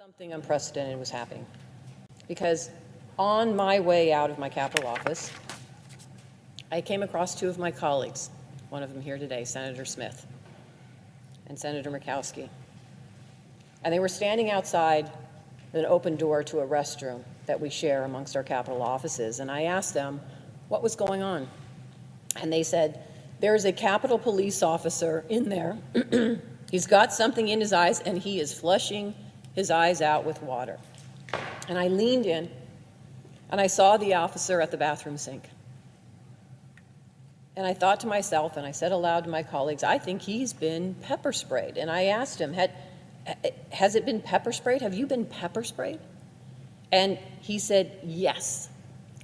Something unprecedented was happening, because on my way out of my Capitol office, I came across two of my colleagues, one of them here today, Senator Smith and Senator Murkowski. And they were standing outside an open door to a restroom that we share amongst our Capitol offices. And I asked them what was going on. And they said, there's a Capitol police officer in there. He's got something in his eyes and he is flushing his eyes out with water. And I leaned in and I saw the officer at the bathroom sink. And I thought to myself, and I said aloud to my colleagues, I think he's been pepper sprayed. And I asked him, has it been pepper sprayed? Have you been pepper sprayed? And he said, yes,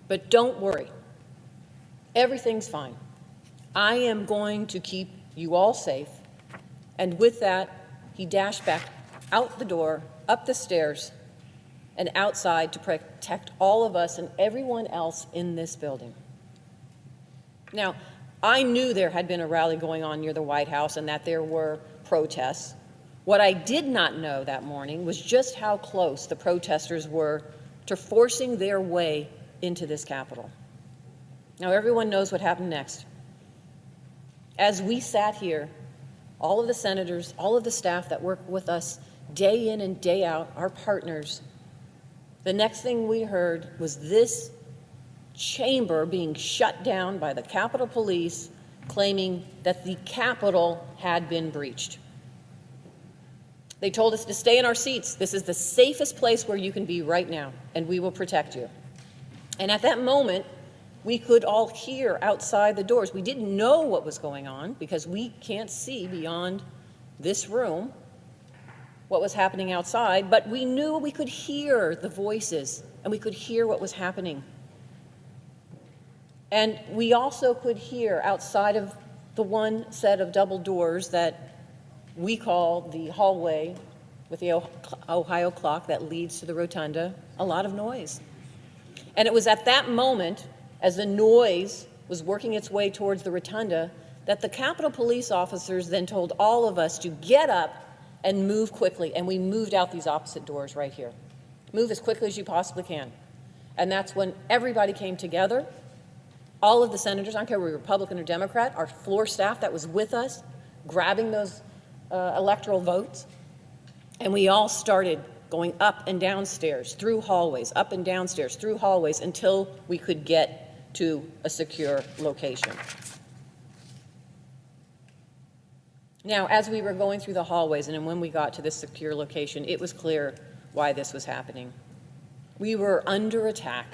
but don't worry. Everything's fine. I am going to keep you all safe. And with that, he dashed back out the door, up the stairs, and outside to protect all of us and everyone else in this building. Now, I knew there had been a rally going on near the White House and that there were protests. What I did not know that morning was just how close the protesters were to forcing their way into this Capitol. Now, everyone knows what happened next. As we sat here, all of the senators, all of the staff that work with us day in and day out, our partners, the next thing we heard was this chamber being shut down by the Capitol Police, claiming that the Capitol had been breached. They told us to stay in our seats. This is the safest place where you can be right now, and we will protect you. And at that moment, we could all hear outside the doors. We didn't know what was going on because we can't see beyond this room what was happening outside, but we knew we could hear the voices and we could hear what was happening. And we also could hear outside of the one set of double doors that we call the hallway with the Ohio clock that leads to the rotunda, a lot of noise. And it was at that moment, as the noise was working its way towards the rotunda, that the Capitol Police officers then told all of us to get up and move quickly. And we moved out these opposite doors right here. Move as quickly as you possibly can. And that's when everybody came together. All of the senators, I don't care if we were Republican or Democrat, our floor staff that was with us, grabbing those electoral votes. And we all started going up and downstairs, through hallways, up and downstairs, through hallways, until we could get to a secure location. Now, as we were going through the hallways and when we got to this secure location, it was clear why this was happening. We were under attack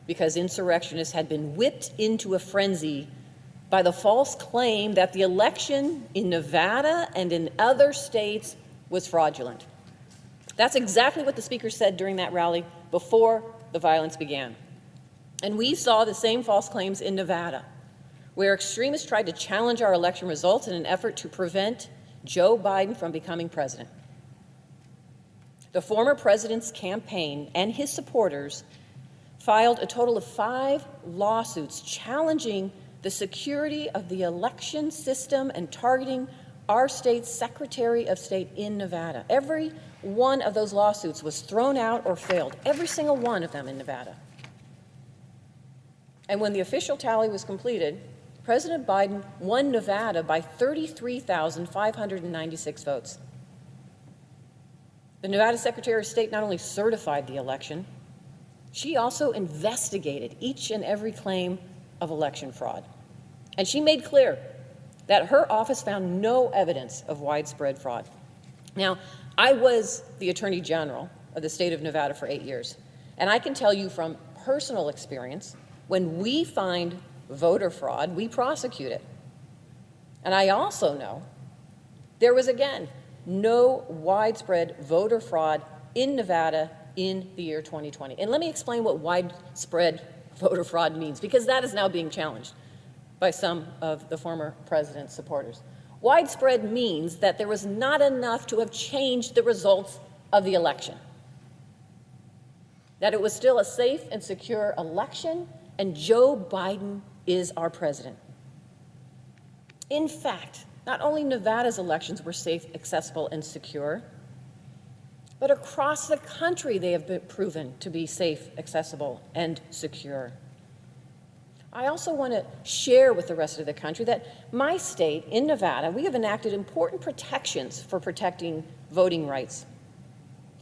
because insurrectionists had been whipped into a frenzy by the false claim that the election in Nevada and in other states was fraudulent. That's exactly what the speaker said during that rally before the violence began. And we saw the same false claims in Nevada, where extremists tried to challenge our election results in an effort to prevent Joe Biden from becoming president. The former president's campaign and his supporters filed a total of 5 lawsuits challenging the security of the election system and targeting our state's Secretary of State in Nevada. Every one of those lawsuits was thrown out or failed, every single one of them in Nevada. And when the official tally was completed, President Biden won Nevada by 33,596 votes. The Nevada Secretary of State not only certified the election, she also investigated each and every claim of election fraud. And she made clear that her office found no evidence of widespread fraud. Now, I was the Attorney General of the state of Nevada for 8 years, and I can tell you from personal experience, when we find voter fraud, we prosecute it. And I also know there was, again, no widespread voter fraud in Nevada in the year 2020. And let me explain what widespread voter fraud means, because that is now being challenged by some of the former president's supporters. Widespread means that there was not enough to have changed the results of the election, that it was still a safe and secure election, and Joe Biden is our president. In fact, not only Nevada's elections were safe, accessible, and secure, but across the country they have been proven to be safe, accessible, and secure. I also want to share with the rest of the country that my state, in Nevada, we have enacted important protections for protecting voting rights,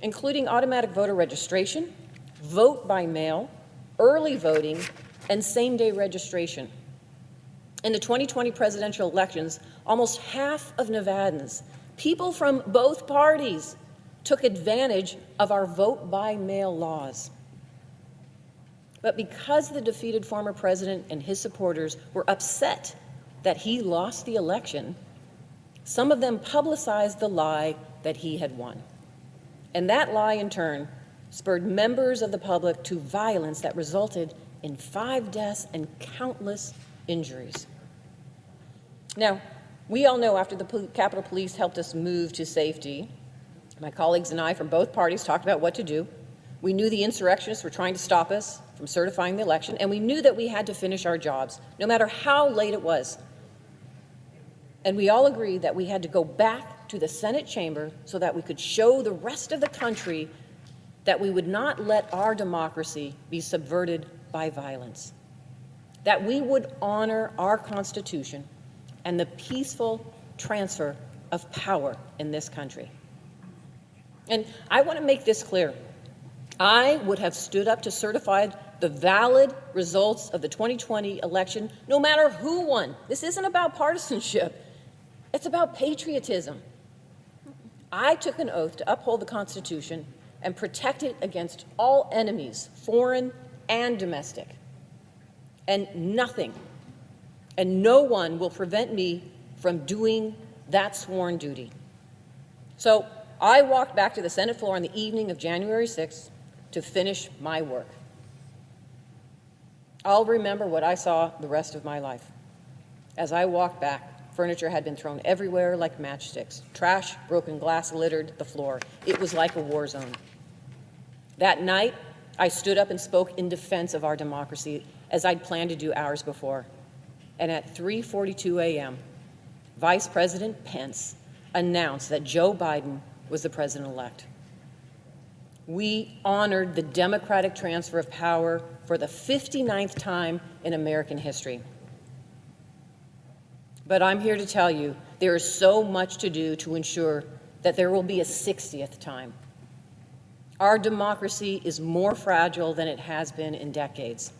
including automatic voter registration, vote by mail, early voting, and same-day registration. In the 2020 presidential elections, almost half of Nevadans, people from both parties, took advantage of our vote-by-mail laws. But because the defeated former president and his supporters were upset that he lost the election, some of them publicized the lie that he had won. And that lie, in turn, spurred members of the public to violence that resulted in 5 deaths and countless injuries. Now, we all know after the Capitol Police helped us move to safety, my colleagues and I from both parties talked about what to do. We knew the insurrectionists were trying to stop us from certifying the election, and we knew that we had to finish our jobs, no matter how late it was. And we all agreed that we had to go back to the Senate chamber so that we could show the rest of the country that we would not let our democracy be subverted by violence, that we would honor our Constitution and the peaceful transfer of power in this country. And I want to make this clear. I would have stood up to certify the valid results of the 2020 election, no matter who won. This isn't about partisanship. It's about patriotism. I took an oath to uphold the Constitution and protect it against all enemies, foreign and domestic. And nothing and no one will prevent me from doing that sworn duty. So I walked back to the Senate floor on the evening of January 6th to finish my work. I'll remember what I saw the rest of my life. As I walked back, furniture had been thrown everywhere like matchsticks. Trash, broken glass littered the floor. It was like a war zone. That night, I stood up and spoke in defense of our democracy, as I'd planned to do hours before. And at 3:42 a.m., Vice President Pence announced that Joe Biden was the president-elect. We honored the democratic transfer of power for the 59th time in American history. But I'm here to tell you there is so much to do to ensure that there will be a 60th time. Our democracy is more fragile than it has been in decades.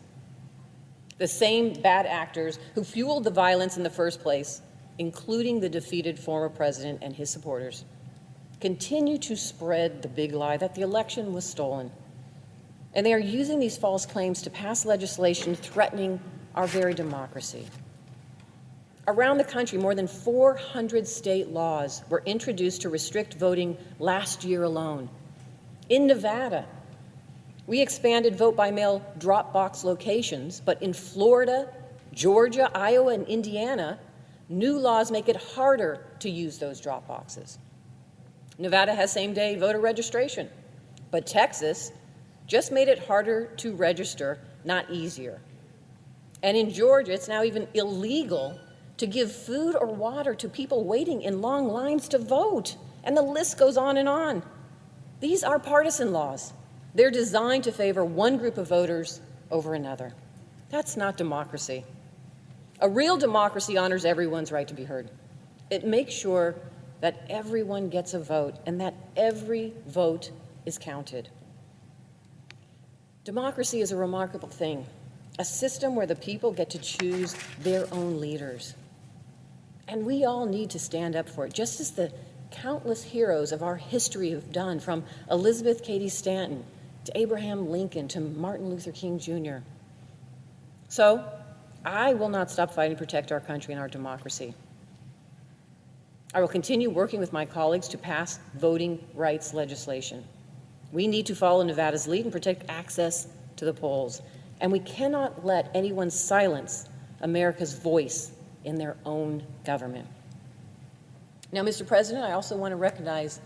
The same bad actors who fueled the violence in the first place, including the defeated former president and his supporters, continue to spread the big lie that the election was stolen. And they are using these false claims to pass legislation threatening our very democracy. Around the country, more than 400 state laws were introduced to restrict voting last year alone. In Nevada, we expanded vote-by-mail drop box locations, but in Florida, Georgia, Iowa, and Indiana, new laws make it harder to use those drop boxes. Nevada has same-day voter registration, but Texas just made it harder to register, not easier. And in Georgia, it's now even illegal to give food or water to people waiting in long lines to vote. And the list goes on and on. These are partisan laws. They're designed to favor one group of voters over another. That's not democracy. A real democracy honors everyone's right to be heard. It makes sure that everyone gets a vote and that every vote is counted. Democracy is a remarkable thing, a system where the people get to choose their own leaders. And we all need to stand up for it, just as the countless heroes of our history have done, from Elizabeth Cady Stanton to Abraham Lincoln to Martin Luther King Jr. So I will not stop fighting to protect our country and our democracy. I will continue working with my colleagues to pass voting rights legislation. We need to follow Nevada's lead and protect access to the polls. And we cannot let anyone silence America's voice in their own government. Now, Mr. President, I also want to recognize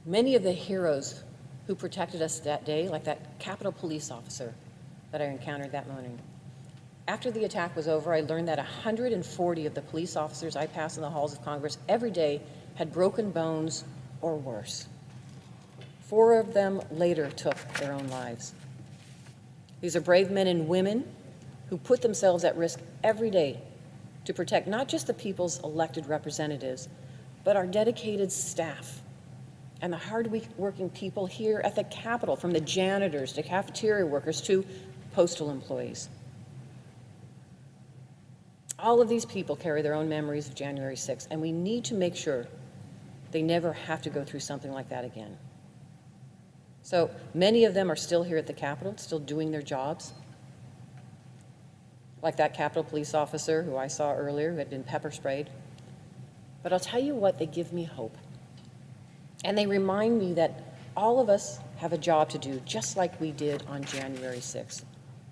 many of the heroes who protected us that day, like that Capitol Police officer that I encountered that morning. After the attack was over, I learned that 140 of the police officers I passed in the halls of Congress every day had broken bones or worse. 4 of them later took their own lives. These are brave men and women who put themselves at risk every day to protect not just the people's elected representatives, but our dedicated staff and the hard-working people here at the Capitol, from the janitors to cafeteria workers to postal employees. All of these people carry their own memories of January 6th, and we need to make sure they never have to go through something like that again. So many of them are still here at the Capitol, still doing their jobs, like that Capitol police officer who I saw earlier who had been pepper sprayed. But I'll tell you what, they give me hope. And they remind me that all of us have a job to do, just like we did on January 6th.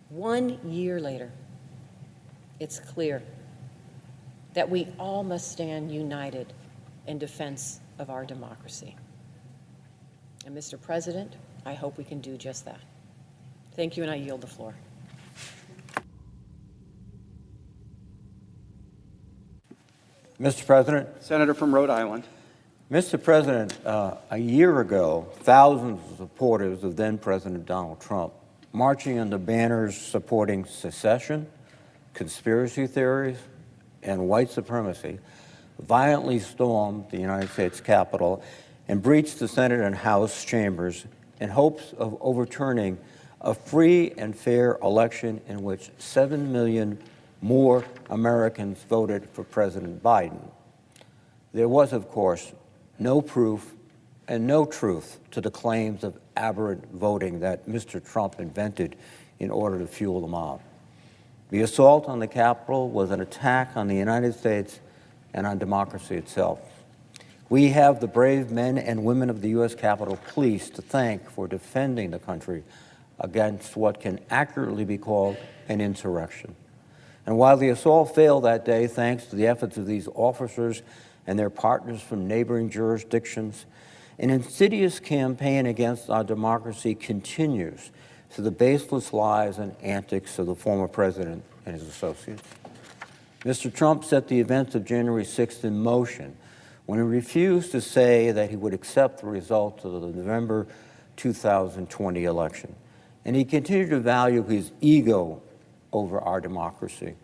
1 year later, it's clear that we all must stand united in defense of our democracy. And Mr. President, I hope we can do just that. Thank you, and I yield the floor. Mr. President. Senator from Rhode Island. Mr. President, a year ago, thousands of supporters of then-President Donald Trump, marching under banners supporting secession, conspiracy theories, and white supremacy, violently stormed the United States Capitol and breached the Senate and House chambers in hopes of overturning a free and fair election in which 7 million more Americans voted for President Biden. There was, of course, no proof and no truth to the claims of aberrant voting that Mr. Trump invented in order to fuel the mob. The assault on the Capitol was an attack on the United States and on democracy itself. We have the brave men and women of the U.S. Capitol Police to thank for defending the country against what can accurately be called an insurrection. And while the assault failed that day, thanks to the efforts of these officers and their partners from neighboring jurisdictions, an insidious campaign against our democracy continues through the baseless lies and antics of the former president and his associates. Mr. Trump set the events of January 6th in motion when he refused to say that he would accept the results of the November 2020 election. And he continued to value his ego over our democracy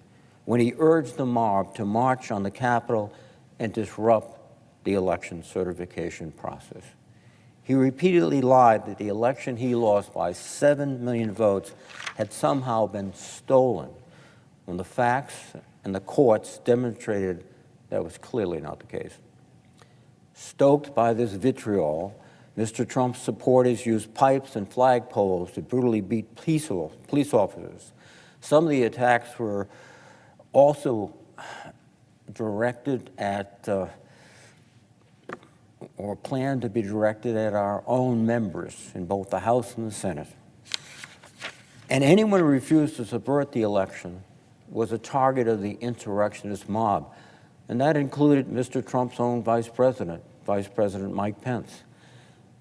when he urged the mob to march on the Capitol and disrupt the election certification process. He repeatedly lied that the election he lost by 7 million votes had somehow been stolen, when the facts and the courts demonstrated that was clearly not the case. Stoked by this vitriol, Mr. Trump's supporters used pipes and flagpoles to brutally beat police officers. Some of the attacks were also directed at, or planned to be directed at our own members in both the House and the Senate. And anyone who refused to subvert the election was a target of the insurrectionist mob, and that included Mr. Trump's own Vice President Mike Pence.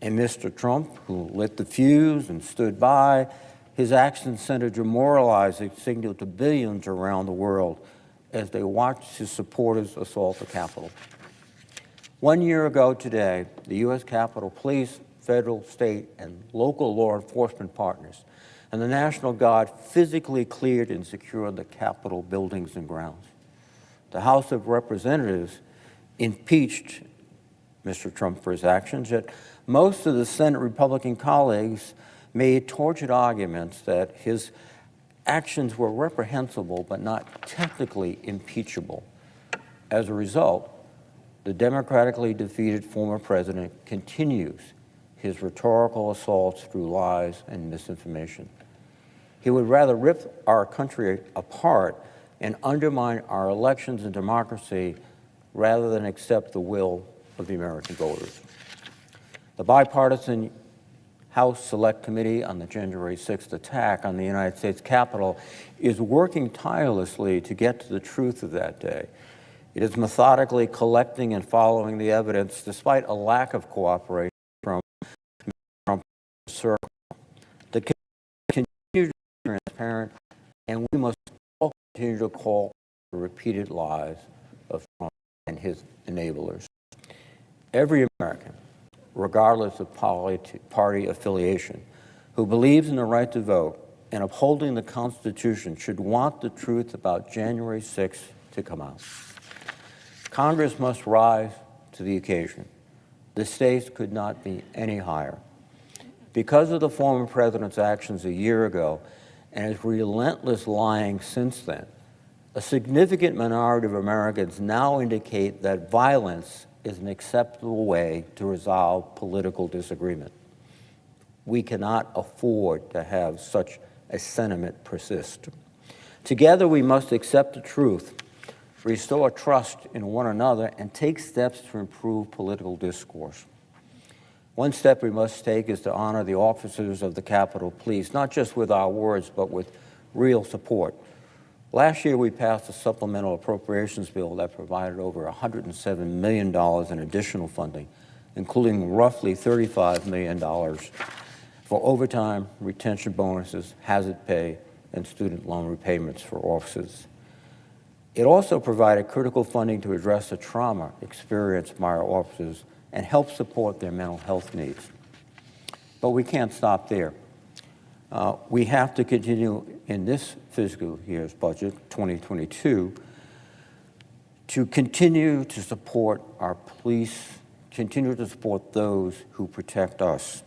And Mr. Trump, who lit the fuse and stood by, his actions sent a demoralizing signal to billions around the world as they watched his supporters assault the Capitol. 1 year ago today, the U.S. Capitol Police, federal, state, and local law enforcement partners, and the National Guard physically cleared and secured the Capitol buildings and grounds. The House of Representatives impeached Mr. Trump for his actions, yet most of the Senate Republican colleagues made tortured arguments that his actions were reprehensible but not technically impeachable. As a result, the democratically defeated former president continues his rhetorical assaults through lies and misinformation. He would rather rip our country apart and undermine our elections and democracy rather than accept the will of the American voters. The bipartisan House Select Committee on the January 6th attack on the United States Capitol is working tirelessly to get to the truth of that day. It is methodically collecting and following the evidence despite a lack of cooperation from Trump's circle. The committee continues to be transparent, and we must all continue to call the repeated lies of Trump and his enablers. Every American, regardless of party affiliation, who believes in the right to vote and upholding the Constitution should want the truth about January 6th to come out. Congress must rise to the occasion. The stakes could not be any higher. Because of the former president's actions a year ago and his relentless lying since then, a significant minority of Americans now indicate that violence is an acceptable way to resolve political disagreement. We cannot afford to have such a sentiment persist. Together, we must accept the truth, restore trust in one another, and take steps to improve political discourse. One step we must take is to honor the officers of the Capitol Police, not just with our words, but with real support. Last year, we passed a supplemental appropriations bill that provided over $107 million in additional funding, including roughly $35 million for overtime, retention bonuses, hazard pay, and student loan repayments for officers. It also provided critical funding to address the trauma experienced by our officers and help support their mental health needs. But we can't stop there. We have to continue in this fiscal year's budget, 2022, to continue to support our police, continue to support those who protect us.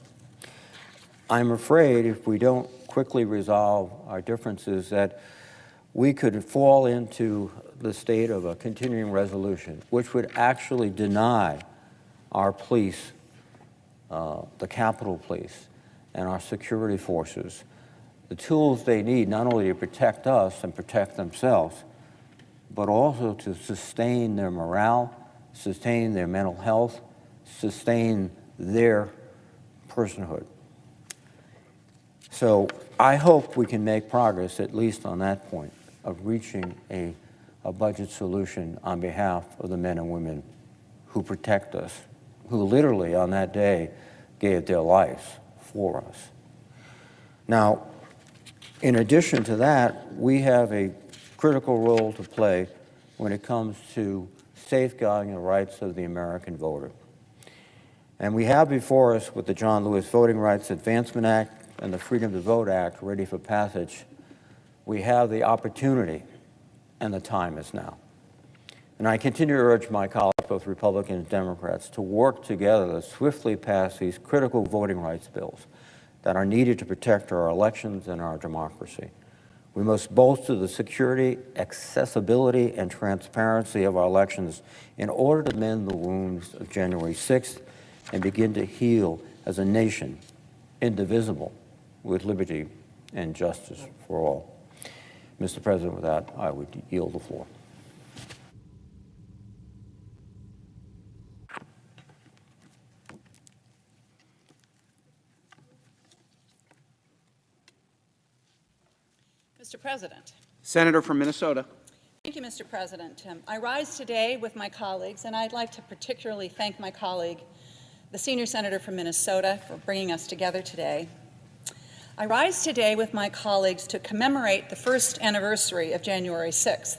I'm afraid if we don't quickly resolve our differences that we could fall into the state of a continuing resolution, which would actually deny our police, the Capitol Police, and our security forces the tools they need not only to protect us and protect themselves, but also to sustain their morale, sustain their mental health, sustain their personhood. So I hope we can make progress, at least on that point, of reaching a budget solution on behalf of the men and women who protect us, who literally on that day gave their lives for us. Now, in addition to that, we have a critical role to play when it comes to safeguarding the rights of the American voter. And we have before us, with the John Lewis Voting Rights Advancement Act and the Freedom to Vote Act ready for passage, we have the opportunity, and the time is now. And I continue to urge my colleagues, both Republicans and Democrats, to work together to swiftly pass these critical voting rights bills that are needed to protect our elections and our democracy. We must bolster the security, accessibility, and transparency of our elections in order to mend the wounds of January 6th and begin to heal as a nation, indivisible, with liberty and justice for all. Mr. President, with that, I would yield the floor. Mr. President. Senator from Minnesota. Thank you, Mr. President. I rise today with my colleagues, and I'd like to particularly thank my colleague, the senior senator from Minnesota, for bringing us together today. I rise today with my colleagues to commemorate the first anniversary of January 6th,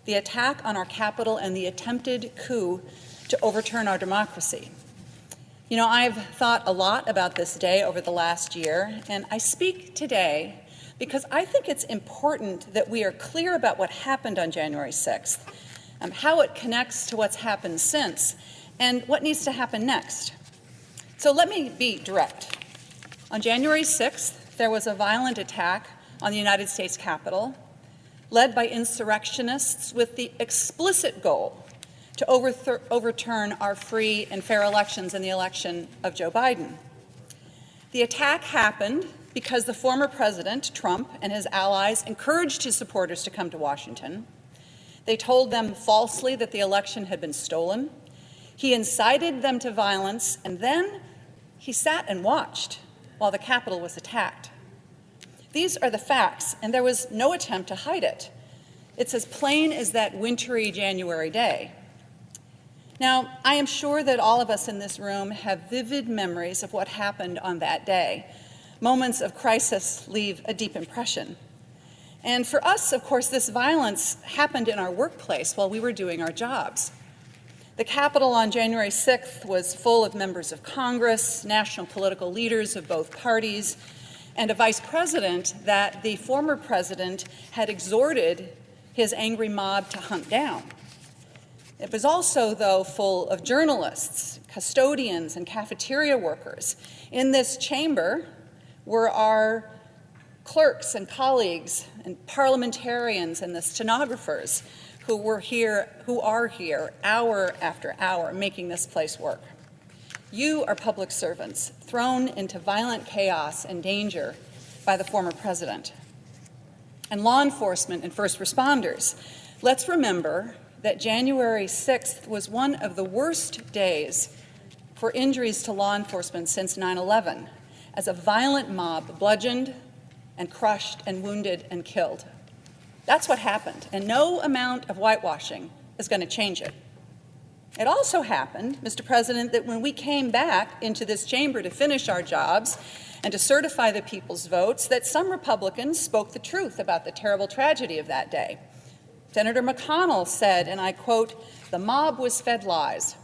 the attack on our Capitol and the attempted coup to overturn our democracy. You know, I've thought a lot about this day over the last year, and I speak today because I think it's important that we are clear about what happened on January 6th, how it connects to what's happened since, and what needs to happen next. So let me be direct. On January 6th, there was a violent attack on the United States Capitol, led by insurrectionists with the explicit goal to overturn our free and fair elections and the election of Joe Biden. The attack happened because the former president, Trump, and his allies encouraged his supporters to come to Washington. They told them falsely that the election had been stolen. He incited them to violence, and then he sat and watched while the Capitol was attacked. These are the facts, and there was no attempt to hide it. It's as plain as that wintry January day. Now, I am sure that all of us in this room have vivid memories of what happened on that day. Moments of crisis leave a deep impression. And for us, of course, this violence happened in our workplace while we were doing our jobs. The Capitol on January 6th was full of members of Congress, national political leaders of both parties, and a vice president that the former president had exhorted his angry mob to hunt down. It was also, though, full of journalists, custodians, and cafeteria workers. In this chamber were our clerks and colleagues and parliamentarians and the stenographers who are here hour after hour making this place work. You are public servants thrown into violent chaos and danger by the former president. And law enforcement and first responders. Let's remember that January 6th was one of the worst days for injuries to law enforcement since 9/11, as a violent mob bludgeoned and crushed and wounded and killed. That's what happened, and no amount of whitewashing is going to change it. It also happened, Mr. President, that when we came back into this chamber to finish our jobs and to certify the people's votes, that some Republicans spoke the truth about the terrible tragedy of that day. Senator McConnell said, and I quote, "The mob was fed lies.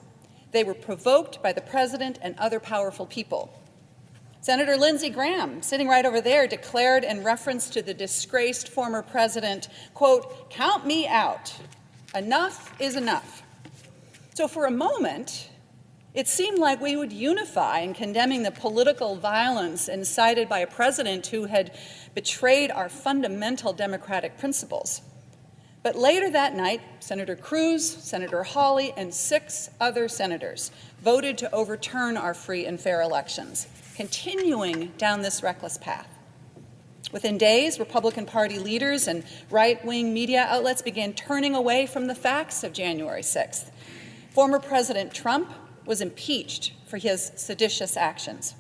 They were provoked by the president and other powerful people." Senator Lindsey Graham, sitting right over there, declared in reference to the disgraced former president, quote, "Count me out. Enough is enough." So for a moment, it seemed like we would unify in condemning the political violence incited by a president who had betrayed our fundamental democratic principles. But later that night, Senator Cruz, Senator Hawley, and 6 other senators voted to overturn our free and fair elections, continuing down this reckless path. Within days, Republican Party leaders and right-wing media outlets began turning away from the facts of January 6th. Former President Trump was impeached for his seditious actions,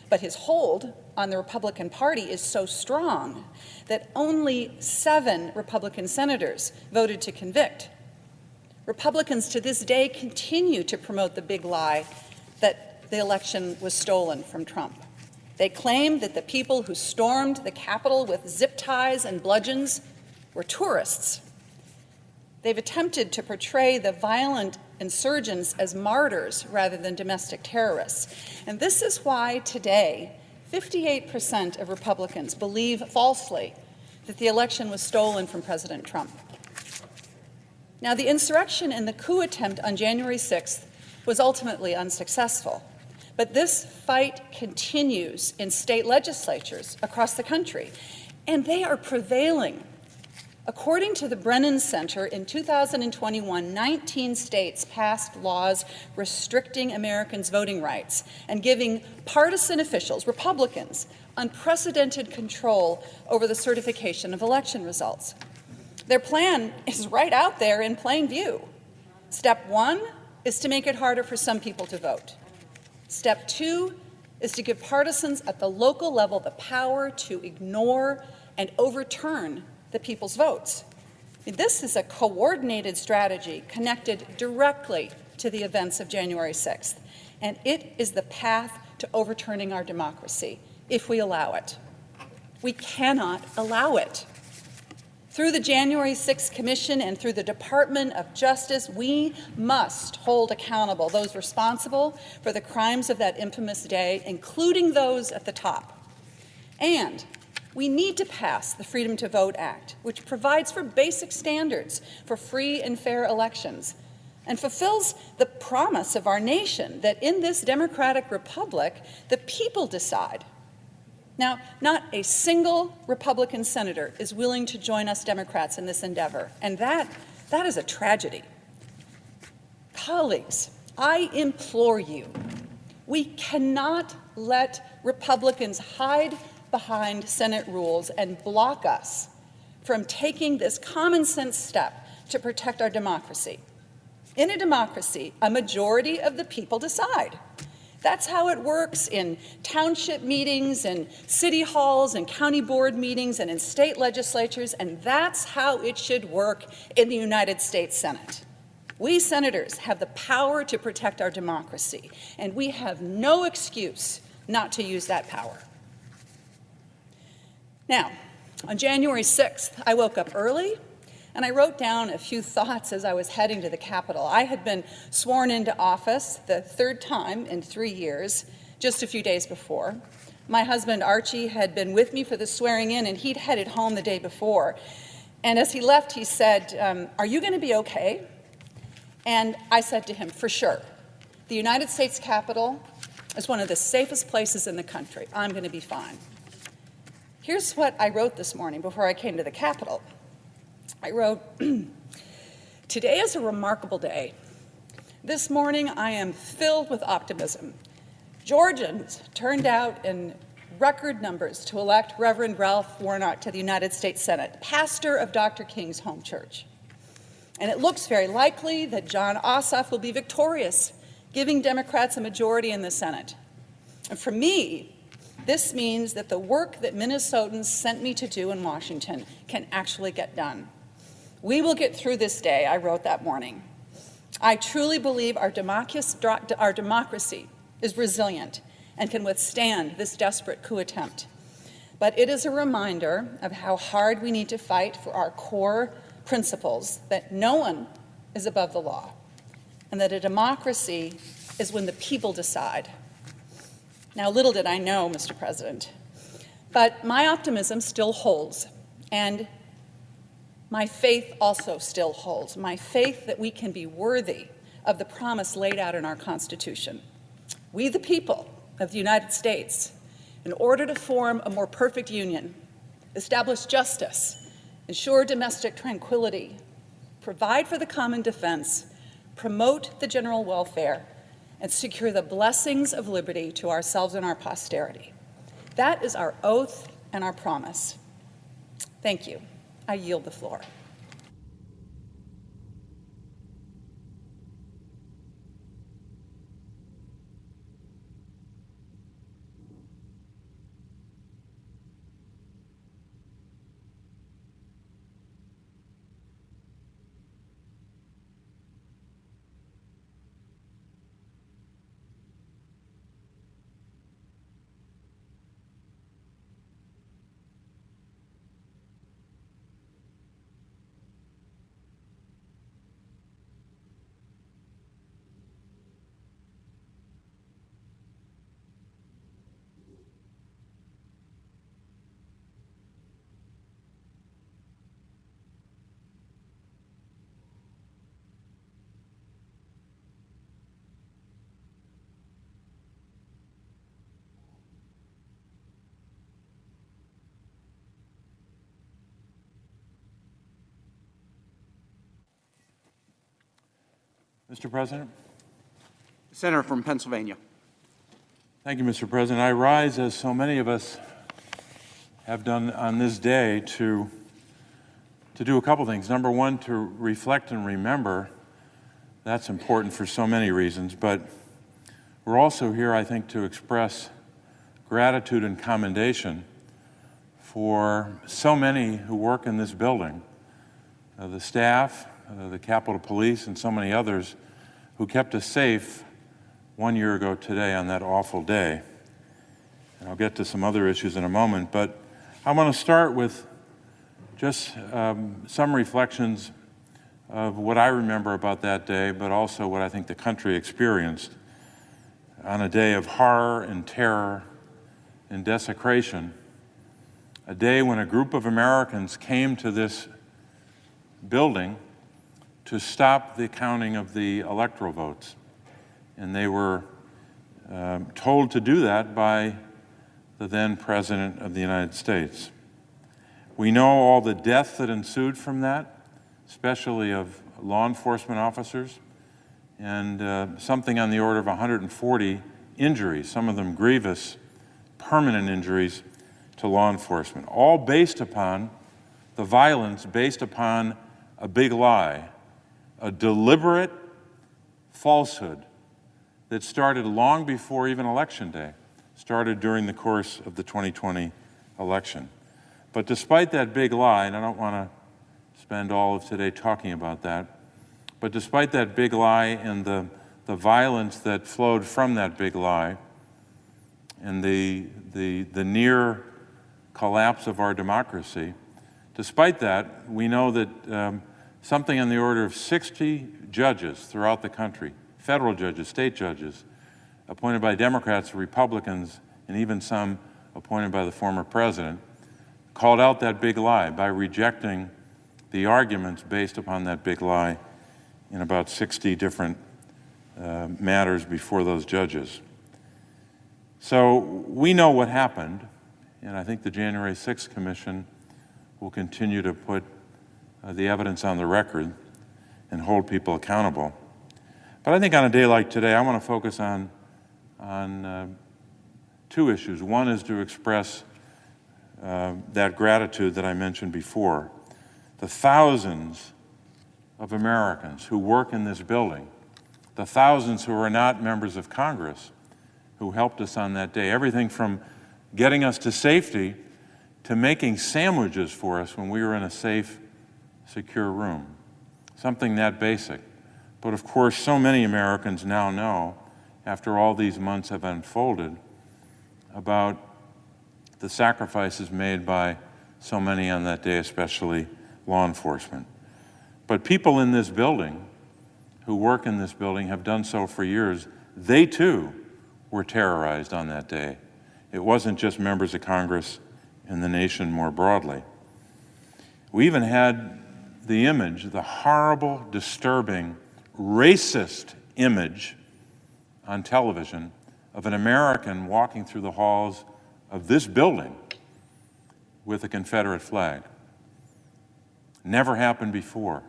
but his hold on the Republican Party is so strong that only 7 Republican senators voted to convict. Republicans to this day continue to promote the big lie that the election was stolen from Trump. They claim that the people who stormed the Capitol with zip ties and bludgeons were tourists. They've attempted to portray the violent insurgents as martyrs rather than domestic terrorists. And this is why today 58% of Republicans believe falsely that the election was stolen from President Trump. Now, the insurrection and the coup attempt on January 6th was ultimately unsuccessful. But this fight continues in state legislatures across the country, and they are prevailing. According to the Brennan Center, in 2021, 19 states passed laws restricting Americans' voting rights and giving partisan officials, Republicans, unprecedented control over the certification of election results. Their plan is right out there in plain view. Step 1 is to make it harder for some people to vote. Step 2 is to give partisans at the local level the power to ignore and overturn the people's votes. This is a coordinated strategy connected directly to the events of January 6th, and it is the path to overturning our democracy if we allow it. We cannot allow it. Through the January 6th Commission and through the Department of Justice, we must hold accountable those responsible for the crimes of that infamous day, including those at the top. And we need to pass the Freedom to Vote Act, which provides for basic standards for free and fair elections and fulfills the promise of our nation that in this democratic republic, the people decide. Now, not a single Republican senator is willing to join us Democrats in this endeavor, and that is a tragedy. Colleagues, I implore you, we cannot let Republicans hide behind Senate rules and block us from taking this common sense step to protect our democracy. In a democracy, a majority of the people decide. That's how it works in township meetings and city halls and county board meetings and in state legislatures, and that's how it should work in the United States Senate. We senators have the power to protect our democracy, and we have no excuse not to use that power. Now, on January 6th, I woke up early, And I wrote down a few thoughts as I was heading to the Capitol. I had been sworn into office the third time in 3 years, just a few days before. My husband, Archie, had been with me for the swearing in, and he'd headed home the day before. And as he left, he said, "Are you going to be okay?" And I said to him, "For sure. The United States Capitol is one of the safest places in the country. I'm going to be fine." Here's what I wrote this morning before I came to the Capitol. I wrote, "Today is a remarkable day. This morning I am filled with optimism. Georgians turned out in record numbers to elect Reverend Ralph Warnock to the United States Senate, pastor of Dr. King's home church. And it looks very likely that John Ossoff will be victorious, giving Democrats a majority in the Senate. And for me, this means that the work that Minnesotans sent me to do in Washington can actually get done. We will get through this day," I wrote that morning. "I truly believe our democracy is resilient and can withstand this desperate coup attempt. But it is a reminder of how hard we need to fight for our core principles, that no one is above the law, and that a democracy is when the people decide." Now, little did I know, Mr. President, but my optimism still holds, and my faith also still holds, my faith that we can be worthy of the promise laid out in our Constitution. We, the people of the United States, in order to form a more perfect union, establish justice, ensure domestic tranquility, provide for the common defense, promote the general welfare, and secure the blessings of liberty to ourselves and our posterity. That is our oath and our promise. Thank you. I yield the floor. Mr. President. Senator from Pennsylvania. Thank you, Mr. President. I rise, as so many of us have done on this day, to do a couple things. Number one, to reflect and remember. That's important for so many reasons, but we're also here, I think, to express gratitude and commendation for so many who work in this building, the staff, the Capitol Police, and so many others who kept us safe 1 year ago today on that awful day. And I'll get to some other issues in a moment, but I want to start with just some reflections of what I remember about that day, but also what I think the country experienced on a day of horror and terror and desecration, a day when a group of Americans came to this building to stop the counting of the electoral votes. And they were told to do that by the then President of the United States. We know all the death that ensued from that, especially of law enforcement officers, and something on the order of 140 injuries, some of them grievous, permanent injuries to law enforcement, all based upon the violence, based upon a big lie, a deliberate falsehood that started long before even Election Day, started during the course of the 2020 election. But despite that big lie, and I don't want to spend all of today talking about that, but despite that big lie and the violence that flowed from that big lie and the near collapse of our democracy, Despite that, we know that something on the order of 60 judges throughout the country, federal judges, state judges, appointed by Democrats, Republicans, and even some appointed by the former president, called out that big lie by rejecting the arguments based upon that big lie in about 60 different matters before those judges. So we know what happened, and I think the January 6th Commission will continue to put the evidence on the record and hold people accountable. But I think on a day like today, I want to focus on two issues. One is to express that gratitude that I mentioned before. The thousands of Americans who work in this building, the thousands who are not members of Congress who helped us on that day, everything from getting us to safety to making sandwiches for us when we were in a safe, secure room. Something that basic. But of course, so many Americans now know, after all these months have unfolded, about the sacrifices made by so many on that day, especially law enforcement. But people in this building, who work in this building, have done so for years. They too were terrorized on that day. It wasn't just members of Congress and the nation more broadly. We even had the image, the horrible, disturbing, racist image on television of an American walking through the halls of this building with a Confederate flag. Never happened before.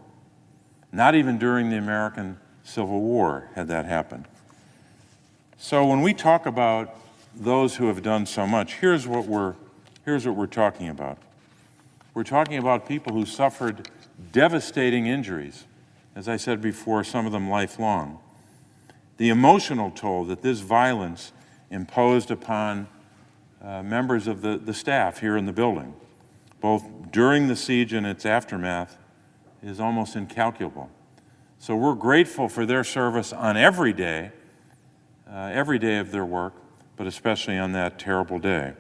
Not even during the American Civil War had that happened. So when we talk about those who have done so much, here's what we're talking about. We're talking about people who suffered devastating injuries, as I said before, some of them lifelong. The emotional toll that this violence imposed upon members of the staff here in the building, both during the siege and its aftermath, is almost incalculable. So we're grateful for their service on every day of their work, but especially on that terrible day.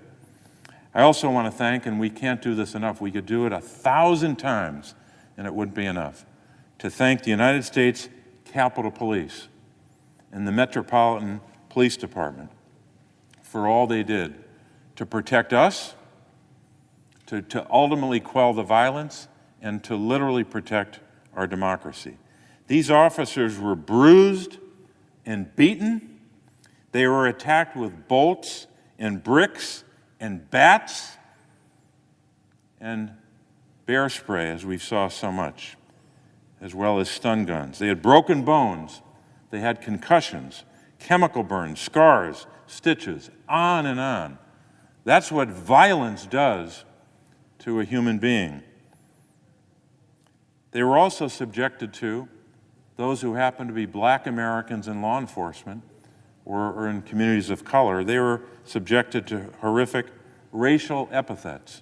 I also want to thank, and we can't do this enough, we could do it 1,000 times and it wouldn't be enough, to thank the United States Capitol Police and the Metropolitan Police Department for all they did to protect us, to ultimately quell the violence, and to literally protect our democracy. These officers were bruised and beaten. They were attacked with bolts and bricks and bats and bear spray, as we saw so much, as well as stun guns. They had broken bones. They had concussions, chemical burns, scars, stitches, on and on. That's what violence does to a human being. They were also subjected to, those who happen to be black Americans in law enforcement or in communities of color, they were subjected to horrific racial epithets,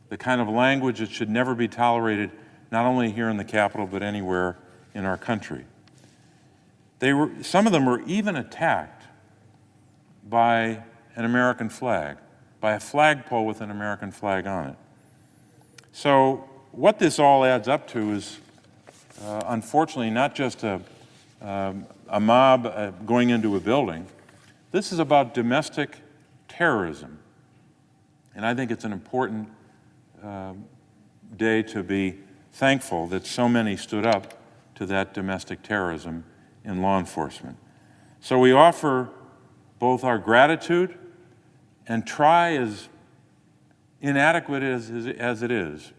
the kind of language that should never be tolerated, not only here in the Capitol, but anywhere in our country. Some of them were even attacked by an American flag, by a flagpole with an American flag on it. So what this all adds up to is, unfortunately, not just a mob going into a building. This is about domestic terrorism. And I think it's an important day to be thankful that so many stood up to that domestic terrorism in law enforcement. So we offer both our gratitude and try, as inadequate as it is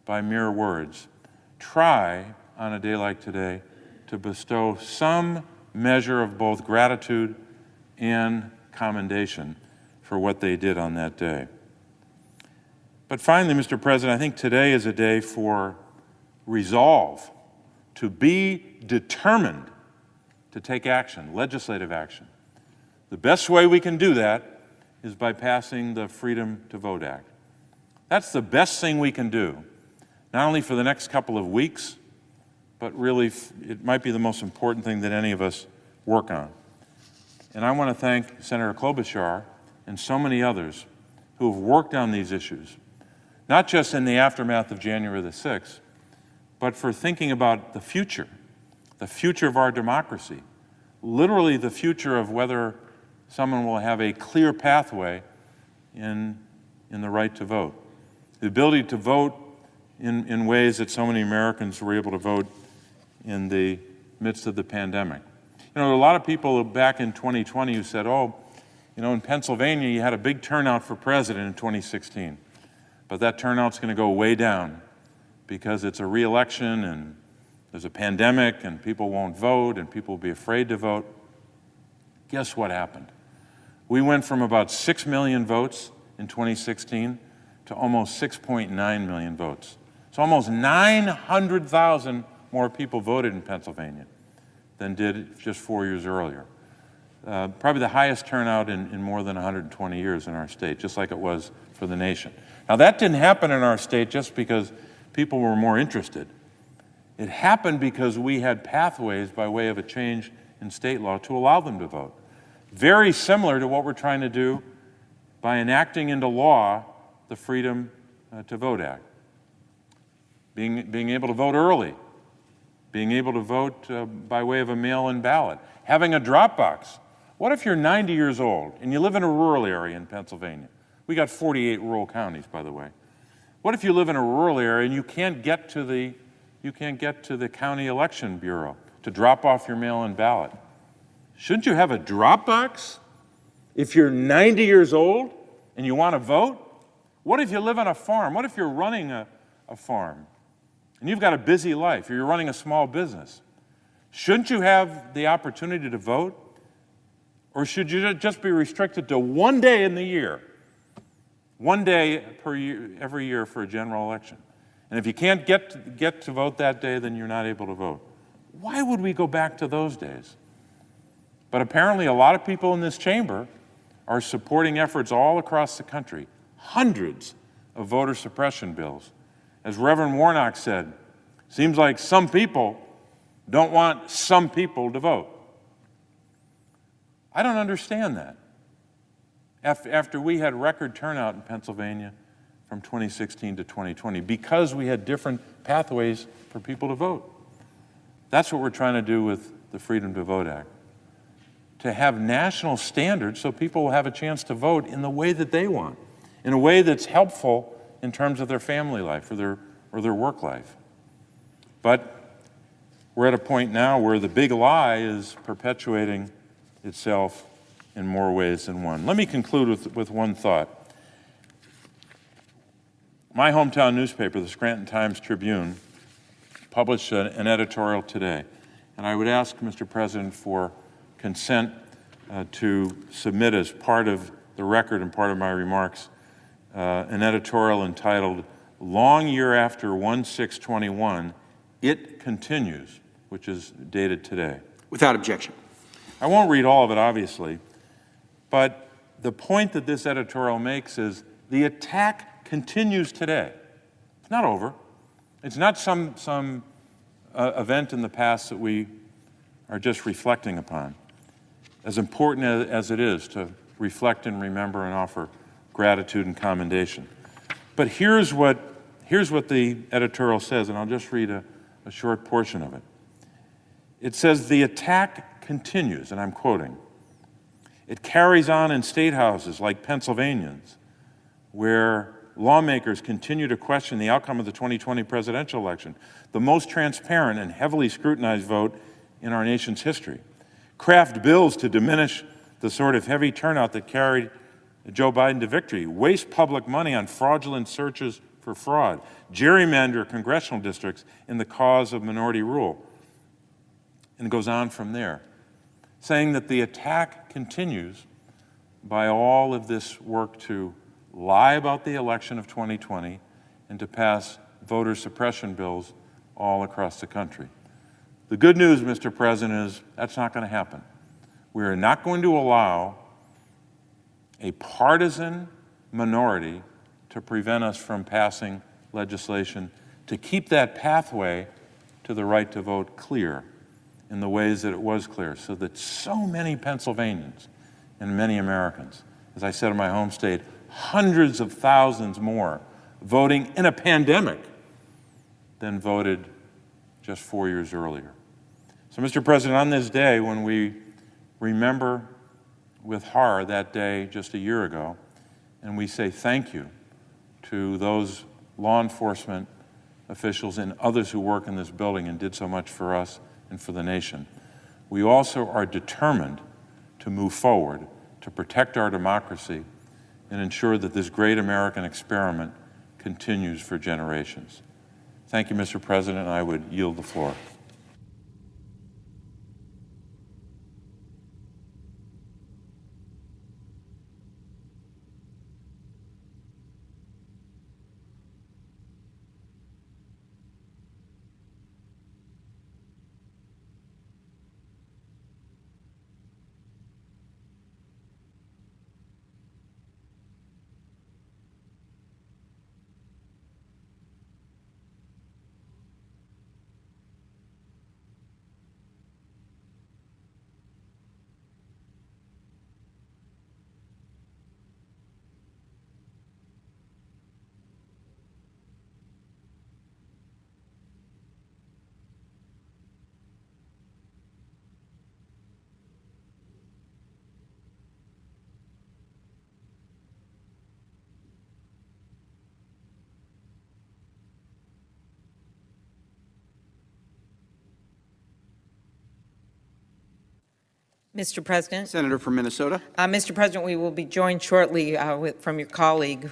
by mere words, try on a day like today to bestow some measure of both gratitude and commendation for what they did on that day. But finally, Mr. President, I think today is a day for resolve, to be determined to take action, legislative action. The best way we can do that is by passing the Freedom to Vote Act. That's the best thing we can do, not only for the next couple of weeks, but really it might be the most important thing that any of us work on. And I want to thank Senator Klobuchar and so many others who have worked on these issues, not just in the aftermath of January the 6th, but for thinking about the future of our democracy, literally the future of whether someone will have a clear pathway in the right to vote. The ability to vote in ways that so many Americans were able to vote in the midst of the pandemic. You know, there were a lot of people back in 2020 who said, oh, you know, in Pennsylvania you had a big turnout for president in 2016, but that turnout's going to go way down because it's a re-election and there's a pandemic and people won't vote and people will be afraid to vote. Guess what happened? We went from about 6 million votes in 2016 to almost 6.9 million votes. So almost 900,000 more people voted in Pennsylvania than did just 4 years earlier. Probably the highest turnout in more than 120 years in our state, just like it was for the nation. Now that didn't happen in our state just because people were more interested. It happened because we had pathways by way of a change in state law to allow them to vote. Very similar to what we're trying to do by enacting into law the Freedom to Vote Act. Being able to vote early, being able to vote by way of a mail-in ballot, having a drop box. What if you're 90 years old and you live in a rural area in Pennsylvania? We got 48 rural counties, by the way. What if you live in a rural area and you can't get to the county election bureau to drop off your mail-in ballot? Shouldn't you have a drop box if you're 90 years old and you want to vote? What if you live on a farm? What if you're running a farm and you've got a busy life or you're running a small business? Shouldn't you have the opportunity to vote? Or should you just be restricted to one day in the year? One day per year, every year for a general election. And if you can't get to vote that day, then you're not able to vote. Why would we go back to those days? But apparently a lot of people in this chamber are supporting efforts all across the country, hundreds of voter suppression bills. As Reverend Warnock said, seems like some people don't want some people to vote. I don't understand that. After we had record turnout in Pennsylvania from 2016 to 2020, because we had different pathways for people to vote. That's what we're trying to do with the Freedom to Vote Act. To have national standards so people will have a chance to vote in the way that they want, in a way that's helpful in terms of their family life or their work life. But we're at a point now where the big lie is perpetuating itself in more ways than one. Let me conclude with one thought. My hometown newspaper, the Scranton Times-Tribune, published an editorial today, and I would ask, Mr. President, for consent to submit as part of the record and part of my remarks an editorial entitled, "Long Year After 1/6/21, It Continues," which is dated today. Without objection. I won't read all of it, obviously, but the point that this editorial makes is the attack continues today. It's not over. It's not some event in the past that we are just reflecting upon. As important as it is to reflect and remember and offer gratitude and commendation. But here's what the editorial says, and I'll just read a short portion of it. It says, "The attack continues," and I'm quoting. "It carries on in state houses like Pennsylvania's, where lawmakers continue to question the outcome of the 2020 presidential election, the most transparent and heavily scrutinized vote in our nation's history. Craft bills to diminish the sort of heavy turnout that carried Joe Biden to victory, waste public money on fraudulent searches for fraud, gerrymander congressional districts in the cause of minority rule," and it goes on from there, saying that the attack continues by all of this work to lie about the election of 2020 and to pass voter suppression bills all across the country. The good news, Mr. President, is that's not going to happen. We are not going to allow a partisan minority to prevent us from passing legislation to keep that pathway to the right to vote clear in the ways that it was clear, so that so many Pennsylvanians and many Americans, as I said in my home state, hundreds of thousands more voting in a pandemic than voted just 4 years earlier. So, Mr. President, on this day, when we remember with horror that day just a year ago, and we say thank you to those law enforcement officials and others who work in this building and did so much for us and for the nation, we also are determined to move forward to protect our democracy and ensure that this great American experiment continues for generations. Thank you, Mr. President. I would yield the floor. Mr. President. Senator from Minnesota. Mr. President, we will be joined shortly from your colleague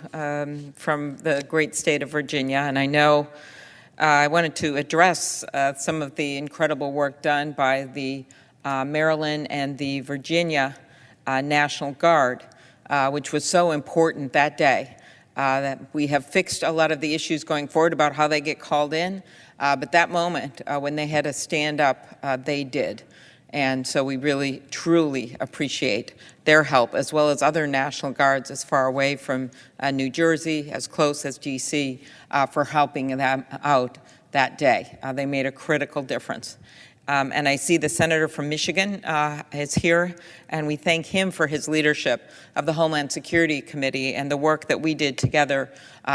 from the great state of Virginia, and I know I wanted to address some of the incredible work done by the Maryland and the Virginia National Guard, which was so important that day. That we have fixed a lot of the issues going forward about how they get called in, but that moment when they had to stand up, they did. And so we really, truly appreciate their help, as well as other National Guards as far away from New Jersey, as close as D.C., for helping them out that day. They made a critical difference. And I see the senator from Michigan is here, and we thank him for his leadership of the Homeland Security Committee and the work that we did together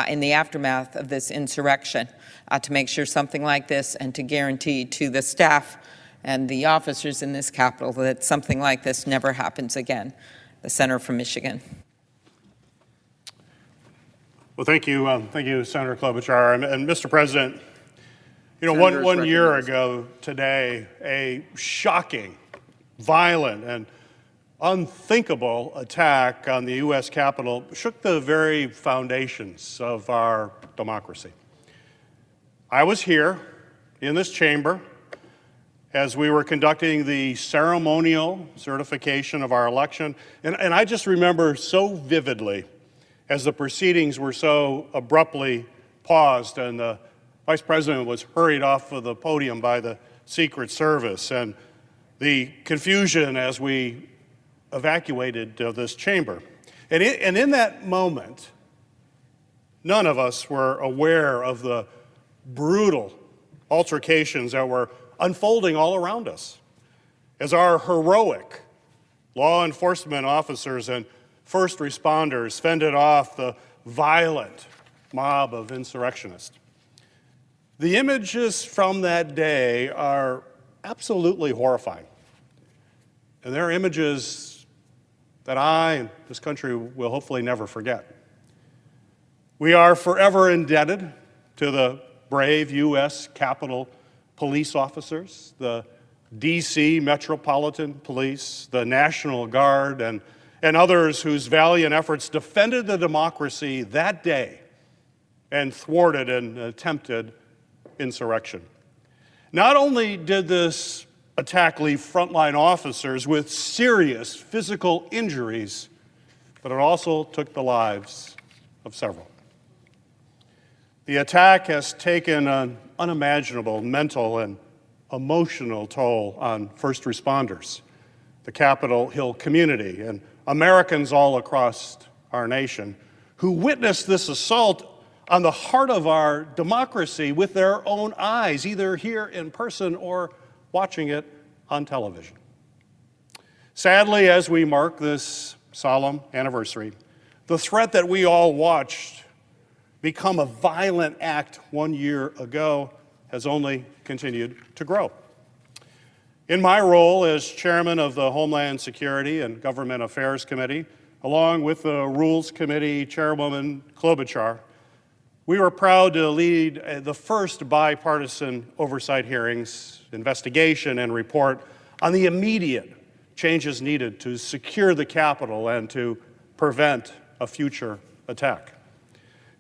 in the aftermath of this insurrection to make sure something like this and to guarantee to the staff and the officers in this Capitol that something like this never happens again. The senator from Michigan. Well, thank you, Senator Klobuchar. And Mr. President, you know, Senators one year recognized. ago today, a shocking, violent, and unthinkable attack on the U.S. Capitol shook the very foundations of our democracy. I was here in this chamber as we were conducting the ceremonial certification of our election. And I just remember so vividly as the proceedings were so abruptly paused and the Vice President was hurried off of the podium by the Secret Service and the confusion as we evacuated this chamber. And in that moment, none of us were aware of the brutal altercations that were unfolding all around us as our heroic law enforcement officers and first responders fended off the violent mob of insurrectionists. The images from that day are absolutely horrifying. And they're images that I and this country will hopefully never forget. We are forever indebted to the brave U.S. Capitol police officers, the D.C. Metropolitan Police, the National Guard, and others whose valiant efforts defended the democracy that day and thwarted an attempted insurrection. Not only did this attack leave frontline officers with serious physical injuries, but it also took the lives of several. The attack has taken an unimaginable mental and emotional toll on first responders, the Capitol Hill community, and Americans all across our nation who witnessed this assault on the heart of our democracy with their own eyes, either here in person or watching it on television. Sadly, as we mark this solemn anniversary, the threat that we all watched become a violent act 1 year ago has only continued to grow. In my role as chairman of the Homeland Security and Government Affairs Committee, along with the Rules Committee Chairwoman Klobuchar, we were proud to lead the first bipartisan oversight hearings, investigation, and report on the immediate changes needed to secure the Capitol and to prevent a future attack.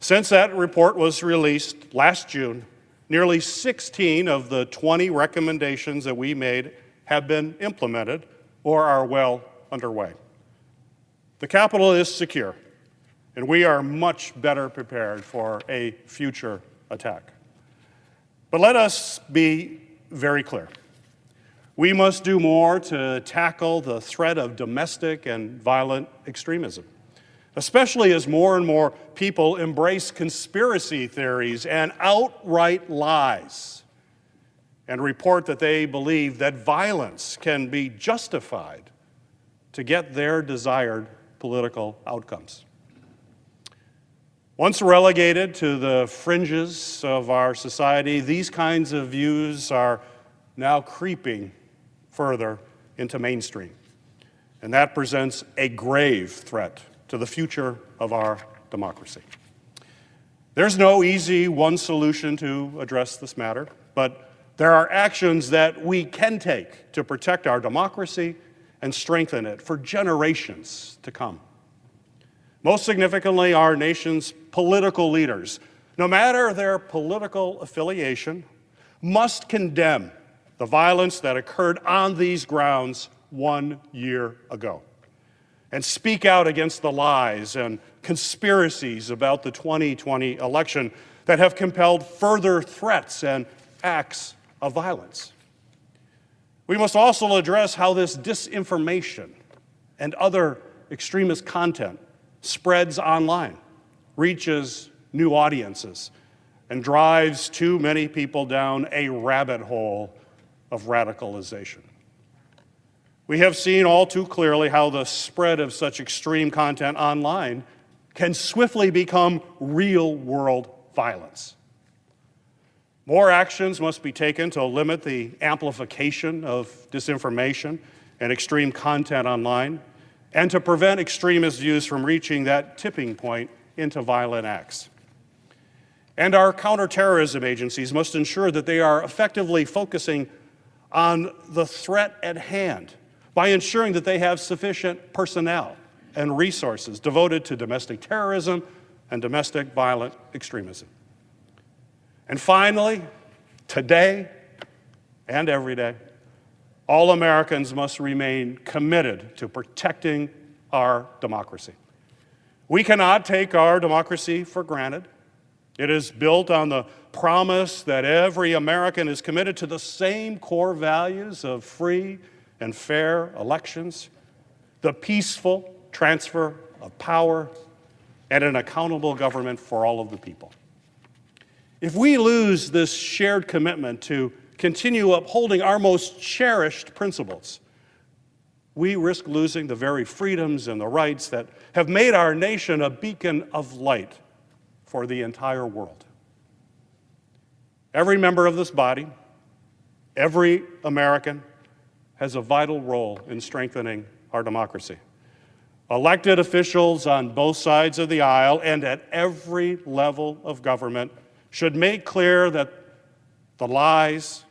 Since that report was released last June, nearly 16 of the 20 recommendations that we made have been implemented or are well underway. The Capitol is secure, and we are much better prepared for a future attack. But let us be very clear. We must do more to tackle the threat of domestic and violent extremism, especially as more and more people embrace conspiracy theories and outright lies and report that they believe that violence can be justified to get their desired political outcomes. Once relegated to the fringes of our society, these kinds of views are now creeping further into mainstream. And that presents a grave threat to the future of our democracy. There's no easy one solution to address this matter, but there are actions that we can take to protect our democracy and strengthen it for generations to come. Most significantly, our nation's political leaders, no matter their political affiliation, must condemn the violence that occurred on these grounds 1 year ago and speak out against the lies and conspiracies about the 2020 election that have compelled further threats and acts of violence. We must also address how this disinformation and other extremist content spreads online, reaches new audiences, and drives too many people down a rabbit hole of radicalization. We have seen all too clearly how the spread of such extreme content online can swiftly become real-world violence. More actions must be taken to limit the amplification of disinformation and extreme content online, and to prevent extremist views from reaching that tipping point into violent acts. And our counterterrorism agencies must ensure that they are effectively focusing on the threat at hand by ensuring that they have sufficient personnel and resources devoted to domestic terrorism and domestic violent extremism. And finally, today and every day, all Americans must remain committed to protecting our democracy. We cannot take our democracy for granted. It is built on the promise that every American is committed to the same core values of free and fair elections, the peaceful transfer of power, and an accountable government for all of the people. If we lose this shared commitment to continue upholding our most cherished principles, we risk losing the very freedoms and the rights that have made our nation a beacon of light for the entire world. Every member of this body, every American, has a vital role in strengthening our democracy. Elected officials on both sides of the aisle and at every level of government should make clear that the lies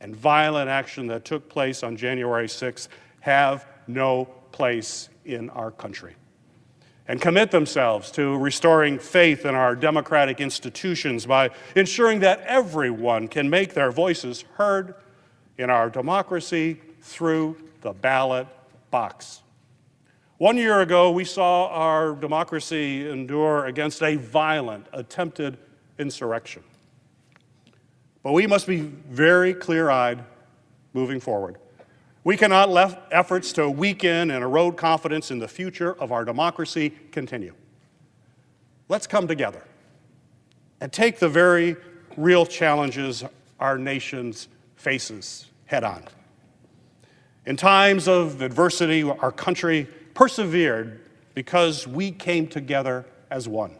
and violent action that took place on January 6th have no place in our country, and commit themselves to restoring faith in our democratic institutions by ensuring that everyone can make their voices heard in our democracy through the ballot box. 1 year ago, we saw our democracy endure against a violent attempted insurrection. But we must be very clear-eyed moving forward. We cannot let efforts to weaken and erode confidence in the future of our democracy continue. Let's come together and take the very real challenges our nation faces head on. In times of adversity, our country persevered because we came together as one.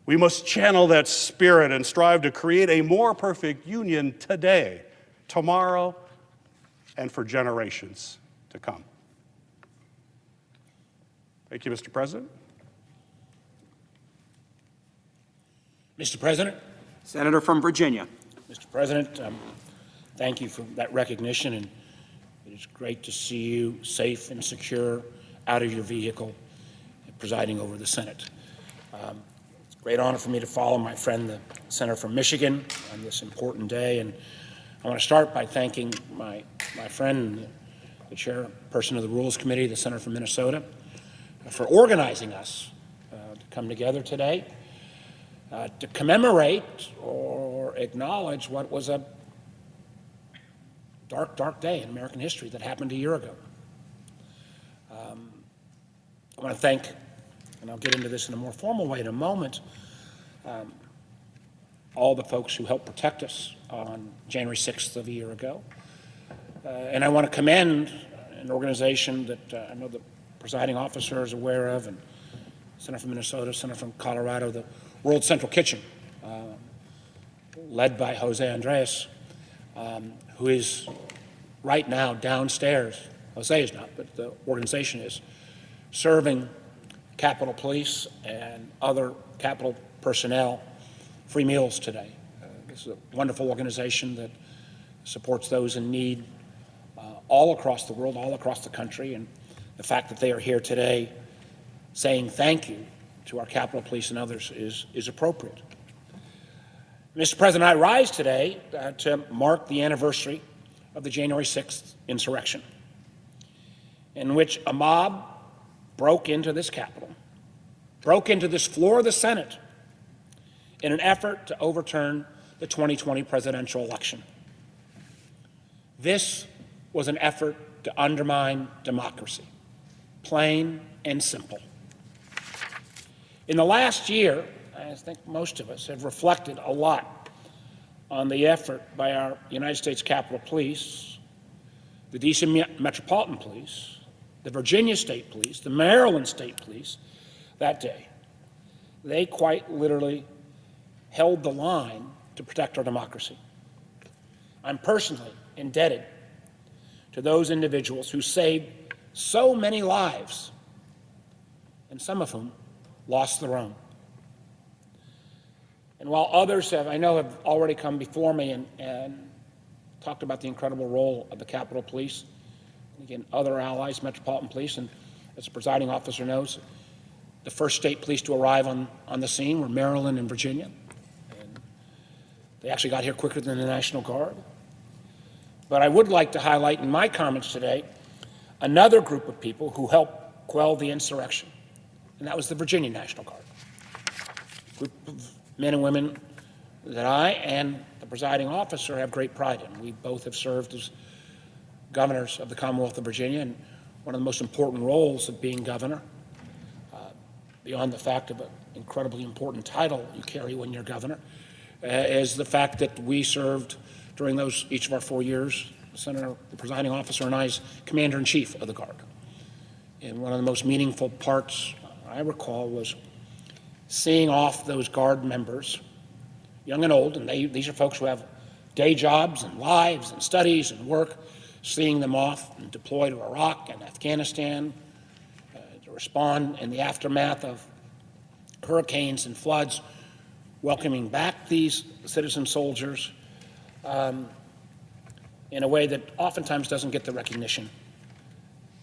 We must channel that spirit and strive to create a more perfect union today, tomorrow, and for generations to come. Thank you, Mr. President. Mr. President. Senator from Virginia. Mr. President, thank you for that recognition, and it is great to see you safe and secure out of your vehicle presiding over the Senate. It's a great honor for me to follow my friend, the Senator from Michigan, on this important day, and I want to start by thanking my friend, the chairperson of the Rules Committee, the Senator from Minnesota, for organizing us to come together today to commemorate or acknowledge what was a dark, dark day in American history that happened a year ago. I want to thank, and I'll get into this in a more formal way in a moment, all the folks who helped protect us on January 6th of a year ago. And I want to commend an organization that I know the presiding officer is aware of, and Senator from Minnesota, Senator from Colorado, the World Central Kitchen, led by Jose Andres, who is right now downstairs. Jose is not, but the organization is, serving Capitol Police and other Capitol personnel free meals today. This is a wonderful organization that supports those in need all across the world, all across the country, and the fact that they are here today saying thank you to our Capitol Police and others is appropriate. Mr. President, I rise today to mark the anniversary of the January 6th insurrection, in which a mob broke into this Capitol, broke into this floor of the Senate in an effort to overturn the 2020 presidential election. This was an effort to undermine democracy, plain and simple. In the last year, I think most of us have reflected a lot on the effort by our United States Capitol Police, the D.C. Metropolitan Police, the Virginia State Police, the Maryland State Police that day. They quite literally held the line to protect our democracy. I'm personally indebted to those individuals who saved so many lives, and some of whom lost their own. And while others have already come before me and talked about the incredible role of the Capitol Police, again, other allies, Metropolitan Police, and as the presiding officer knows, the first state police to arrive on the scene were Maryland and Virginia. And they actually got here quicker than the National Guard. But I would like to highlight in my comments today another group of people who helped quell the insurrection, and that was the Virginia National Guard, a group of men and women that I and the presiding officer have great pride in. We both have served as governors of the Commonwealth of Virginia, and one of the most important roles of being governor, beyond the fact of an incredibly important title you carry when you're governor, is the fact that we served during each of our 4 years, Senator, the presiding officer, and I as Commander-in-Chief of the Guard. And one of the most meaningful parts I recall was seeing off those Guard members, young and old, and these are folks who have day jobs and lives and studies and work, seeing them off and deploy to Iraq and Afghanistan to respond in the aftermath of hurricanes and floods, welcoming back these citizen soldiers in a way that oftentimes doesn't get the recognition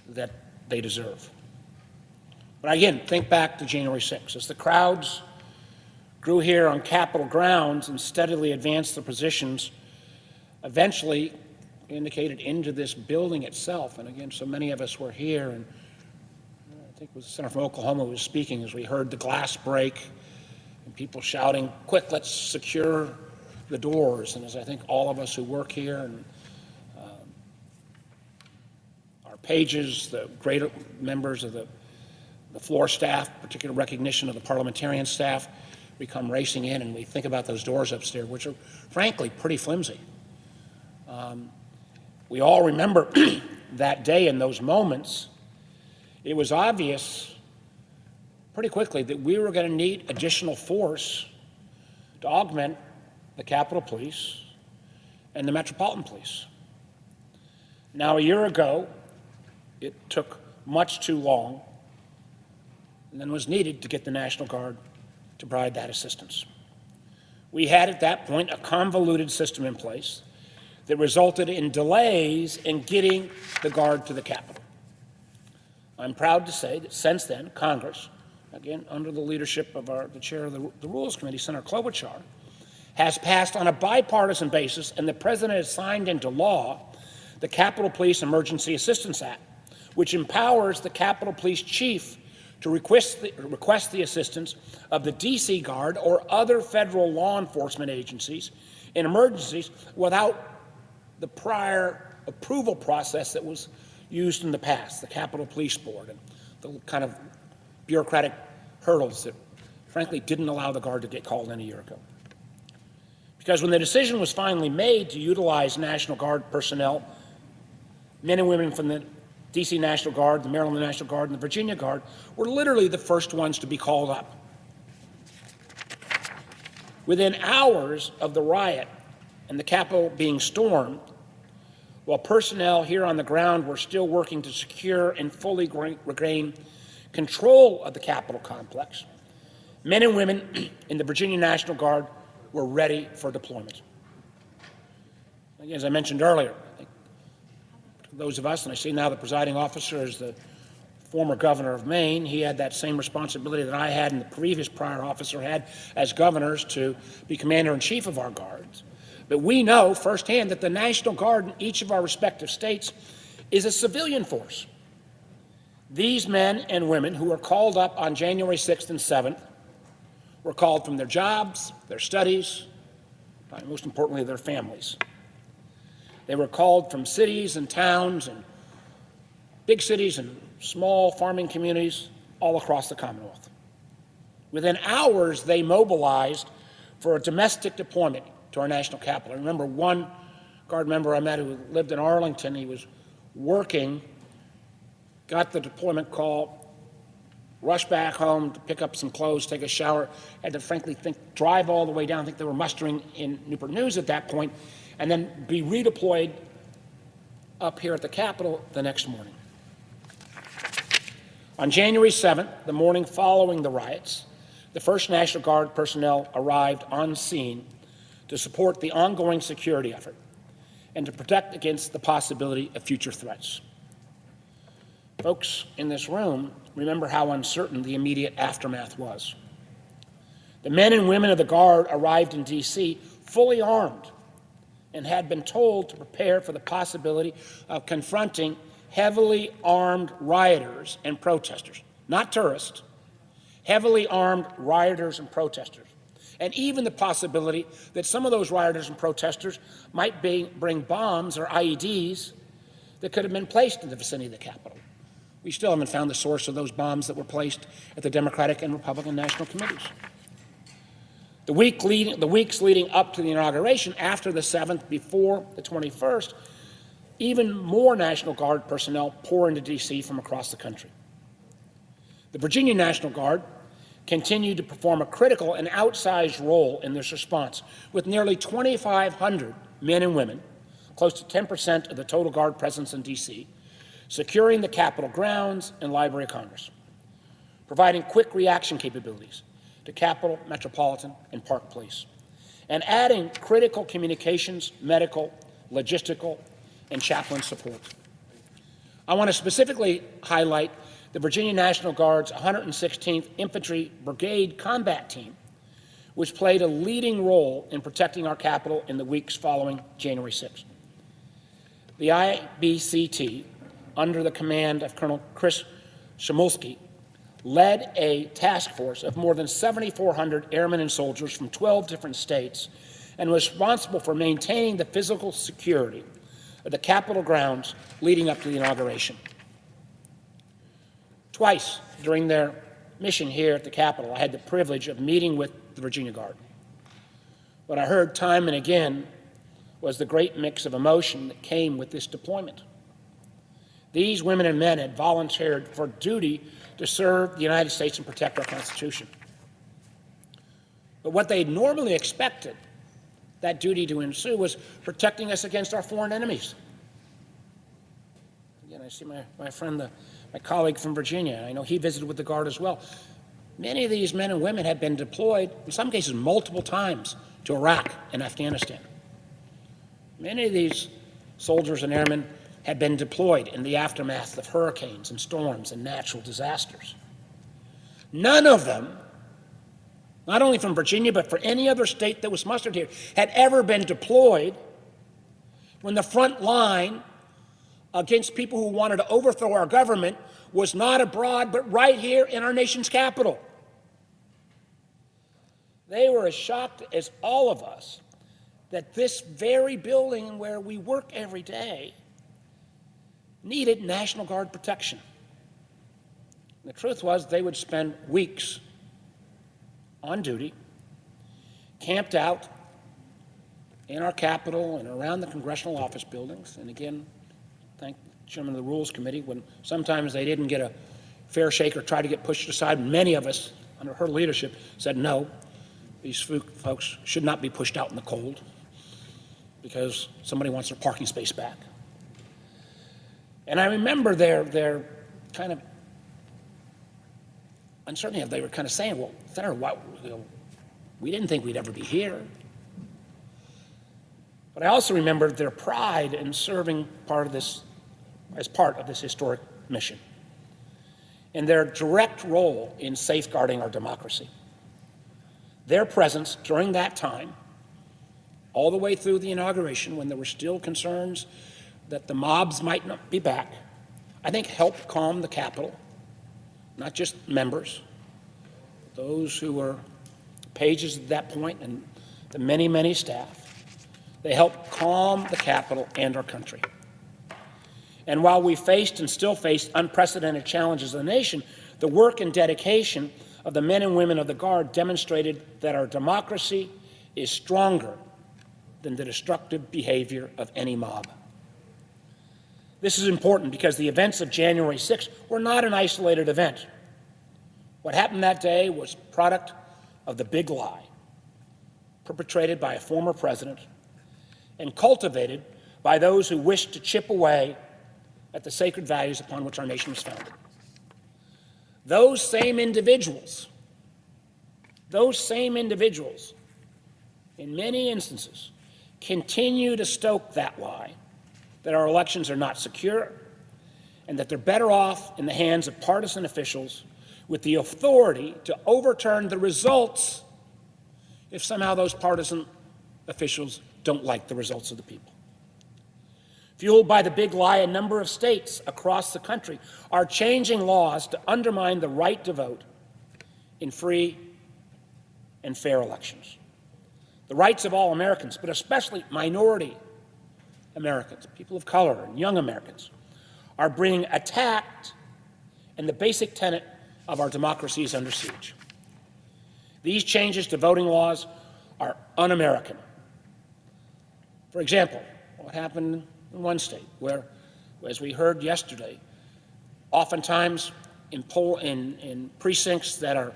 that they deserve. But again, think back to January 6th. As the crowds grew here on Capitol grounds and steadily advanced their positions, eventually indicated into this building itself. And again, so many of us were here, and I think it was the Senator from Oklahoma who was speaking as we heard the glass break and people shouting, "Quick, let's secure the doors." And as I think all of us who work here and our pages, the great members of the floor staff, particular recognition of the parliamentarian staff, we come racing in and we think about those doors upstairs, which are frankly pretty flimsy. We all remember that day and those moments. It was obvious pretty quickly that we were going to need additional force to augment the Capitol Police and the Metropolitan Police. Now, a year ago, it took much too long and then was needed to get the National Guard to provide that assistance. We had at that point a convoluted system in place that resulted in delays in getting the Guard to the Capitol. I'm proud to say that since then, Congress, again under the leadership of the chair of the Rules Committee, Senator Klobuchar, has passed on a bipartisan basis, and the President has signed into law the Capitol Police Emergency Assistance Act, which empowers the Capitol Police Chief to request the assistance of the D.C. Guard or other federal law enforcement agencies in emergencies without the prior approval process that was used in the past, the Capitol Police Board, and the kind of bureaucratic hurdles that, frankly, didn't allow the Guard to get called in a year ago. Because when the decision was finally made to utilize National Guard personnel, men and women from the D.C. National Guard, the Maryland National Guard, and the Virginia Guard were literally the first ones to be called up. Within hours of the riot and the Capitol being stormed, while personnel here on the ground were still working to secure and fully regain control of the Capitol complex, men and women in the Virginia National Guard were ready for deployment. As I mentioned earlier, those of us, and I see now the presiding officer is the former governor of Maine, he had that same responsibility that I had and the prior officer had as governors to be commander-in-chief of our guards. But we know firsthand that the National Guard in each of our respective states is a civilian force. These men and women who were called up on January 6th and 7th were called from their jobs, their studies, and most importantly, their families. They were called from cities and towns and big cities and small farming communities all across the Commonwealth. Within hours, they mobilized for a domestic deployment to our national capital. I remember one Guard member I met who lived in Arlington. He was working, got the deployment call, rushed back home to pick up some clothes, take a shower, had to frankly drive all the way down. I think they were mustering in Newport News at that point, and then be redeployed up here at the Capitol the next morning. On January 7th, the morning following the riots, the 1st National Guard personnel arrived on scene to support the ongoing security effort and to protect against the possibility of future threats. Folks in this room remember how uncertain the immediate aftermath was. The men and women of the Guard arrived in D.C. fully armed and had been told to prepare for the possibility of confronting heavily armed rioters and protesters, not tourists, heavily armed rioters and protesters, and even the possibility that some of those rioters and protesters might bring bombs or IEDs that could have been placed in the vicinity of the Capitol. We still haven't found the source of those bombs that were placed at the Democratic and Republican national committees. The weeks leading up to the inauguration, after the 7th, before the 21st, even more National Guard personnel pour into D.C. from across the country. The Virginia National Guard continued to perform a critical and outsized role in this response, with nearly 2,500 men and women, close to 10% of the total Guard presence in D.C., securing the Capitol grounds and Library of Congress, providing quick reaction capabilities to Capitol, Metropolitan, and Park Police, and adding critical communications, medical, logistical, and chaplain support. I want to specifically highlight the Virginia National Guard's 116th Infantry Brigade Combat Team, which played a leading role in protecting our Capitol in the weeks following January 6th. The IBCT, under the command of Colonel Chris Shimulski, led a task force of more than 7,400 airmen and soldiers from 12 different states and was responsible for maintaining the physical security of the Capitol grounds leading up to the inauguration. Twice during their mission here at the Capitol, I had the privilege of meeting with the Virginia Guard. What I heard time and again was the great mix of emotion that came with this deployment. These women and men had volunteered for duty to serve the United States and protect our Constitution. But what they normally expected that duty to ensue was protecting us against our foreign enemies. Again, I see my friend, my colleague from Virginia. I know he visited with the Guard as well. Many of these men and women had been deployed, in some cases multiple times, to Iraq and Afghanistan. Many of these soldiers and airmen had been deployed in the aftermath of hurricanes and storms and natural disasters. None of them, not only from Virginia, but for any other state that was mustered here, had ever been deployed when the front line against people who wanted to overthrow our government was not abroad, but right here in our nation's capital. They were as shocked as all of us that this very building where we work every day needed National Guard protection. The truth was they would spend weeks on duty, camped out in our Capitol and around the congressional office buildings. And again, thank the Chairman of the Rules Committee, when sometimes they didn't get a fair shake or tried to get pushed aside. Many of us, under her leadership, said no, these folks should not be pushed out in the cold because somebody wants their parking space back. And I remember their kind of uncertainty. They were kind of saying, well, Senator, we didn't think we'd ever be here. But I also remembered their pride in serving as part of this historic mission, and their direct role in safeguarding our democracy. Their presence during that time, all the way through the inauguration, when there were still concerns that the mobs might not be back, I think helped calm the Capitol, not just members, those who were pages at that point and the many, many staff. They helped calm the Capitol and our country. And while we faced and still face unprecedented challenges of the nation, the work and dedication of the men and women of the Guard demonstrated that our democracy is stronger than the destructive behavior of any mob. This is important because the events of January 6th were not an isolated event. What happened that day was product of the big lie perpetrated by a former president and cultivated by those who wished to chip away at the sacred values upon which our nation was founded. Those same individuals, in many instances, continue to stoke that lie that our elections are not secure and that they're better off in the hands of partisan officials with the authority to overturn the results if somehow those partisan officials don't like the results of the people. Fueled by the big lie, a number of states across the country are changing laws to undermine the right to vote in free and fair elections. The rights of all Americans, but especially minority Americans, people of color and young Americans, are being attacked, and the basic tenet of our democracy is under siege. These changes to voting laws are un-American. For example, what happened in one state where, as we heard yesterday, oftentimes in precincts that are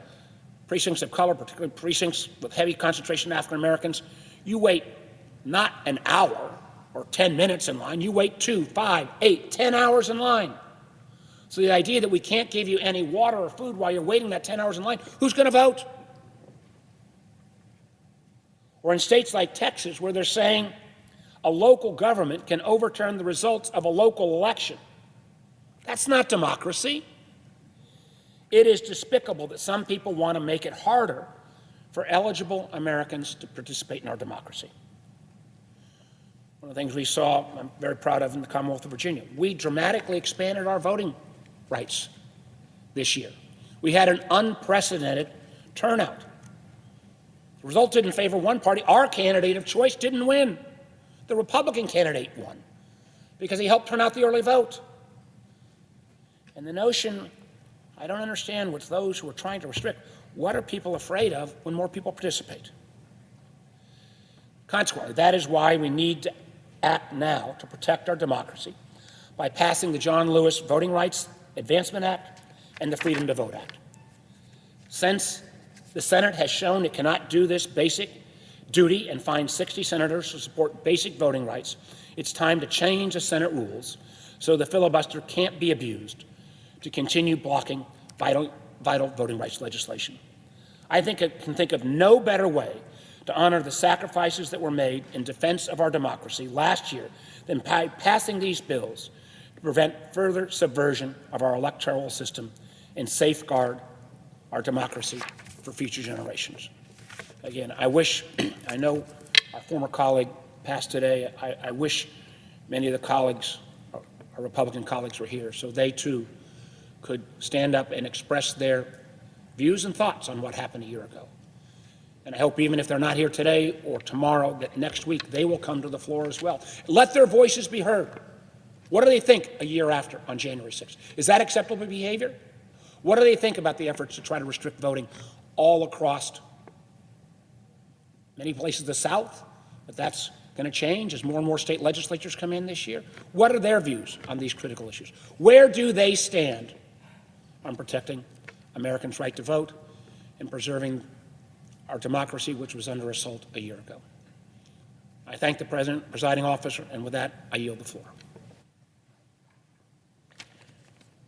precincts of color, particularly precincts with heavy concentration of African Americans, you wait not an hour or 10 minutes in line, you wait 2, 5, 8, 10 hours in line. So the idea that we can't give you any water or food while you're waiting that 10 hours in line, who's going to vote? Or in states like Texas, where they're saying a local government can overturn the results of a local election. That's not democracy. It is despicable that some people want to make it harder for eligible Americans to participate in our democracy. One of the things we saw, I'm very proud of in the Commonwealth of Virginia, we dramatically expanded our voting rights this year. We had an unprecedented turnout. The result didn't favor one party. Our candidate of choice didn't win. The Republican candidate won because he helped turn out the early vote. And the notion, I don't understand with those who are trying to restrict, what are people afraid of when more people participate? Consequently, that is why we need to act now to protect our democracy by passing the John Lewis Voting Rights Advancement Act and the Freedom to Vote Act. Since the Senate has shown it cannot do this basic duty and find 60 senators to support basic voting rights, it's time to change the Senate rules so the filibuster can't be abused to continue blocking vital voting rights legislation. I think it can think of no better way to honor the sacrifices that were made in defense of our democracy last year than by passing these bills to prevent further subversion of our electoral system and safeguard our democracy for future generations. Again, I know our former colleague passed today. I wish many of the colleagues, our Republican colleagues, were here so they too could stand up and express their views and thoughts on what happened a year ago. And I hope even if they're not here today or tomorrow, that next week they will come to the floor as well. Let their voices be heard. What do they think a year after on January 6th? Is that acceptable behavior? What do they think about the efforts to try to restrict voting all across many places of the South? But that's going to change as more and more state legislatures come in this year. What are their views on these critical issues? Where do they stand on protecting Americans' right to vote and preserving our democracy, which was under assault a year ago? I thank the President, presiding officer, and with that, I yield the floor.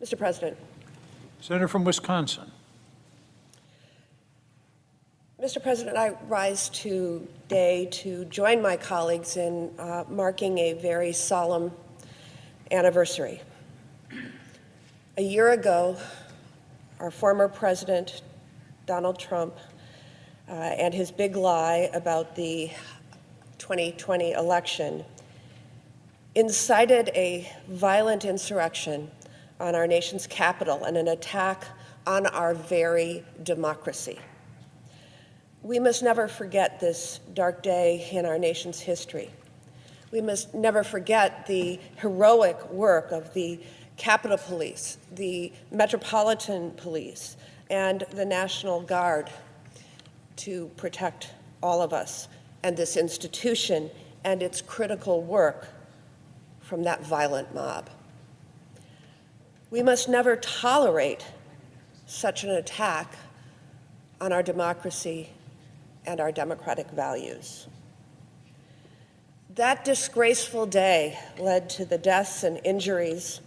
Mr. President. Senator from Wisconsin. Mr. President, I rise today to join my colleagues in marking a very solemn anniversary. A year ago, our former President, Donald Trump, and his big lie about the 2020 election incited a violent insurrection on our nation's capital and an attack on our very democracy. We must never forget this dark day in our nation's history. We must never forget the heroic work of the Capitol Police, the Metropolitan Police, and the National Guard to protect all of us and this institution and its critical work from that violent mob. We must never tolerate such an attack on our democracy and our democratic values. That disgraceful day led to the deaths and injuries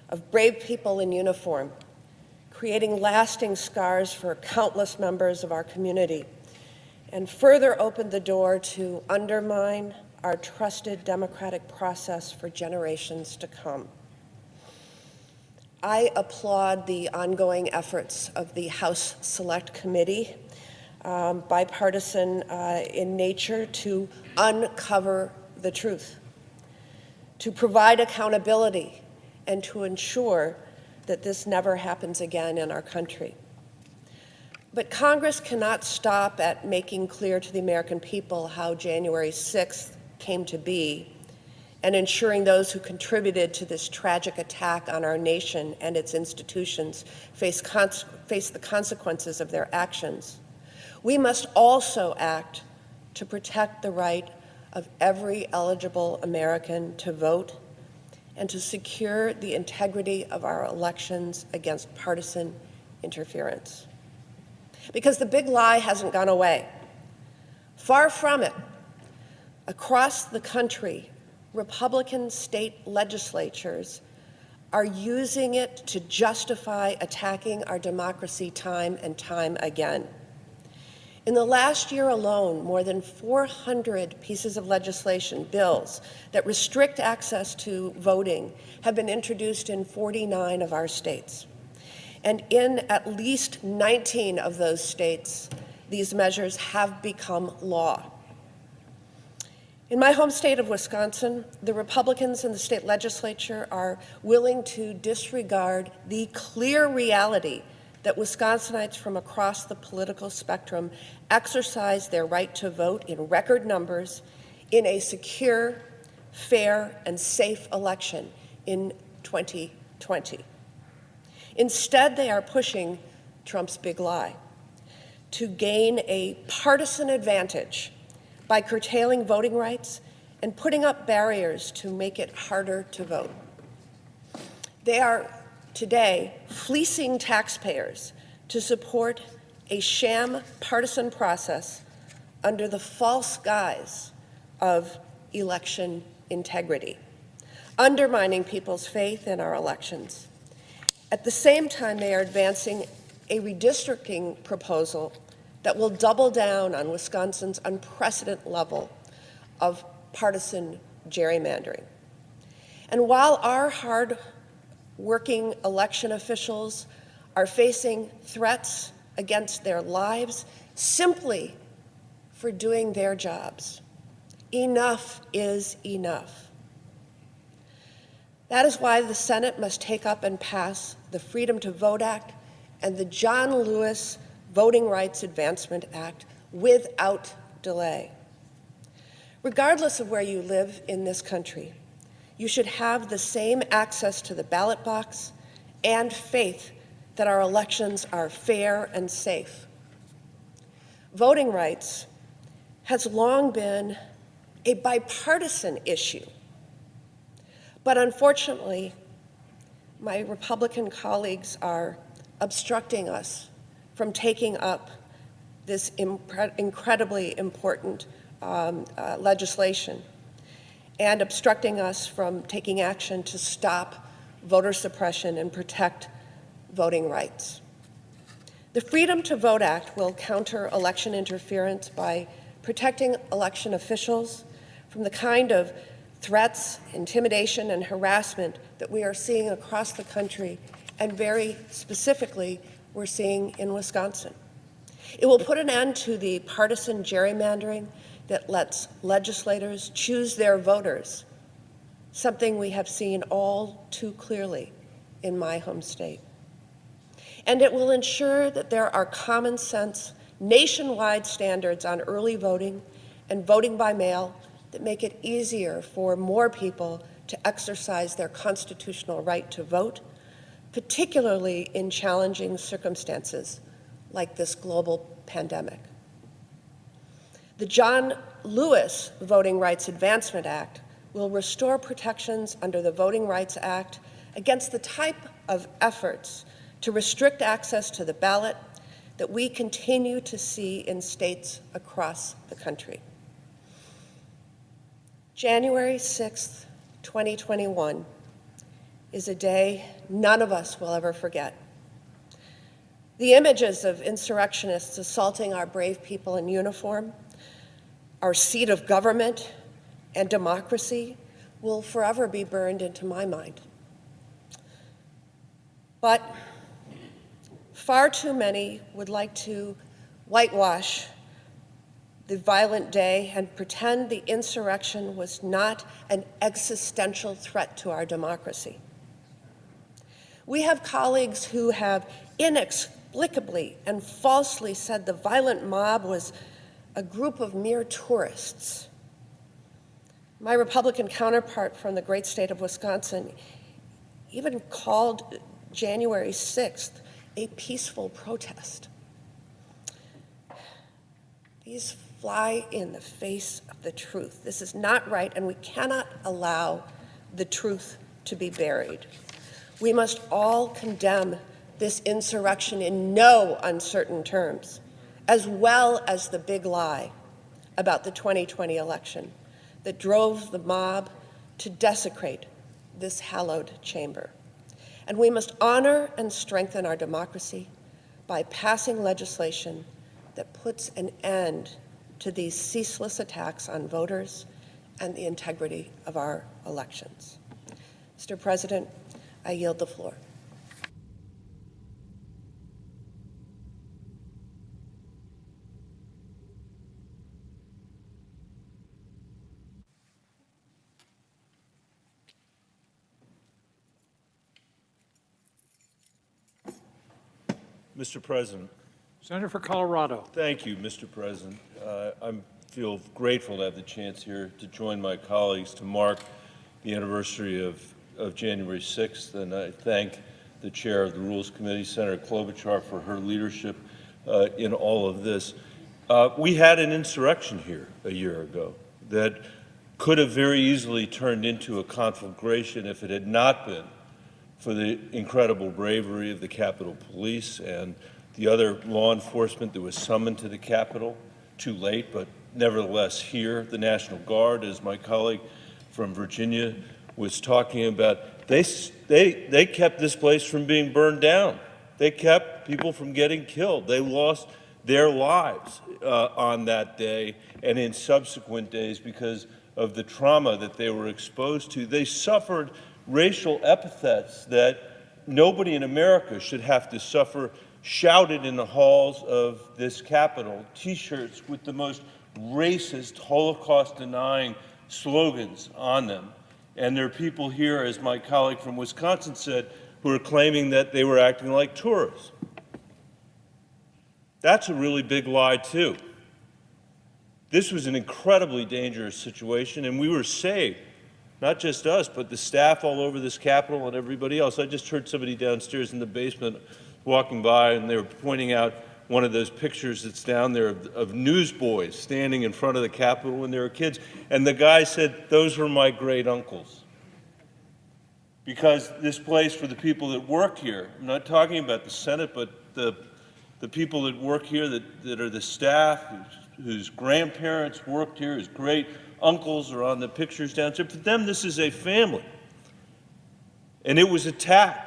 of brave people in uniform, creating lasting scars for countless members of our community, and further opened the door to undermine our trusted democratic process for generations to come. I applaud the ongoing efforts of the House Select Committee, bipartisan in nature, to uncover the truth, to provide accountability, and to ensure that this never happens again in our country. But Congress cannot stop at making clear to the American people how January 6th came to be and ensuring those who contributed to this tragic attack on our nation and its institutions face the consequences of their actions. We must also act to protect the right of every eligible American to vote and to secure the integrity of our elections against partisan interference. Because the big lie hasn't gone away. Far from it. Across the country, Republican state legislatures are using it to justify attacking our democracy time and time again. In the last year alone, more than 400 pieces of legislation, bills, that restrict access to voting have been introduced in 49 of our states. And in at least 19 of those states, these measures have become law. In my home state of Wisconsin, the Republicans in the state legislature are willing to disregard the clear reality that Wisconsinites from across the political spectrum exercise their right to vote in record numbers in a secure, fair, and safe election in 2020. Instead, they are pushing Trump's big lie to gain a partisan advantage by curtailing voting rights and putting up barriers to make it harder to vote. They are today fleecing taxpayers to support a sham partisan process under the false guise of election integrity, undermining people's faith in our elections. At the same time, they are advancing a redistricting proposal that will double down on Wisconsin's unprecedented level of partisan gerrymandering. And while our hard-working election officials are facing threats against their lives simply for doing their jobs, enough is enough. That is why the Senate must take up and pass the Freedom to Vote Act and the John Lewis Voting Rights Advancement Act without delay. Regardless of where you live in this country, you should have the same access to the ballot box and faith that our elections are fair and safe. Voting rights has long been a bipartisan issue, but unfortunately, my Republican colleagues are obstructing us from taking up this incredibly important legislation and obstructing us from taking action to stop voter suppression and protect voting rights. The Freedom to Vote Act will counter election interference by protecting election officials from the kind of threats, intimidation, and harassment that we are seeing across the country, and very specifically, we're seeing in Wisconsin. It will put an end to the partisan gerrymandering that lets legislators choose their voters, something we have seen all too clearly in my home state. And it will ensure that there are common sense, nationwide standards on early voting and voting by mail that make it easier for more people to exercise their constitutional right to vote, particularly in challenging circumstances like this global pandemic. The John Lewis Voting Rights Advancement Act will restore protections under the Voting Rights Act against the type of efforts to restrict access to the ballot that we continue to see in states across the country. January 6th, 2021 is a day none of us will ever forget. The images of insurrectionists assaulting our brave people in uniform, our seat of government and democracy, will forever be burned into my mind. But far too many would like to whitewash the violent day and pretend the insurrection was not an existential threat to our democracy. We have colleagues who have inexplicably and falsely said the violent mob was a group of mere tourists. My Republican counterpart from the great state of Wisconsin even called January 6th a peaceful protest. These fly in the face of the truth. This is not right, and we cannot allow the truth to be buried. We must all condemn this insurrection in no uncertain terms, as well as the big lie about the 2020 election that drove the mob to desecrate this hallowed chamber. And we must honor and strengthen our democracy by passing legislation that puts an end to these ceaseless attacks on voters and the integrity of our elections. Mr. President, I yield the floor. Mr. President. Senator for Colorado. Thank you, Mr. President. I feel grateful to have the chance here to join my colleagues to mark the anniversary of January 6th, and I thank the chair of the Rules Committee, Senator Klobuchar, for her leadership in all of this. We had an insurrection here a year ago that could have very easily turned into a conflagration if it had not been for the incredible bravery of the Capitol Police and the other law enforcement that was summoned to the Capitol, too late, but nevertheless here. The National Guard, as my colleague from Virginia was talking about, they kept this place from being burned down. They kept people from getting killed. They lost their lives on that day and in subsequent days because of the trauma that they were exposed to. They suffered racial epithets that nobody in America should have to suffer, shouted in the halls of this Capitol, T-shirts with the most racist, Holocaust-denying slogans on them. And there are people here, as my colleague from Wisconsin said, who are claiming that they were acting like tourists. That's a really big lie, too. This was an incredibly dangerous situation, and we were saved. Not just us, but the staff all over this Capitol and everybody else. I just heard somebody downstairs in the basement walking by, and they were pointing out one of those pictures that's down there of newsboys standing in front of the Capitol when they were kids. And the guy said, those were my great uncles. Because this place, for the people that work here, I'm not talking about the Senate, but the people that work here, that are the staff, whose grandparents worked here, whose great uncles are on the pictures downstairs. For them, this is a family. And it was attacked.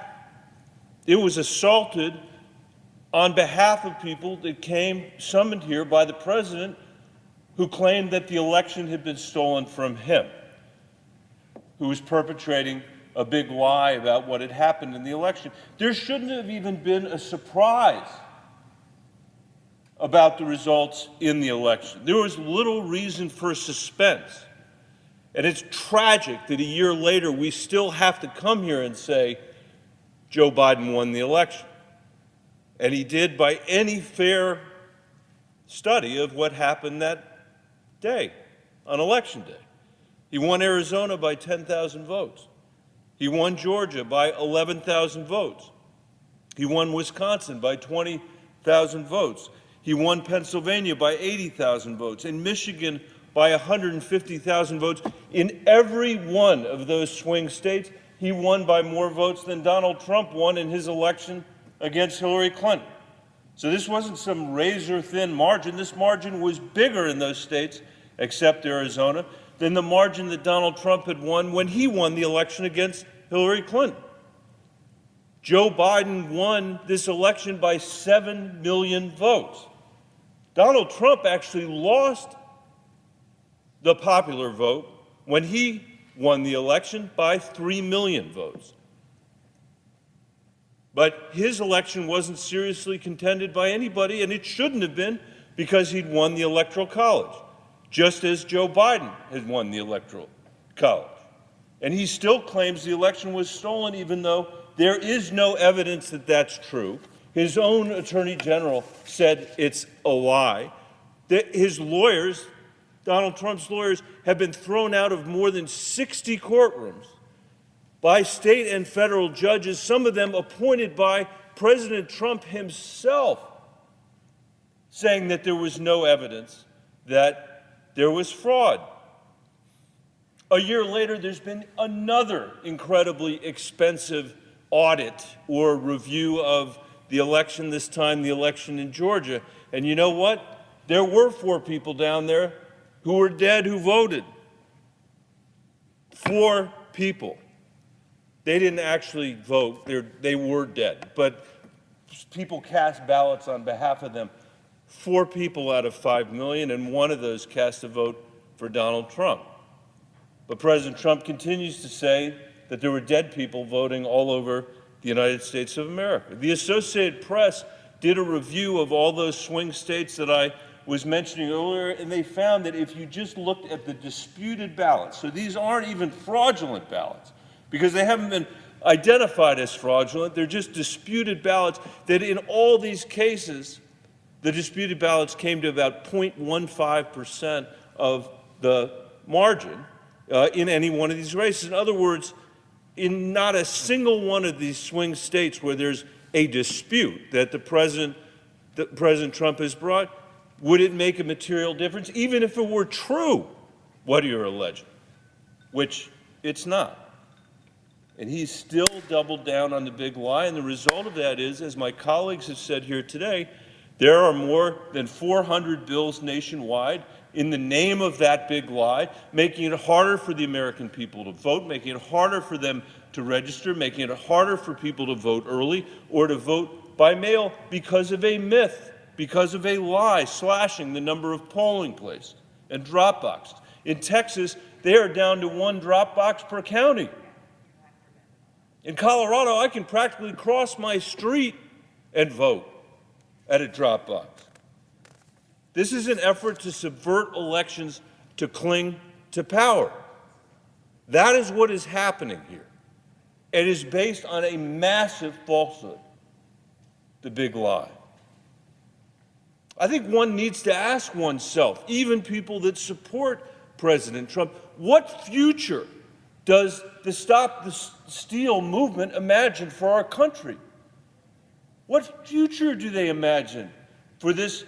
It was assaulted on behalf of people that came summoned here by the president, who claimed that the election had been stolen from him, who was perpetrating a big lie about what had happened in the election. There shouldn't have even been a surprise about the results in the election. There was little reason for suspense. And it's tragic that a year later we still have to come here and say Joe Biden won the election. And he did by any fair study of what happened that day, on Election Day. He won Arizona by 10,000 votes. He won Georgia by 11,000 votes. He won Wisconsin by 20,000 votes. He won Pennsylvania by 80,000 votes, and Michigan by 150,000 votes. In every one of those swing states, he won by more votes than Donald Trump won in his election against Hillary Clinton. So this wasn't some razor-thin margin. This margin was bigger in those states, except Arizona, than the margin that Donald Trump had won when he won the election against Hillary Clinton. Joe Biden won this election by 7 million votes. Donald Trump actually lost the popular vote when he won the election by 3 million votes. But his election wasn't seriously contended by anybody, and it shouldn't have been, because he'd won the Electoral College, just as Joe Biden had won the Electoral College. And he still claims the election was stolen, even though there is no evidence that that's true. His own Attorney General said it's a lie. His lawyers, Donald Trump's lawyers, have been thrown out of more than 60 courtrooms by state and federal judges, some of them appointed by President Trump himself, saying that there was no evidence that there was fraud. A year later, there's been another incredibly expensive audit or review of the election, this time the election in Georgia. And you know what? There were 4 people down there who were dead who voted. 4 people. They didn't actually vote. They were dead. But people cast ballots on behalf of them. 4 people out of 5 million, and one of those cast a vote for Donald Trump. But President Trump continues to say that there were dead people voting all over the United States of America. The Associated Press did a review of all those swing states that I was mentioning earlier, and they found that if you just looked at the disputed ballots, so these aren't even fraudulent ballots, because they haven't been identified as fraudulent, they're just disputed ballots, that in all these cases, the disputed ballots came to about 0.15% of the margin in any one of these races. In other words, in not a single one of these swing states where there's a dispute that President Trump has brought, would it make a material difference, even if it were true what you're alleging, which it's not. And he's still doubled down on the big lie. And the result of that is, as my colleagues have said here today, there are more than 400 bills nationwide in the name of that big lie, making it harder for the American people to vote, making it harder for them to register, making it harder for people to vote early or to vote by mail because of a myth, because of a lie, slashing the number of polling places and drop boxes. In Texas, they are down to 1 drop box per county. In Colorado, I can practically cross my street and vote at a drop box. This is an effort to subvert elections to cling to power. That is what is happening here. It is based on a massive falsehood, the big lie. I think one needs to ask oneself, even people that support President Trump, what future does the Stop the Steal movement imagine for our country? What future do they imagine for this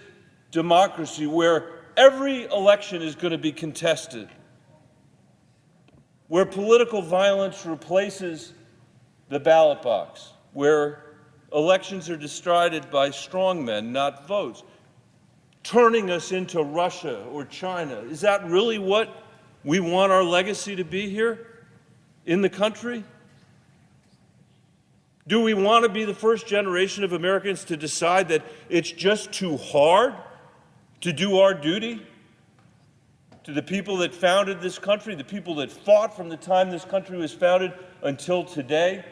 democracy where every election is going to be contested, where political violence replaces the ballot box, where elections are decided by strongmen, not votes, turning us into Russia or China? Is that really what we want our legacy to be here in the country? Do we want to be the first generation of Americans to decide that it's just too hard to do our duty to the people that founded this country, the people that fought from the time this country was founded until today,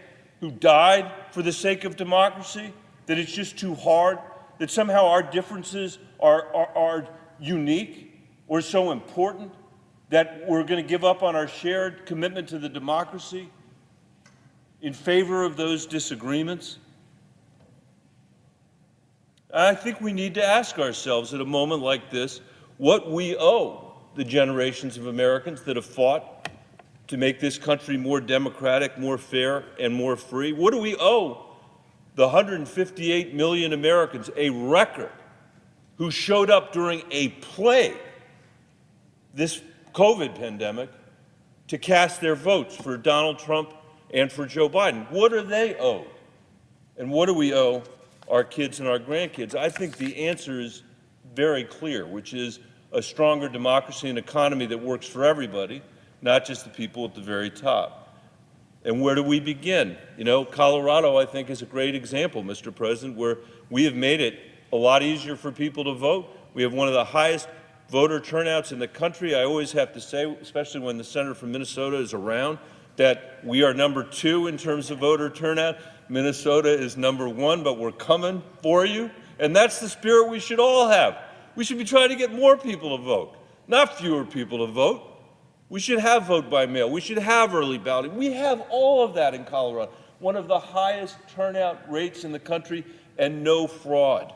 who died for the sake of democracy, that it's just too hard, that somehow our differences are unique or so important that we're going to give up on our shared commitment to the democracy in favor of those disagreements? I think we need to ask ourselves at a moment like this what we owe the generations of Americans that have fought to make this country more democratic, more fair, and more free. What do we owe the 158 million Americans, a record, who showed up during a plague, this COVID pandemic, to cast their votes for Donald Trump and for Joe Biden? What are they owed? And what do we owe our kids and our grandkids? I think the answer is very clear, which is a stronger democracy and economy that works for everybody, not just the people at the very top. And where do we begin? You know, Colorado, I think, is a great example, Mr. President, where we have made it a lot easier for people to vote. We have one of the highest voter turnouts in the country. I always have to say, especially when the senator from Minnesota is around, that we are number 2 in terms of voter turnout. Minnesota is number 1, but we're coming for you. And that's the spirit we should all have. We should be trying to get more people to vote, not fewer people to vote. We should have vote by mail. We should have early balloting. We have all of that in Colorado, one of the highest turnout rates in the country, and no fraud.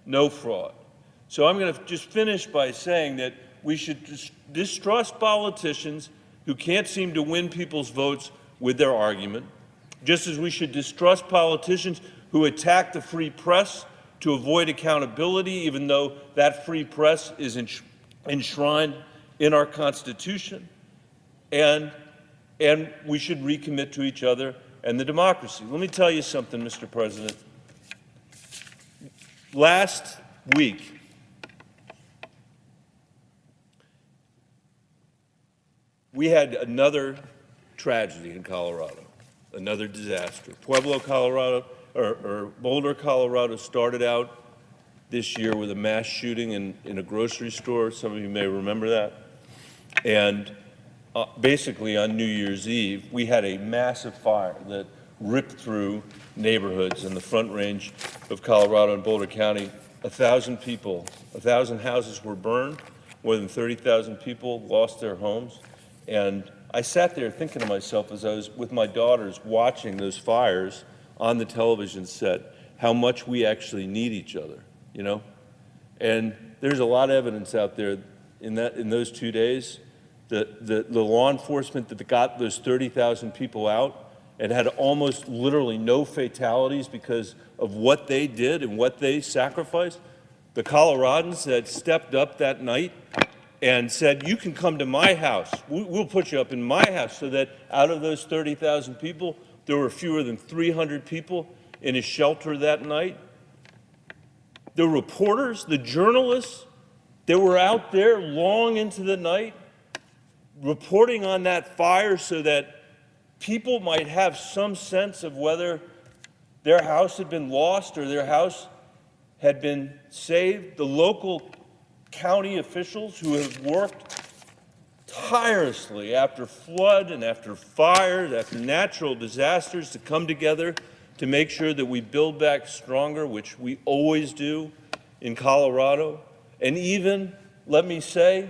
No fraud. So I'm going to just finish by saying that we should distrust politicians who can't seem to win people's votes with their argument, just as we should distrust politicians who attack the free press to avoid accountability, even though that free press is enshrined in our Constitution. And we should recommit to each other and the democracy. Let me tell you something, Mr. President. Last week, we had another tragedy in Colorado, another disaster. Pueblo, Colorado, or Boulder, Colorado started out this year with a mass shooting in a grocery store. Some of you may remember that. And basically on New Year's Eve, we had a massive fire that ripped through neighborhoods in the Front Range of Colorado and Boulder County. 1,000 people, 1,000 houses were burned. More than 30,000 people lost their homes. And I sat there thinking to myself as I was with my daughters watching those fires on the television set, how much we actually need each other, you know? And there's a lot of evidence out there in those 2 days, the law enforcement that got those 30,000 people out and had almost literally no fatalities because of what they did and what they sacrificed. The Coloradans that stepped up that night and said, you can come to my house. We'll put you up in my house, so that out of those 30,000 people, there were fewer than 300 people in his shelter that night. The reporters, the journalists that were out there long into the night reporting on that fire so that people might have some sense of whether their house had been lost or their house had been saved. The local county officials who have worked tirelessly after flood and after fires, after natural disasters, to come together to make sure that we build back stronger, which we always do in Colorado. And even, let me say,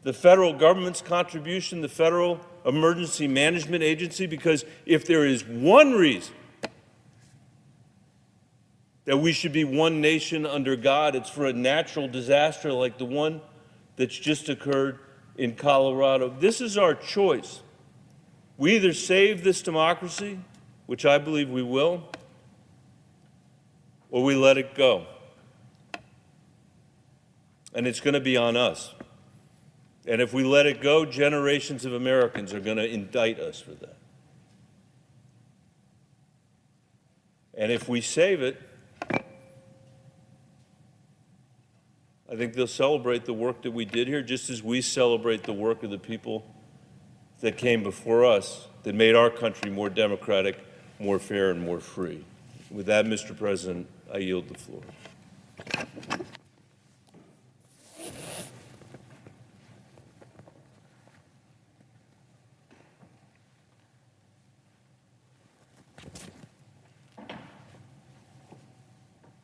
the federal government's contribution, the Federal Emergency Management Agency, because if there is one reason that we should be one nation under God, it's for a natural disaster like the one that's just occurred in Colorado. This is our choice. We either save this democracy, which I believe we will, or we let it go. And it's going to be on us. And if we let it go, generations of Americans are going to indict us for that. And if we save it, I think they'll celebrate the work that we did here, just as we celebrate the work of the people that came before us, that made our country more democratic, more fair, and more free. With that, Mr. President, I yield the floor.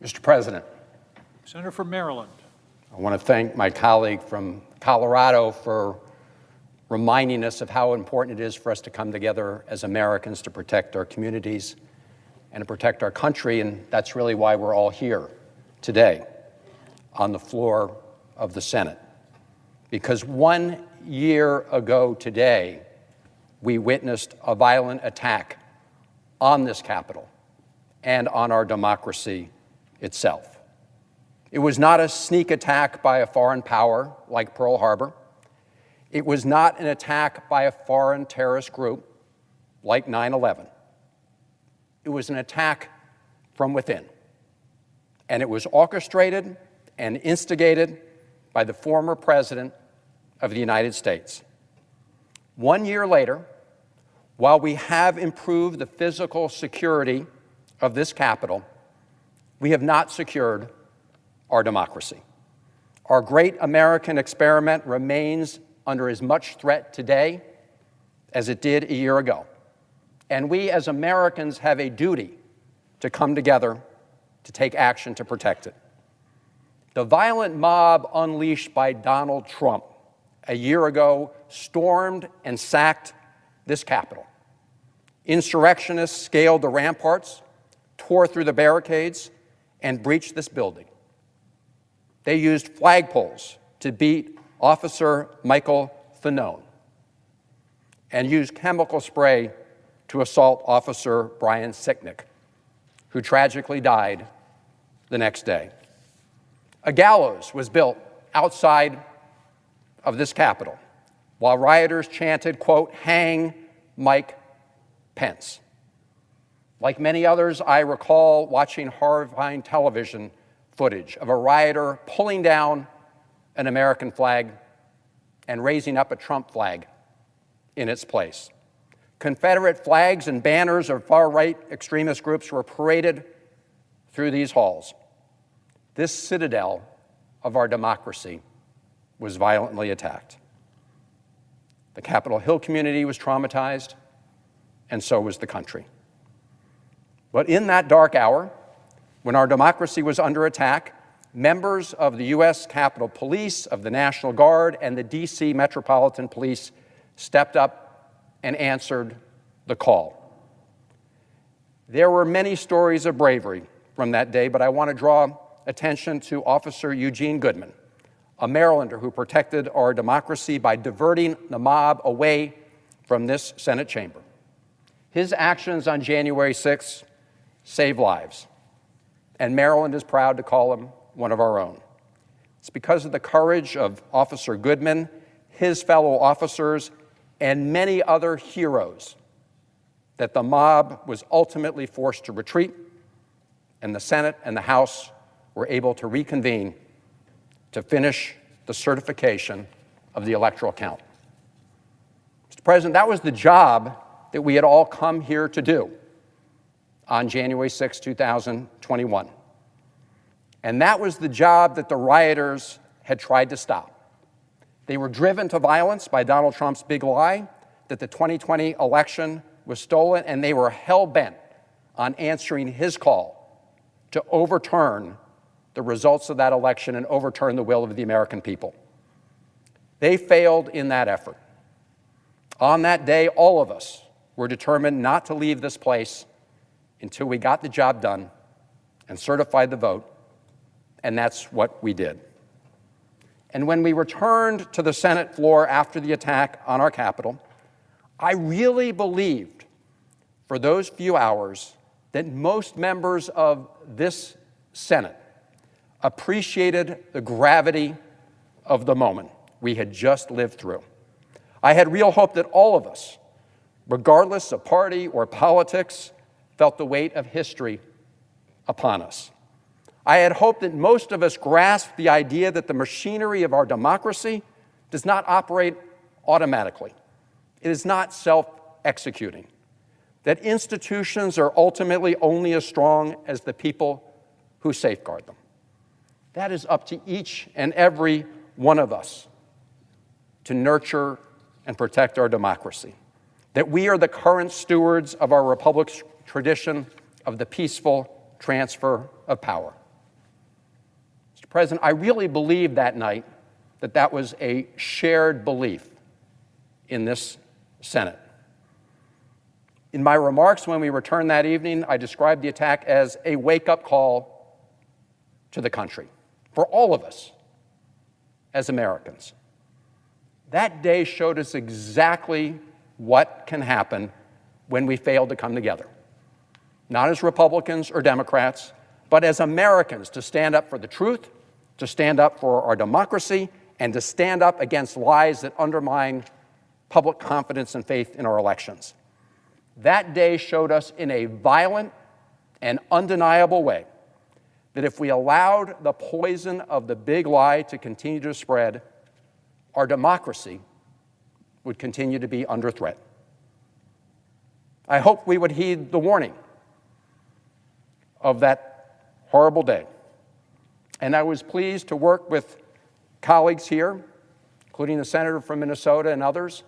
Mr. President, Senator from Maryland. I want to thank my colleague from Colorado for reminding us of how important it is for us to come together as Americans to protect our communities and to protect our country, and that's really why we're all here today on the floor of the Senate. Because 1 year ago today, we witnessed a violent attack on this Capitol and on our democracy itself. It was not a sneak attack by a foreign power like Pearl Harbor. It was not an attack by a foreign terrorist group like 9/11. It was an attack from within. And it was orchestrated and instigated by the former President of the United States. 1 year later, while we have improved the physical security of this Capitol, we have not secured our democracy. Our great American experiment remains under as much threat today as it did a year ago. And we as Americans have a duty to come together to take action to protect it. The violent mob unleashed by Donald Trump a year ago stormed and sacked this Capitol. Insurrectionists scaled the ramparts, tore through the barricades, and breached this building. They used flagpoles to beat Officer Michael Fanone and used chemical spray to assault Officer Brian Sicknick, who tragically died the next day. A gallows was built outside of this Capitol while rioters chanted, quote, "Hang Mike Pence." Like many others, I recall watching horrifying television footage of a rioter pulling down an American flag and raising up a Trump flag in its place. Confederate flags and banners of far-right extremist groups were paraded through these halls. This citadel of our democracy was violently attacked. The Capitol Hill community was traumatized, and so was the country. But in that dark hour, when our democracy was under attack, members of the U.S. Capitol Police, of the National Guard, and the D.C. Metropolitan Police stepped up and answered the call. There were many stories of bravery from that day, but I want to draw attention to Officer Eugene Goodman, a Marylander who protected our democracy by diverting the mob away from this Senate chamber. His actions on January 6th saved lives, and Maryland is proud to call him one of our own. It's because of the courage of Officer Goodman, his fellow officers, and many other heroes that the mob was ultimately forced to retreat, and the Senate and the House were able to reconvene to finish the certification of the electoral count. Mr. President, that was the job that we had all come here to do on January 6, 2021. And that was the job that the rioters had tried to stop. They were driven to violence by Donald Trump's big lie that the 2020 election was stolen, and they were hell-bent on answering his call to overturn the results of that election and overturn the will of the American people. They failed in that effort. On that day, all of us were determined not to leave this place until we got the job done and certified the vote, and that's what we did. And when we returned to the Senate floor after the attack on our Capitol, I really believed for those few hours that most members of this Senate appreciated the gravity of the moment we had just lived through. I had real hope that all of us, regardless of party or politics, felt the weight of history upon us. I had hoped that most of us grasped the idea that the machinery of our democracy does not operate automatically. It is not self-executing. That institutions are ultimately only as strong as the people who safeguard them. That is up to each and every one of us to nurture and protect our democracy. That we are the current stewards of our republic's tradition of the peaceful transfer of power. Mr. President, I really believed that night that that was a shared belief in this Senate. In my remarks when we returned that evening, I described the attack as a wake-up call to the country, for all of us as Americans. That day showed us exactly what can happen when we fail to come together. Not as Republicans or Democrats, but as Americans, to stand up for the truth, to stand up for our democracy, and to stand up against lies that undermine public confidence and faith in our elections. That day showed us in a violent and undeniable way that if we allowed the poison of the big lie to continue to spread, our democracy would continue to be under threat. I hope we would heed the warning of that horrible day. And I was pleased to work with colleagues here, including the senator from Minnesota and others,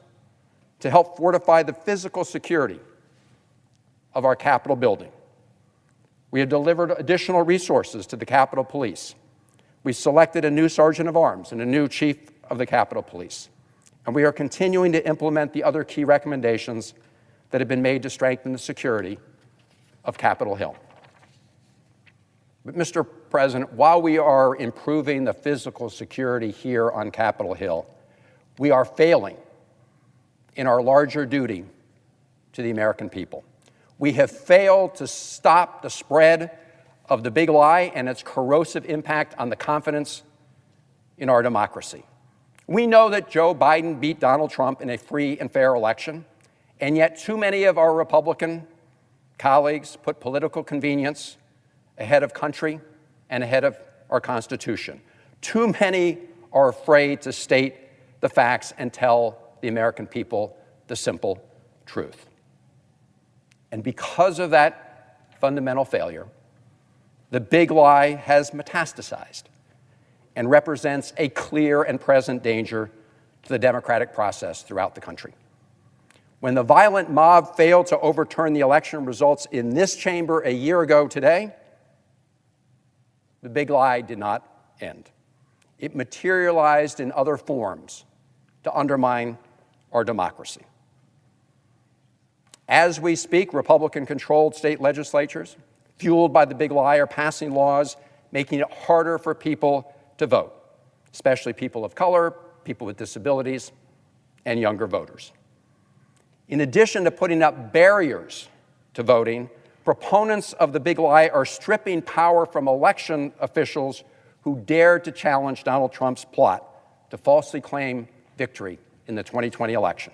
to help fortify the physical security of our Capitol building. We have delivered additional resources to the Capitol Police. We selected a new Sergeant of Arms and a new Chief of the Capitol Police. And we are continuing to implement the other key recommendations that have been made to strengthen the security of Capitol Hill. But, Mr. President, while we are improving the physical security here on Capitol Hill, we are failing in our larger duty to the American people. We have failed to stop the spread of the big lie and its corrosive impact on the confidence in our democracy. We know that Joe Biden beat Donald Trump in a free and fair election, and yet too many of our Republican colleagues put political convenience ahead of country and ahead of our Constitution. Too many are afraid to state the facts and tell the American people the simple truth. And because of that fundamental failure, the big lie has metastasized and represents a clear and present danger to the democratic process throughout the country. When the violent mob failed to overturn the election results in this chamber a year ago today, the big lie did not end. It materialized in other forms to undermine our democracy. As we speak, Republican-controlled state legislatures, fueled by the big lie, are passing laws making it harder for people to vote, especially people of color, people with disabilities, and younger voters. In addition to putting up barriers to voting, proponents of the big lie are stripping power from election officials who dared to challenge Donald Trump's plot to falsely claim victory in the 2020 election.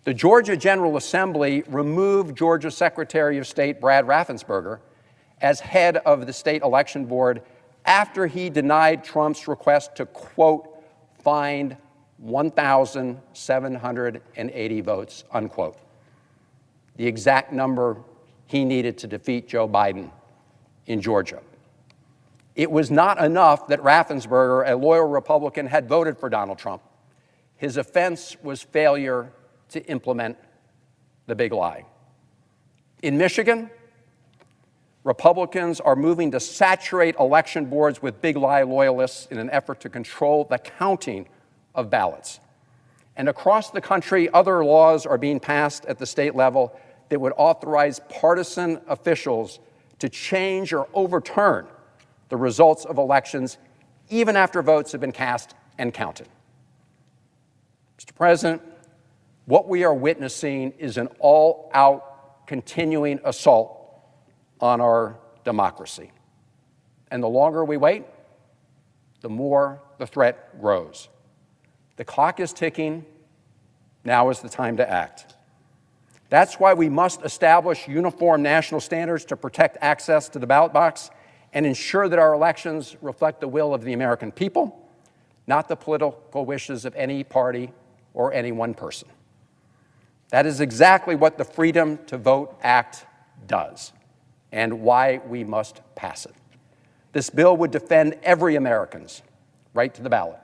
The Georgia General Assembly removed Georgia Secretary of State Brad Raffensperger as head of the state election board after he denied Trump's request to, quote, find 1,780 votes, unquote, the exact number he needed to defeat Joe Biden in Georgia. It was not enough that Raffensperger, a loyal Republican, had voted for Donald Trump. His offense was failure to implement the big lie. In Michigan, Republicans are moving to saturate election boards with big lie loyalists in an effort to control the counting of ballots. And across the country, other laws are being passed at the state level that would authorize partisan officials to change or overturn the results of elections even after votes have been cast and counted. Mr. President, what we are witnessing is an all-out continuing assault on our democracy. And the longer we wait, the more the threat grows. The clock is ticking. Now is the time to act. That's why we must establish uniform national standards to protect access to the ballot box and ensure that our elections reflect the will of the American people, not the political wishes of any party or any one person. That is exactly what the Freedom to Vote Act does, and why we must pass it. This bill would defend every American's right to the ballot.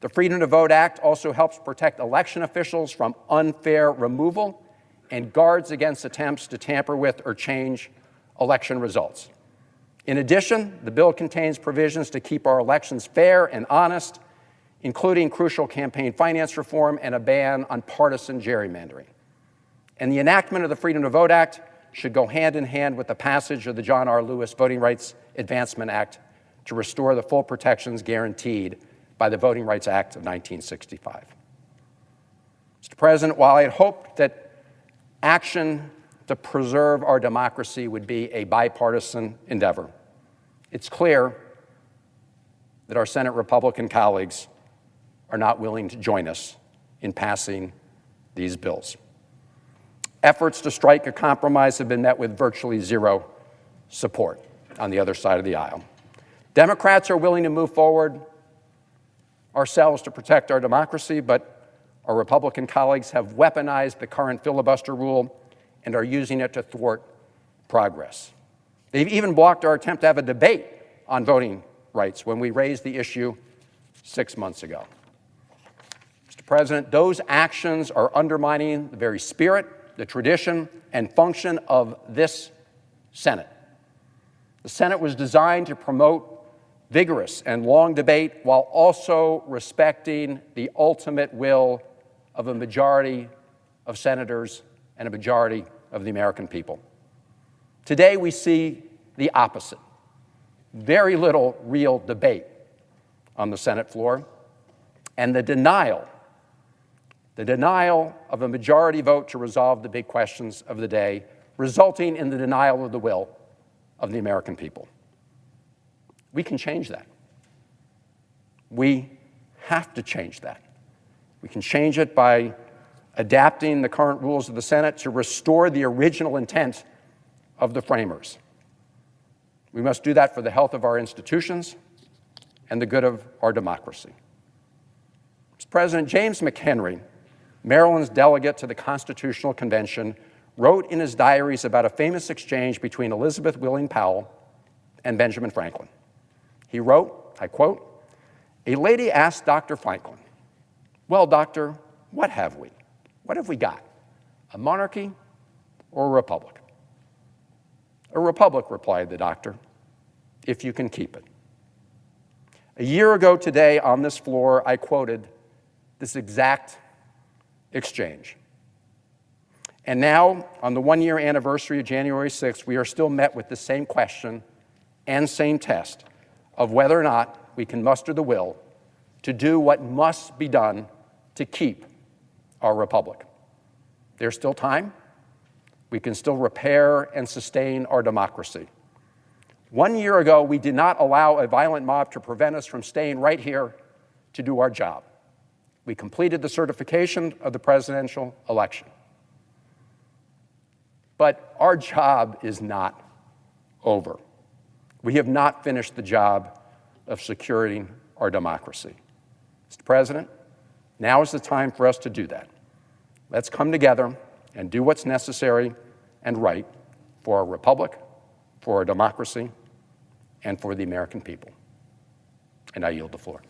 The Freedom to Vote Act also helps protect election officials from unfair removal and guards against attempts to tamper with or change election results. In addition, the bill contains provisions to keep our elections fair and honest, including crucial campaign finance reform and a ban on partisan gerrymandering. And the enactment of the Freedom to Vote Act should go hand in hand with the passage of the John R. Lewis Voting Rights Advancement Act to restore the full protections guaranteed by the Voting Rights Act of 1965. Mr. President, while I had hoped that action to preserve our democracy would be a bipartisan endeavor, it's clear that our Senate Republican colleagues are not willing to join us in passing these bills. Efforts to strike a compromise have been met with virtually zero support on the other side of the aisle. Democrats are willing to move forward ourselves to protect our democracy, but our Republican colleagues have weaponized the current filibuster rule and are using it to thwart progress. They've even blocked our attempt to have a debate on voting rights when we raised the issue 6 months ago. Mr. President, those actions are undermining the very spirit, the tradition, and function of this Senate. The Senate was designed to promote vigorous and long debate while also respecting the ultimate will of a majority of senators and a majority of the American people. Today, we see the opposite. Very little real debate on the Senate floor, and the denial of a majority vote to resolve the big questions of the day, resulting in the denial of the will of the American people. We can change that. We have to change that. We can change it by adapting the current rules of the Senate to restore the original intent of the framers. We must do that for the health of our institutions and the good of our democracy. Mr. President, James McHenry, Maryland's delegate to the Constitutional Convention, wrote in his diaries about a famous exchange between Elizabeth Willing Powell and Benjamin Franklin. He wrote, I quote, "A lady asked Dr. Franklin, 'Well, doctor, what have we? What have we got? A monarchy or a republic?' 'A republic,' replied the doctor, 'if you can keep it.'" A year ago today on this floor, I quoted this exact exchange. And now, on the one-year anniversary of January 6th, we are still met with the same question and same test of whether or not we can muster the will to do what must be done to keep our republic. There's still time. We can still repair and sustain our democracy. 1 year ago, we did not allow a violent mob to prevent us from staying right here to do our job. We completed the certification of the presidential election. But our job is not over. We have not finished the job of securing our democracy. Mr. President, now is the time for us to do that. Let's come together and do what's necessary and right for our republic, for our democracy, and for the American people. And I yield the floor.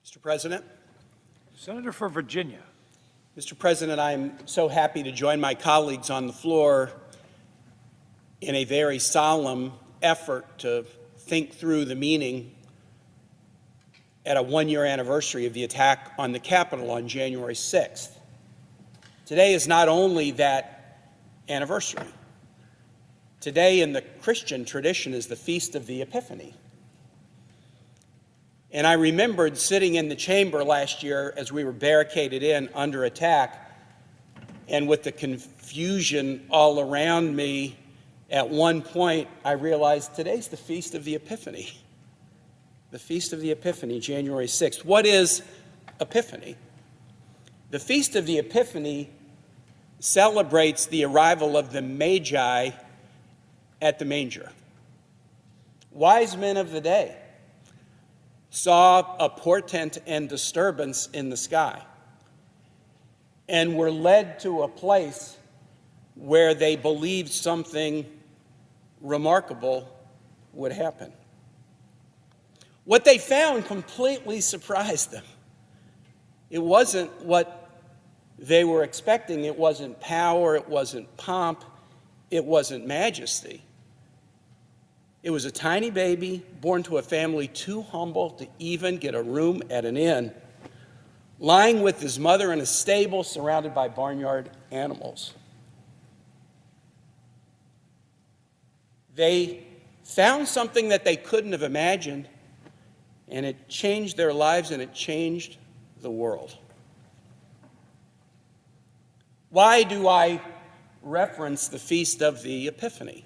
Mr. President. Senator from Virginia. Mr. President, I'm so happy to join my colleagues on the floor in a very solemn effort to think through the meaning at a one-year anniversary of the attack on the Capitol on January 6th. Today is not only that anniversary. Today in the Christian tradition is the Feast of the Epiphany. And I remembered sitting in the chamber last year as we were barricaded in under attack, and with the confusion all around me, at one point I realized today's the Feast of the Epiphany. The Feast of the Epiphany, January 6th. What is Epiphany? The Feast of the Epiphany celebrates the arrival of the Magi at the manger. Wise men of the day saw a portent and disturbance in the sky and were led to a place where they believed something remarkable would happen. What they found completely surprised them. It wasn't what they were expecting. It wasn't power. It wasn't pomp. It wasn't majesty. It was a tiny baby born to a family too humble to even get a room at an inn, lying with his mother in a stable surrounded by barnyard animals. They found something that they couldn't have imagined, and it changed their lives and it changed the world. Why do I reference the Feast of the Epiphany?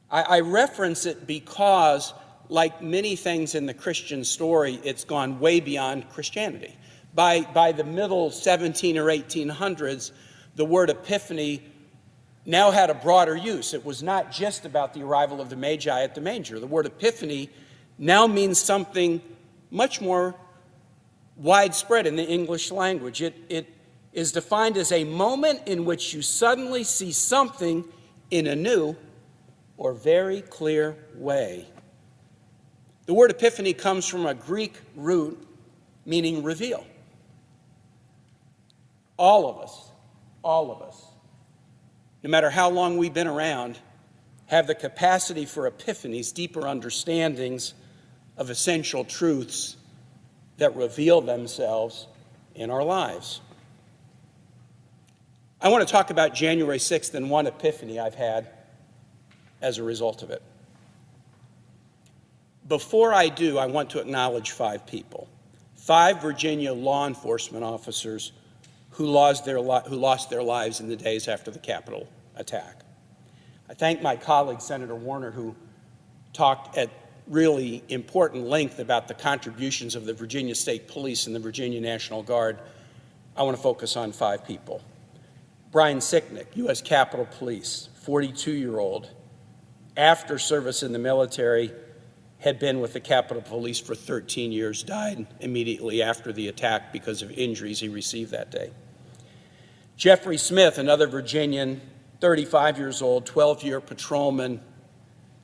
I reference it because, like many things in the Christian story, it's gone way beyond Christianity. By the middle 17 or 1800s, the word epiphany now had a broader use. It was not just about the arrival of the Magi at the manger. The word epiphany now means something much more widespread in the English language. It is defined as a moment in which you suddenly see something in a new or very clear way. The word epiphany comes from a Greek root meaning reveal. All of us, no matter how long we've been around, have the capacity for epiphanies, deeper understandings of essential truths that reveal themselves in our lives. I want to talk about January 6th and one epiphany I've had as a result of it. Before I do, I want to acknowledge 5 people, 5 Virginia law enforcement officers who lost their lives in the days after the Capitol attack. I thank my colleague, Senator Warner, who talked at really important length about the contributions of the Virginia State Police and the Virginia National Guard. I want to focus on 5 people. Brian Sicknick, U.S. Capitol Police, 42-year-old, after service in the military, had been with the Capitol Police for 13 years, died immediately after the attack because of injuries he received that day. Jeffrey Smith, another Virginian, 35 years old, 12-year patrolman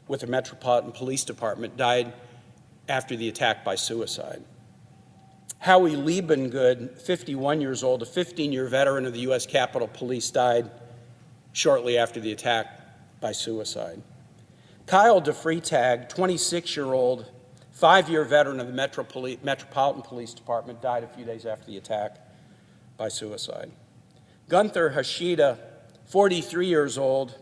with the Metropolitan Police Department, died after the attack by suicide. Howie Liebengood, 51 years old, a 15-year veteran of the U.S. Capitol Police, died shortly after the attack by suicide. Kyle DeFreetag, 26-year-old, 5-year veteran of the Metropolitan Police Department, died a few days after the attack by suicide. Gunther Hashida, 43 years old,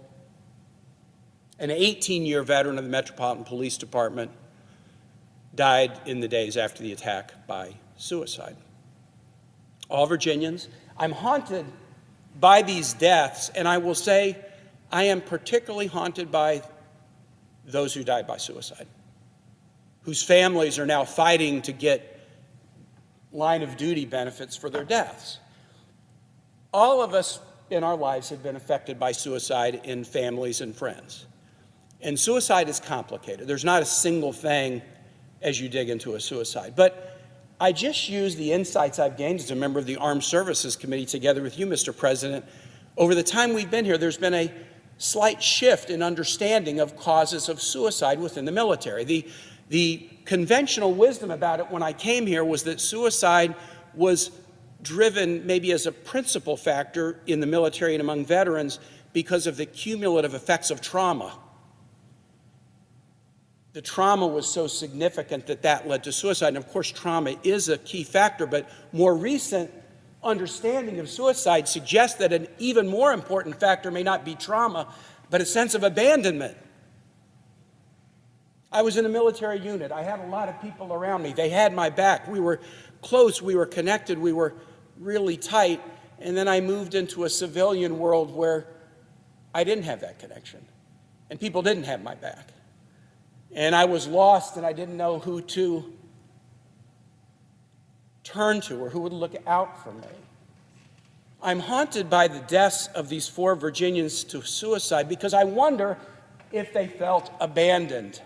an 18-year veteran of the Metropolitan Police Department, died in the days after the attack by suicide. All Virginians. I'm haunted by these deaths, and I will say I am particularly haunted by those who died by suicide, whose families are now fighting to get line of duty benefits for their deaths. All of us in our lives have been affected by suicide in families and friends. And suicide is complicated. There's not a single thing as you dig into a suicide. But I just use the insights I've gained as a member of the Armed Services Committee together with you, Mr. President. Over the time we've been here, there's been a slight shift in understanding of causes of suicide within the military. The conventional wisdom about it when I came here was that suicide was driven maybe as a principal factor in the military and among veterans because of the cumulative effects of trauma. The trauma was so significant that that led to suicide. And of course, trauma is a key factor, but more recent understanding of suicide suggests that an even more important factor may not be trauma, but a sense of abandonment. I was in a military unit. I had a lot of people around me. They had my back. We were close. We were connected. We were really tight. And then I moved into a civilian world where I didn't have that connection, and people didn't have my back. And I was lost, and I didn't know who to turn to or who would look out for me. I'm haunted by the deaths of these 4 Virginians to suicide because I wonder if they felt abandoned.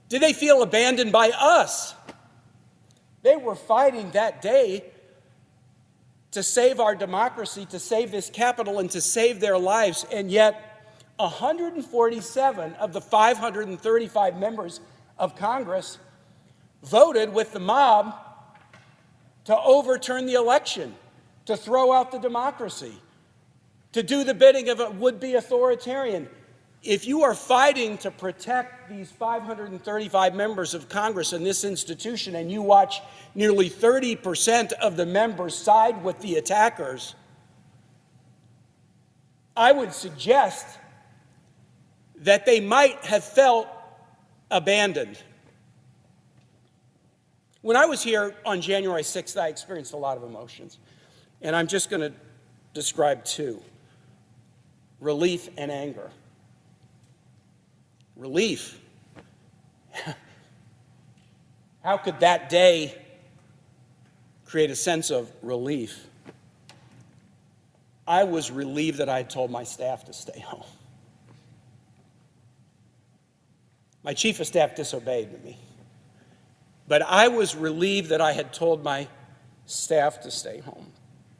Did they feel abandoned by us? They were fighting that day to save our democracy, to save this capital, and to save their lives, and yet 147 of the 535 members of Congress voted with the mob to overturn the election, to throw out the democracy, to do the bidding of a would-be authoritarian. If you are fighting to protect these 535 members of Congress in this institution and you watch nearly 30% of the members side with the attackers, I would suggest that they might have felt abandoned. When I was here on January 6th, I experienced a lot of emotions, and I'm just going to describe 2: relief and anger. Relief. How could that day create a sense of relief? I was relieved that I had told my staff to stay home. My chief of staff disobeyed me, but I was relieved that I had told my staff to stay home.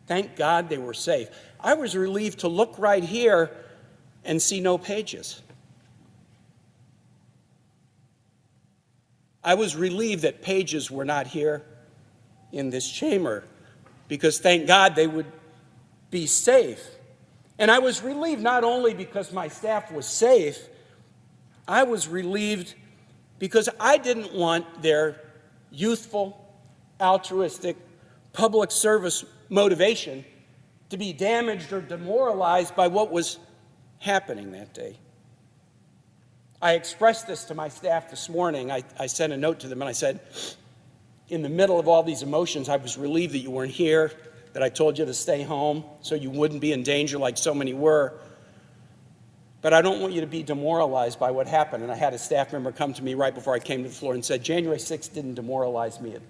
Thank God they were safe. I was relieved to look right here and see no pages. I was relieved that pages were not here in this chamber because thank God they would be safe. And I was relieved not only because my staff was safe, I was relieved because I didn't want their youthful, altruistic, public service motivation to be damaged or demoralized by what was happening that day. I expressed this to my staff this morning. I sent a note to them and I said, in the middle of all these emotions, I was relieved that you weren't here, that I told you to stay home so you wouldn't be in danger like so many were. But I don't want you to be demoralized by what happened. And I had a staff member come to me right before I came to the floor and said, January 6th didn't demoralize me, it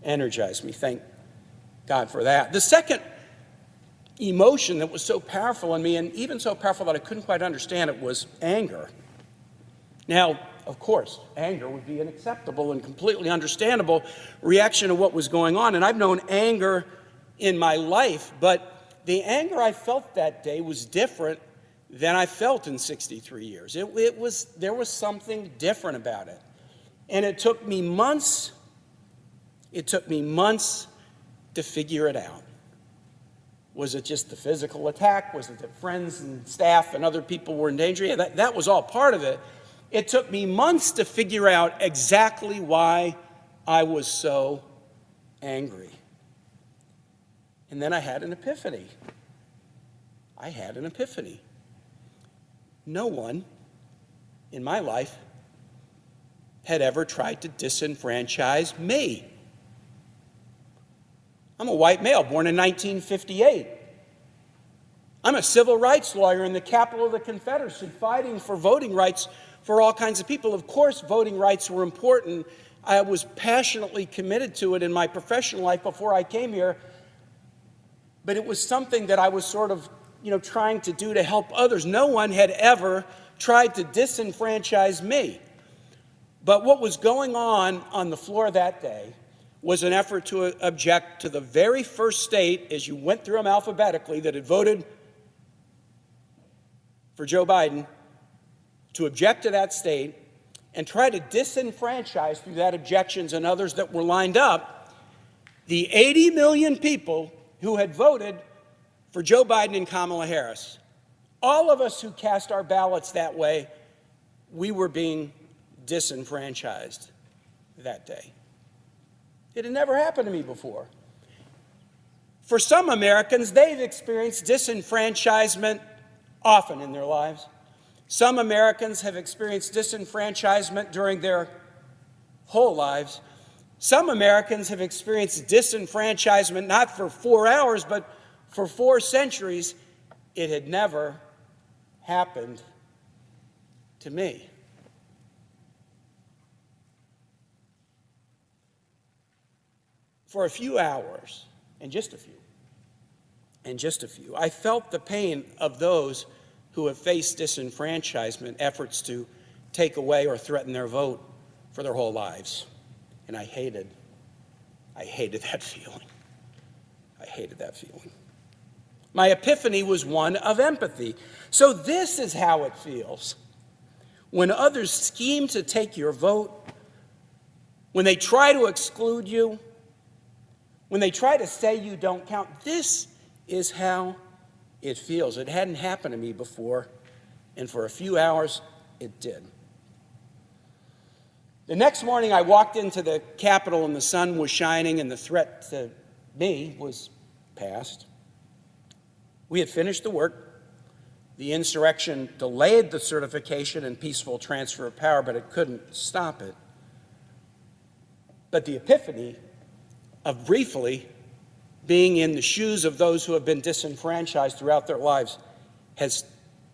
energized me. Thank God for that. The second emotion that was so powerful in me, and even so powerful that I couldn't quite understand it, was anger. Now, of course, anger would be an acceptable and completely understandable reaction to what was going on. And I've known anger in my life, but the anger I felt that day was different than I felt in 63 years. There was something different about it. And it took me months to figure it out. Was it just the physical attack? Was it that friends and staff and other people were in danger? Yeah, that was all part of it. It took me months to figure out exactly why I was so angry. And then I had an epiphany. No one in my life had ever tried to disenfranchise me. I'm a white male born in 1958. I'm a civil rights lawyer in the capital of the Confederacy, fighting for voting rights for all kinds of people. Of course, voting rights were important. I was passionately committed to it in my professional life before I came here, but it was something that I was sort of, trying to do to help others. No one had ever tried to disenfranchise me. But what was going on the floor that day was an effort to object to the very first state, as you went through them alphabetically, that had voted for Joe Biden, to object to that state and try to disenfranchise through that objections and others that were lined up the 80 million people who had voted for Joe Biden and Kamala Harris. All of us who cast our ballots that way, we were being disenfranchised that day. It had never happened to me before. For some Americans, they've experienced disenfranchisement often in their lives. Some Americans have experienced disenfranchisement during their whole lives. Some Americans have experienced disenfranchisement not for 4 hours, but for 4 centuries. It had never happened to me. For a few hours, and just a few, I felt the pain of those who have faced disenfranchisement, efforts to take away or threaten their vote for their whole lives. And I hated that feeling. I hated that feeling. My epiphany was one of empathy. So this is how it feels when others scheme to take your vote, when they try to exclude you, when they try to say you don't count. This is how it feels. It hadn't happened to me before, and for a few hours, it did. The next morning, I walked into the Capitol, and the sun was shining, and the threat to me was past. We had finished the work. The insurrection delayed the certification and peaceful transfer of power, but it couldn't stop it. But the epiphany of briefly being in the shoes of those who have been disenfranchised throughout their lives has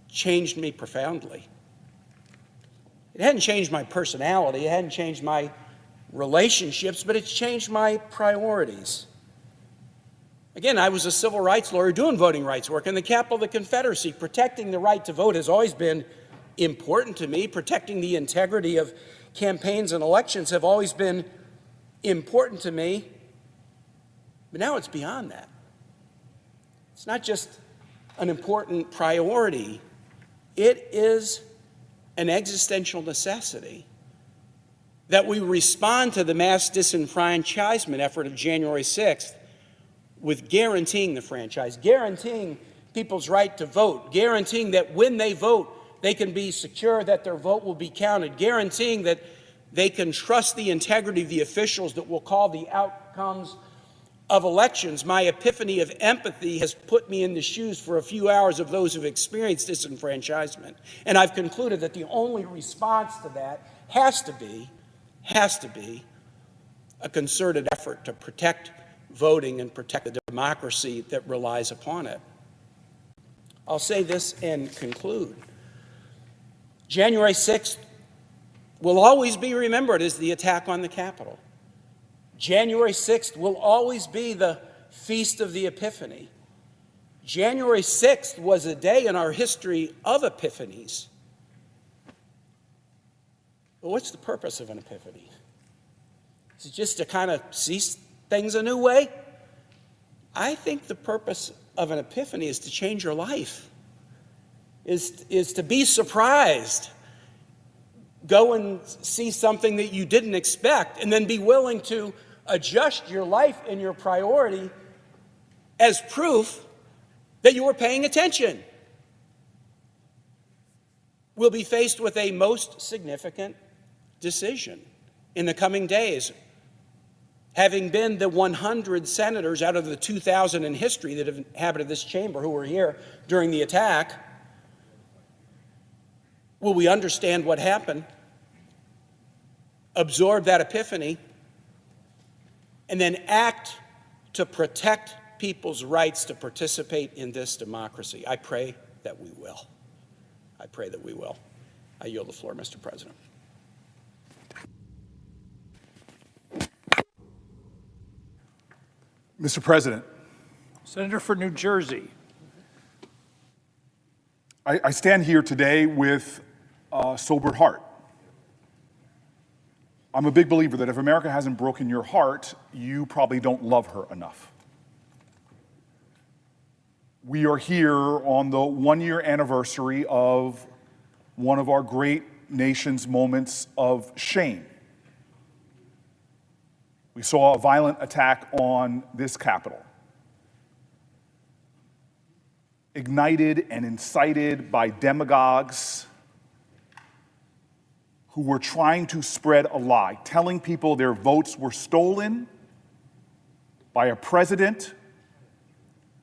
changed me profoundly. It hadn't changed my personality, it hadn't changed my relationships, but it's changed my priorities. Again, I was a civil rights lawyer doing voting rights work in the capital of the Confederacy. Protecting the right to vote has always been important to me. Protecting the integrity of campaigns and elections have always been important to me. But now it's beyond that. It's not just an important priority. It is an existential necessity that we respond to the mass disenfranchisement effort of January 6th with guaranteeing the franchise, guaranteeing people's right to vote, guaranteeing that when they vote, they can be secure that their vote will be counted, guaranteeing that they can trust the integrity of the officials that will call the outcomes of elections. My epiphany of empathy has put me in the shoes for a few hours of those who've experienced disenfranchisement. And I've concluded that the only response to that has to be a concerted effort to protect voting and protect the democracy that relies upon it. I'll say this and conclude. January 6th will always be remembered as the attack on the Capitol. January 6th will always be the Feast of the Epiphany. January 6th was a day in our history of epiphanies. But what's the purpose of an epiphany? Is it just to kind of see things a new way? I think the purpose of an epiphany is to change your life, is to be surprised. Go and see something that you didn't expect, and then be willing to adjust your life and your priority as proof that you were paying attention. We'll be faced with a most significant decision in the coming days. Having been the 100 senators out of the 2,000 in history that have inhabited this chamber who were here during the attack, Will we understand what happened, absorb that epiphany, and then act to protect people's rights to participate in this democracy? I pray that we will. I pray that we will. I yield the floor, Mr. President. Mr. President, Senator for New Jersey. I stand here today with a sobered heart. I'm a big believer that if America hasn't broken your heart, you probably don't love her enough. We are here on the one-year anniversary of one of our great nation's moments of shame. We saw a violent attack on this Capitol, ignited and incited by demagogues who were trying to spread a lie, telling people their votes were stolen by a president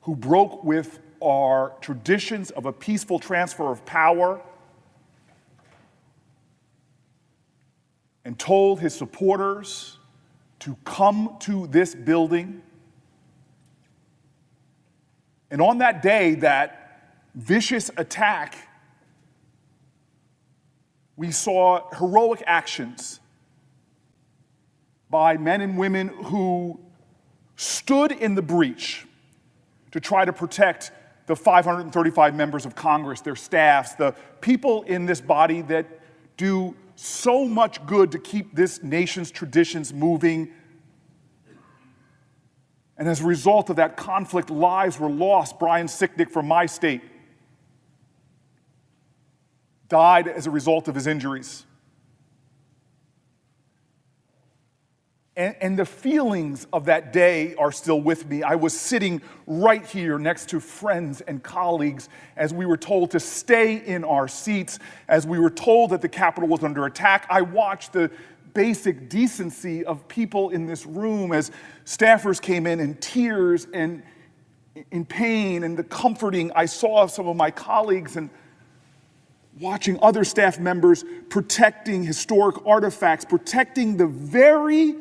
who broke with our traditions of a peaceful transfer of power and told his supporters to come to this building. And on that day, that vicious attack, we saw heroic actions by men and women who stood in the breach to try to protect the 535 members of Congress, their staffs, the people in this body that do so much good to keep this nation's traditions moving. And as a result of that conflict, lives were lost. Brian Sicknick from my state died as a result of his injuries. And the feelings of that day are still with me. I was sitting right here next to friends and colleagues as we were told to stay in our seats, as we were told that the Capitol was under attack. I watched the basic decency of people in this room as staffers came in tears and in pain, and the comforting I saw of some of my colleagues, and watching other staff members protecting historic artifacts, protecting the very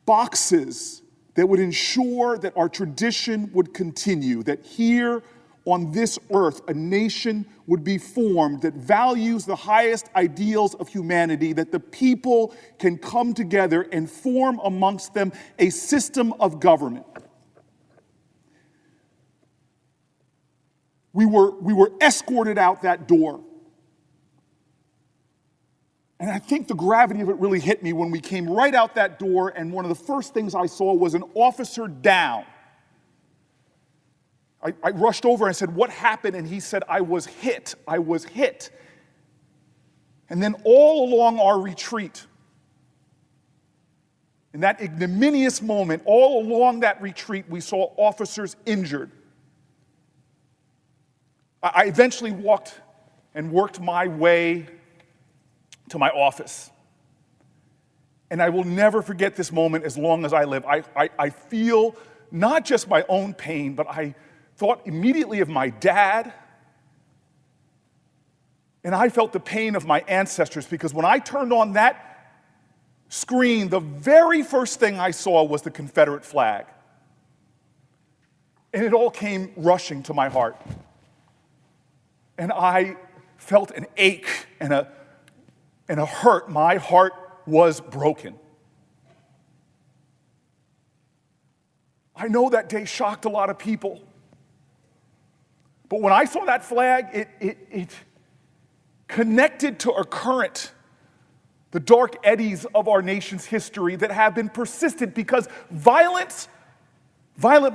boxes that would ensure that our tradition would continue, that here on this earth a nation would be formed that values the highest ideals of humanity, that the people can come together and form amongst them a system of government. We were escorted out that door. And I think the gravity of it really hit me when we came right out that door, and one of the first things I saw was an officer down. I rushed over and said, "What happened?" And he said, I was hit. And then all along our retreat, in that ignominious moment, all along that retreat, we saw officers injured. I eventually walked and worked my way to my office. And I will never forget this moment as long as I live. I feel not just my own pain, but I thought immediately of my dad. And I felt the pain of my ancestors, because when I turned on that screen, the very first thing I saw was the Confederate flag. And it all came rushing to my heart. And I felt an ache and a hurt. My heart was broken. I know that day shocked a lot of people. But when I saw that flag, it connected to a current, the dark eddies of our nation's history that have been persistent, because violent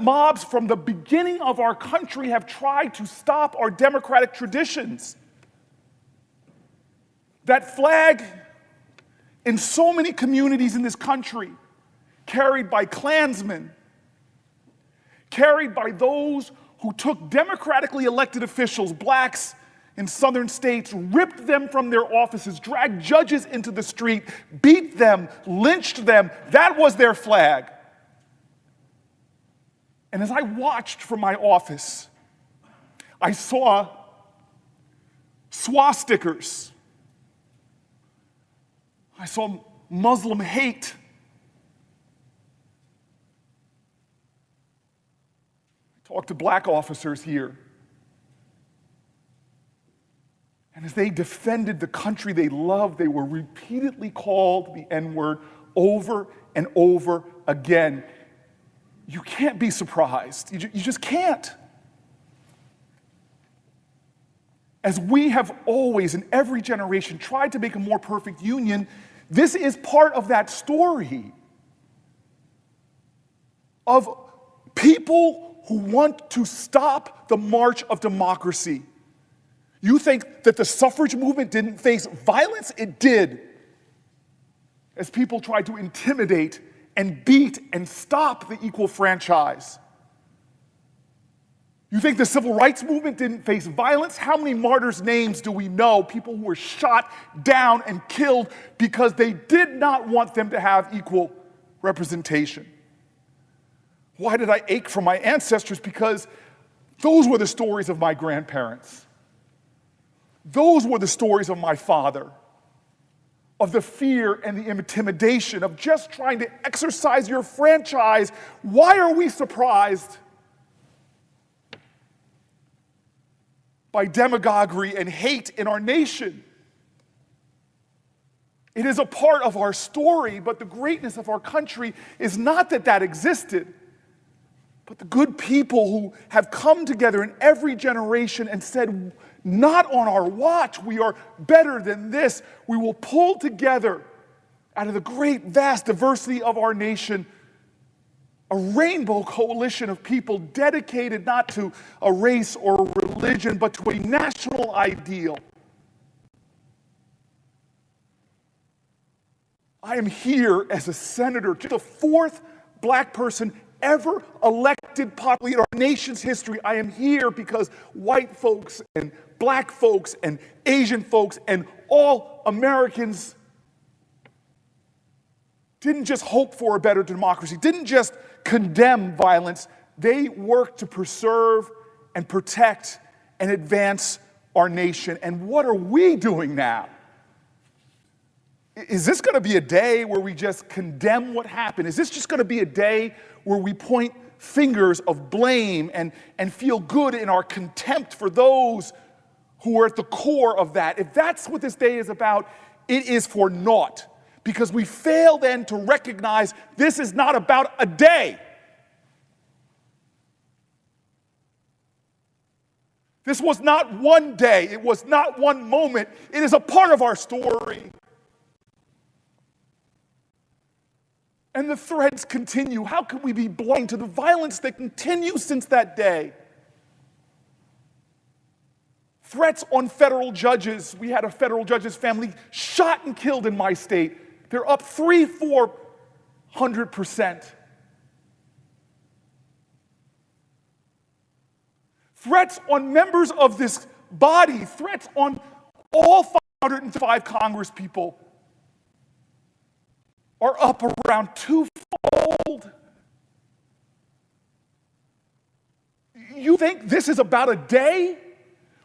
mobs from the beginning of our country have tried to stop our democratic traditions. That flag in so many communities in this country, carried by Klansmen, carried by those who took democratically elected officials, blacks in southern states, ripped them from their offices, dragged judges into the street, beat them, lynched them. That was their flag. And as I watched from my office, I saw swastikas. I saw Muslim hate. I talked to black officers here. And as they defended the country they loved, they were repeatedly called the N-word over and over again. You can't be surprised. You just can't. As we have always, in every generation, tried to make a more perfect union, this is part of that story of people who want to stop the march of democracy. You think that the suffrage movement didn't face violence? It did. As people tried to intimidate and beat and stop the equal franchise. You think the civil rights movement didn't face violence? How many martyrs' names do we know? People who were shot down and killed because they did not want them to have equal representation. Why did I ache for my ancestors? Because those were the stories of my grandparents. Those were the stories of my father, of the fear and the intimidation of just trying to exercise your franchise. Why are we surprised by demagoguery and hate in our nation? It is a part of our story, but the greatness of our country is not that that existed, but the good people who have come together in every generation and said, not on our watch, we are better than this. We will pull together out of the great, vast diversity of our nation a rainbow coalition of people dedicated not to a race or a religion, but to a national ideal. I am here as a senator, the fourth black person ever elected popularly in our nation's history. I am here because white folks and black folks and Asian folks and all Americans didn't just hope for a better democracy, didn't just condemn violence. They worked to preserve and protect and advance our nation. And what are we doing now? Is this going to be a day where we just condemn what happened? Is this just going to be a day where we point fingers of blame and feel good in our contempt for those who are at the core of that? If that's what this day is about, it is for naught. Because we fail then to recognize this is not about a day. This was not one day. It was not one moment. It is a part of our story. And the threads continue. How can we be blind to the violence that continues since that day? Threats on federal judges. We had a federal judge's family shot and killed in my state. They're up 300-400%. Threats on members of this body, threats on all 505 Congress people are up around twofold. You think this is about a day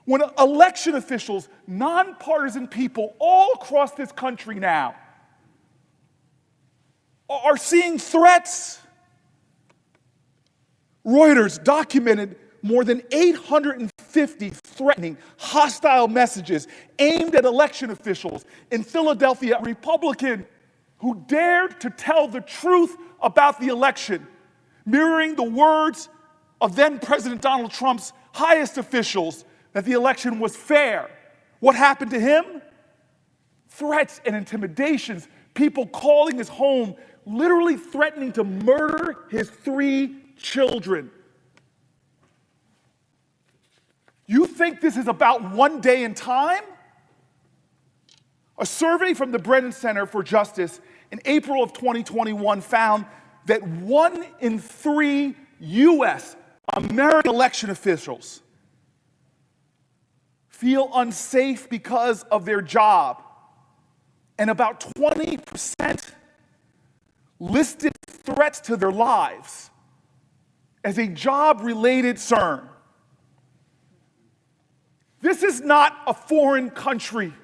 when election officials, nonpartisan people all across this country now are seeing threats? Reuters documented more than 850 threatening, hostile messages aimed at election officials in Philadelphia. A Republican who dared to tell the truth about the election, mirroring the words of then President Donald Trump's highest officials that the election was fair. What happened to him? Threats and intimidations, people calling his home, literally threatening to murder his 3 children. You think this is about one day in time? A survey from the Brennan Center for Justice in April of 2021 found that 1 in 3 U.S. American election officials feel unsafe because of their job, and about 20% listed threats to their lives as a job-related concern. This is not a foreign country.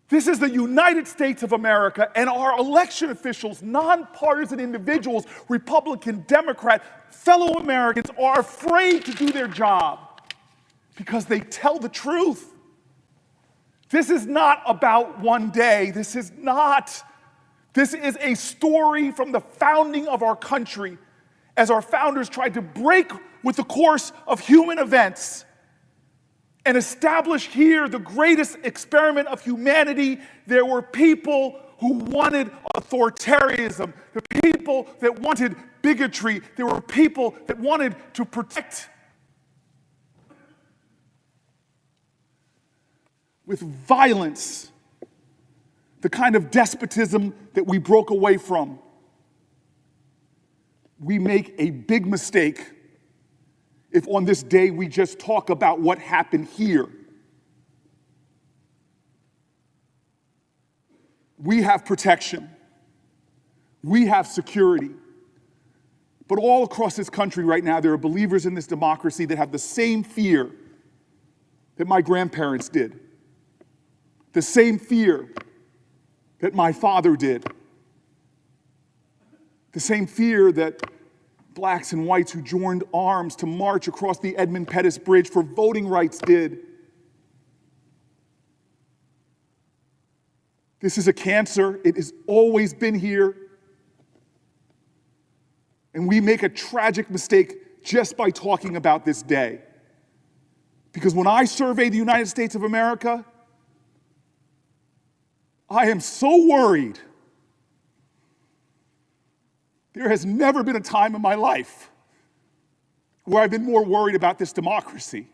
This is the United States of America, and our election officials, nonpartisan individuals, Republican, Democrat, fellow Americans, are afraid to do their job because they tell the truth. This is not about one day. This is a story from the founding of our country, as our founders tried to break with the course of human events and establish here the greatest experiment of humanity. There were people who wanted authoritarianism, the people that wanted bigotry, there were people that wanted to protect with violence the kind of despotism that we broke away from. We make a big mistake if on this day we just talk about what happened here. We have protection. We have security. But all across this country right now, there are believers in this democracy that have the same fear that my grandparents did, the same fear that my father did, the same fear that blacks and whites who joined arms to march across the Edmund Pettus Bridge for voting rights did. This is a cancer. It has always been here. And we make a tragic mistake just by talking about this day. Because when I survey the United States of America, I am so worried. There has never been a time in my life where I've been more worried about this democracy.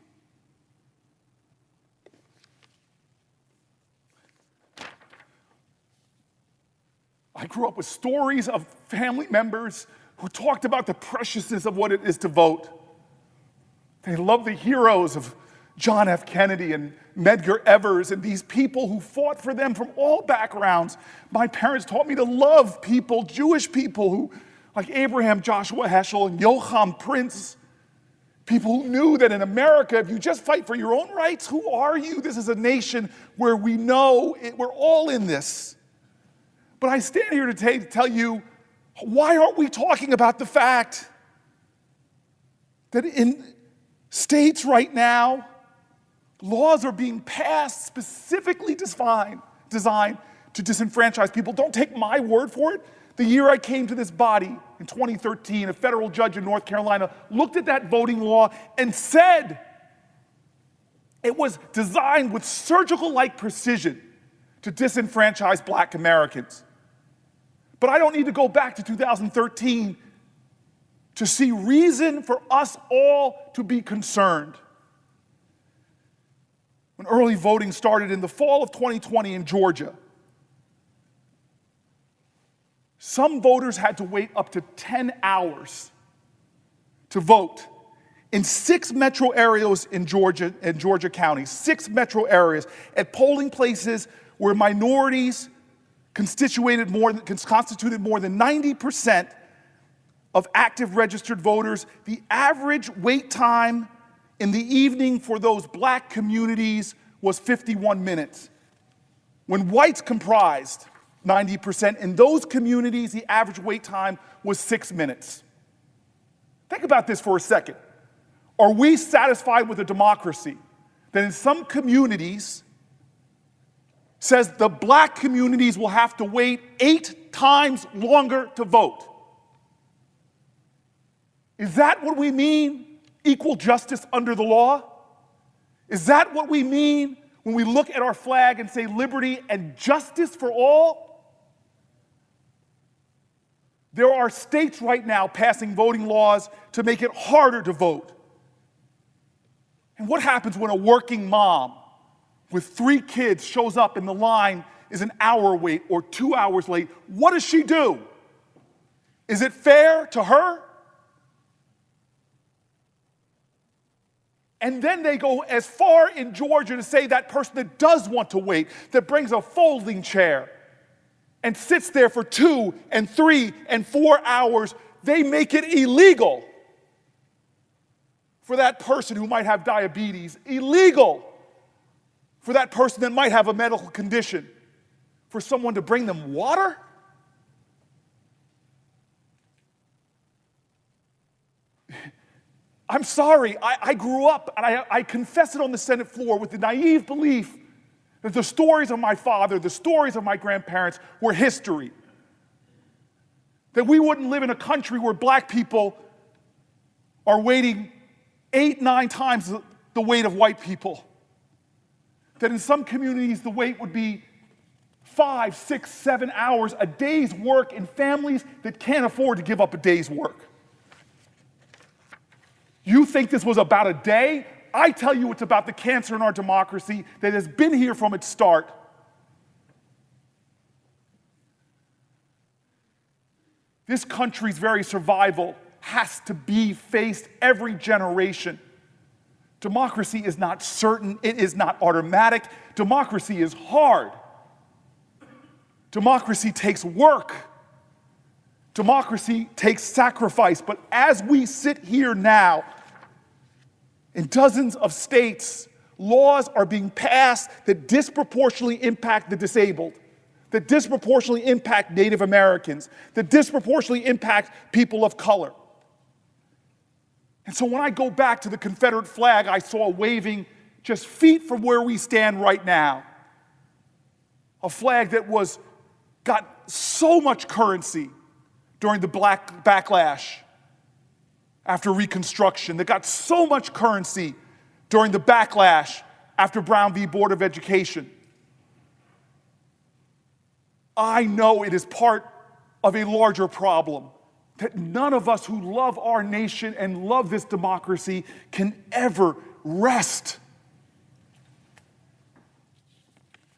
I grew up with stories of family members who talked about the preciousness of what it is to vote. They loved the heroes of John F. Kennedy and Medgar Evers and these people who fought for them from all backgrounds. My parents taught me to love people, Jewish people who, like Abraham Joshua Heschel and Joachim Prince, people who knew that in America, if you just fight for your own rights, who are you? This is a nation where we know we're all in this. But I stand here today to tell you, why aren't we talking about the fact that in states right now, laws are being passed specifically designed to disenfranchise people? Don't take my word for it. The year I came to this body, in 2013, a federal judge in North Carolina looked at that voting law and said it was designed with surgical-like precision to disenfranchise black Americans. But I don't need to go back to 2013 to see reason for us all to be concerned. When early voting started in the fall of 2020 in Georgia, some voters had to wait up to 10 hours to vote in 6 metro areas in Georgia County, 6 metro areas at polling places where minorities constituted more than 90% of active registered voters. The average wait time in the evening for those black communities was 51 minutes. When whites comprised 90%, in those communities, the average wait time was 6 minutes. Think about this for a second. Are we satisfied with a democracy that in some communities says the black communities will have to wait 8 times longer to vote? Is that what we mean, equal justice under the law? Is that what we mean when we look at our flag and say liberty and justice for all? There are states right now passing voting laws to make it harder to vote. And what happens when a working mom with 3 kids shows up and the line is an hour late or 2 hours late? What does she do? Is it fair to her? And then they go as far in Georgia to say that person that does want to wait, that brings a folding chair and sits there for 2 and 3 and 4 hours, they make it illegal. for that person who might have diabetes, illegal for that person that might have a medical condition, for someone to bring them water? I'm sorry, I grew up, and I confess it on the Senate floor, with the naive belief that the stories of my father, the stories of my grandparents were history. That we wouldn't live in a country where black people are waiting 8, 9 times the weight of white people. That in some communities the wait would be 5, 6, 7 hours, a day's work in families that can't afford to give up a day's work. You think this was about a day? I tell you it's about the cancer in our democracy that has been here from its start. This country's very survival has to be faced every generation. Democracy is not certain, it is not automatic. Democracy is hard. Democracy takes work. Democracy takes sacrifice. But as we sit here now, in dozens of states, laws are being passed that disproportionately impact the disabled, that disproportionately impact Native Americans, that disproportionately impact people of color. And so when I go back to the Confederate flag I saw waving just feet from where we stand right now, a flag that got so much currency during the black backlash after Reconstruction, that got so much currency during the backlash after Brown v. Board of Education. I know it is part of a larger problem that none of us who love our nation and love this democracy can ever rest.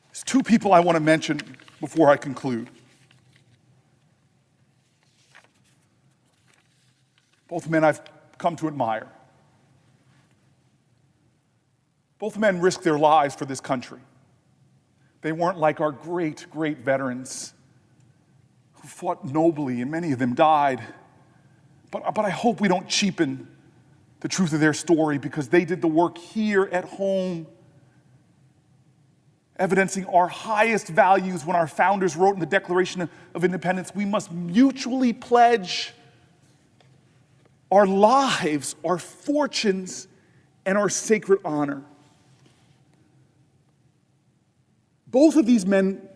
There's 2 people I want to mention before I conclude. Both men I've come to admire. Both men risked their lives for this country. They weren't like our great, great veterans who fought nobly, and many of them died. But I hope we don't cheapen the truth of their story, because they did the work here at home, evidencing our highest values when our founders wrote in the Declaration of Independence, we must mutually pledge our lives, our fortunes, and our sacred honor. Both of these men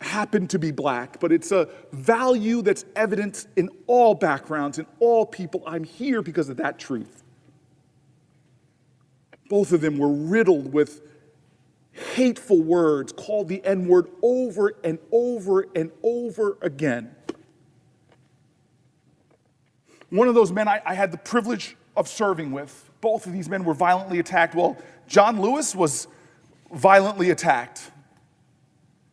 happen to be black, but it's a value that's evident in all backgrounds, in all people. I'm here because of that truth. Both of them were riddled with hateful words, called the N-word over and over and over again. One of those men I had the privilege of serving with. Both of these men were violently attacked. Well, John Lewis was violently attacked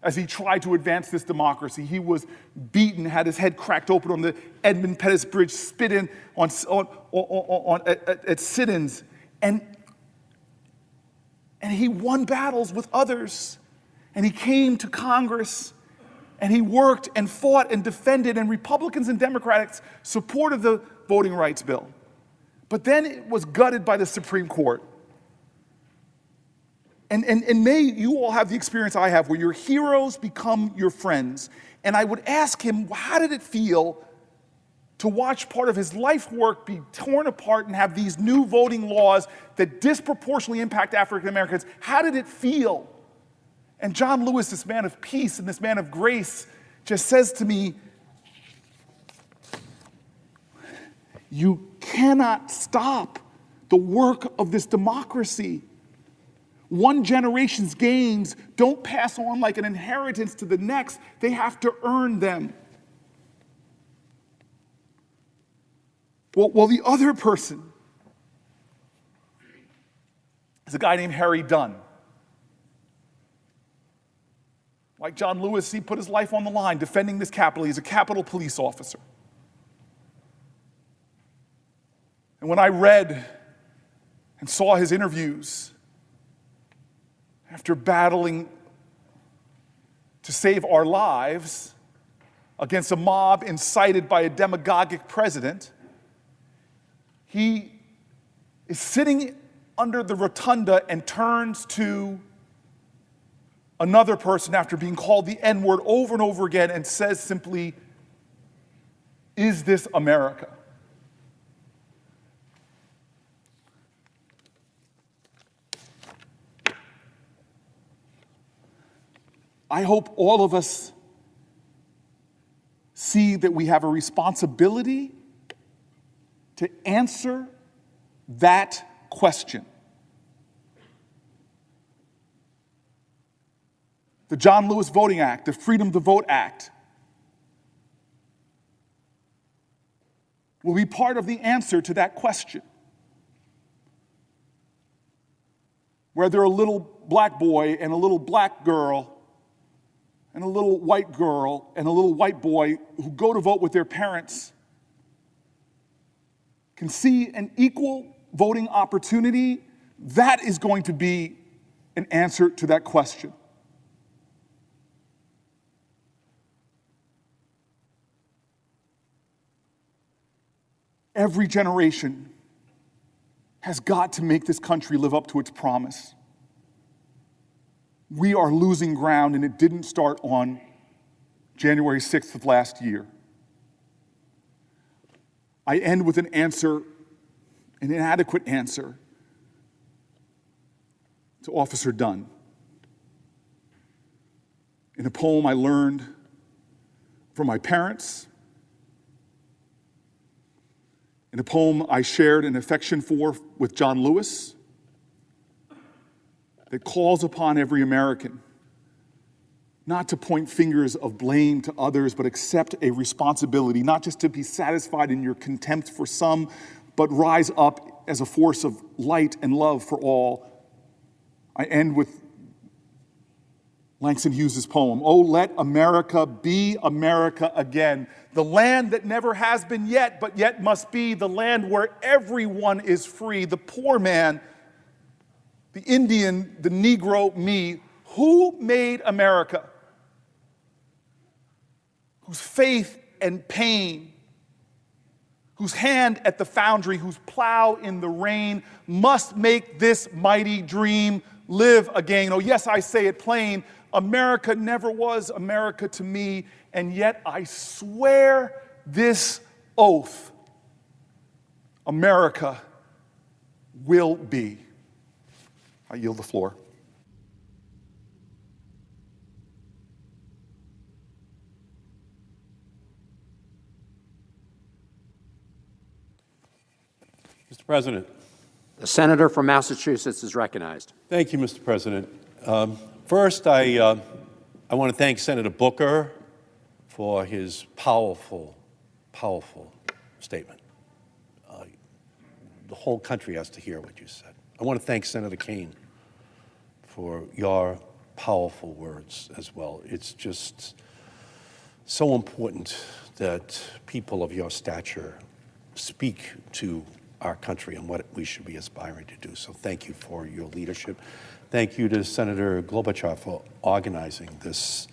as he tried to advance this democracy. He was beaten, had his head cracked open on the Edmund Pettus Bridge, spit in at sit-ins, and he won battles with others, and he came to Congress, and he worked and fought and defended, and Republicans and Democrats supported the voting rights bill. But then it was gutted by the Supreme Court. And may you all have the experience I have, where your heroes become your friends. And I would ask him, how did it feel to watch part of his life work be torn apart and have these new voting laws that disproportionately impact African Americans? How did it feel? And John Lewis, this man of peace and this man of grace, just says to me, you cannot stop the work of this democracy. One generation's gains don't pass on like an inheritance to the next. They have to earn them. Well, the other person is a guy named Harry Dunn. Like John Lewis, he put his life on the line defending this Capitol. He's a Capitol police officer. And when I read and saw his interviews, after battling to save our lives against a mob incited by a demagogic president, he is sitting under the rotunda and turns to another person after being called the N-word over and over again and says simply, "Is this America?" I hope all of us see that we have a responsibility to answer that question. The John Lewis Voting Act, the Freedom to Vote Act, will be part of the answer to that question. Whether a little black boy and a little black girl and a little white girl and a little white boy who go to vote with their parents can see an equal voting opportunity, that is going to be an answer to that question. Every generation has got to make this country live up to its promise. We are losing ground, and it didn't start on January 6th of last year. I end with an answer, an inadequate answer, to Officer Dunn. In a poem I learned from my parents, in a poem I shared an affection for with John Lewis, that calls upon every American not to point fingers of blame to others, but accept a responsibility, not just to be satisfied in your contempt for some, but rise up as a force of light and love for all. I end with Langston Hughes' poem, "Oh, let America be America again, the land that never has been yet, but yet must be, the land where everyone is free, the poor man, the Indian, the Negro, me. Who made America? Whose faith and pain, whose hand at the foundry, whose plow in the rain, must make this mighty dream live again. Oh, yes, I say it plain, America never was America to me, and yet I swear this oath, America will be." I yield the floor. Mr. President. The senator from Massachusetts is recognized. Thank you, Mr. President. First, I want to thank Senator Booker for his powerful, powerful statement. The whole country has to hear what you said. I want to thank Senator Kaine for your powerful words as well. It's just so important that people of your stature speak to our country and what we should be aspiring to do. So thank you for your leadership. Thank you to Senator Klobuchar for organizing this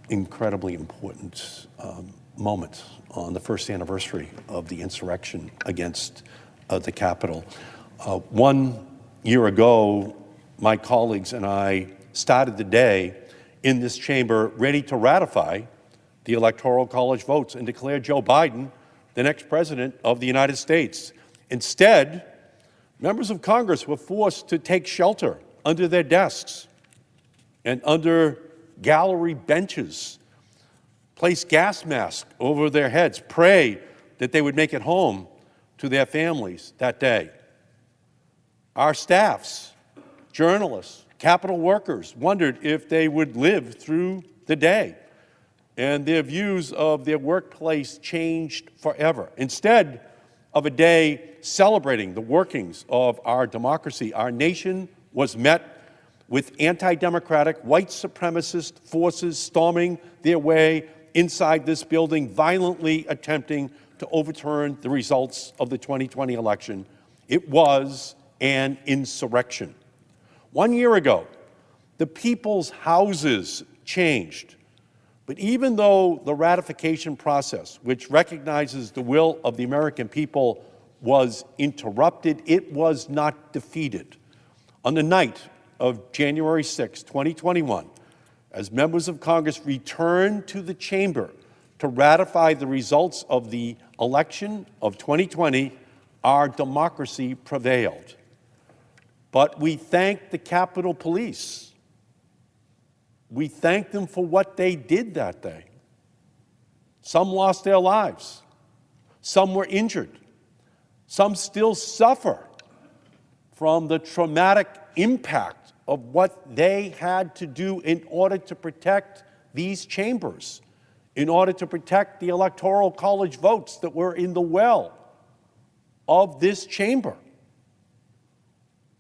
incredibly important moment on the first anniversary of the insurrection against the Capitol. 1 year ago, my colleagues and I started the day in this chamber ready to ratify the Electoral College votes and declare Joe Biden the next president of the United States. Instead, members of Congress were forced to take shelter under their desks and under gallery benches, place gas masks over their heads, pray that they would make it home to their families that day. Our staffs, journalists, Capitol workers wondered if they would live through the day, and their views of their workplace changed forever. Instead of a day celebrating the workings of our democracy, our nation was met with anti-democratic, white supremacist forces storming their way inside this building, violently attempting to overturn the results of the 2020 election. It was an insurrection. 1 year ago, the people's houses changed. But even though the ratification process, which recognizes the will of the American people, was interrupted. It was not defeated. On the night of January 6, 2021, as members of Congress returned to the chamber to ratify the results of the election of 2020, our democracy prevailed. But we thank the Capitol Police. We thank them for what they did that day. Some lost their lives. Some were injured. Some still suffer from the traumatic impact of what they had to do in order to protect these chambers, in order to protect the Electoral College votes that were in the well of this chamber.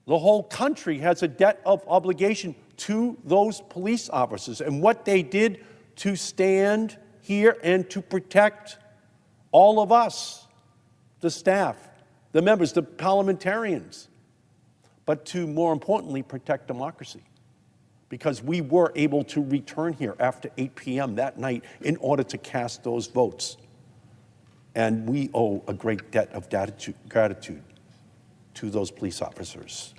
The whole country has a debt of obligation to those police officers and what they did to stand here and to protect all of us, the staff, the members, the parliamentarians, but to, more importantly, protect democracy. Because we were able to return here after 8 p.m. that night in order to cast those votes. And we owe a great debt of gratitude to those police officers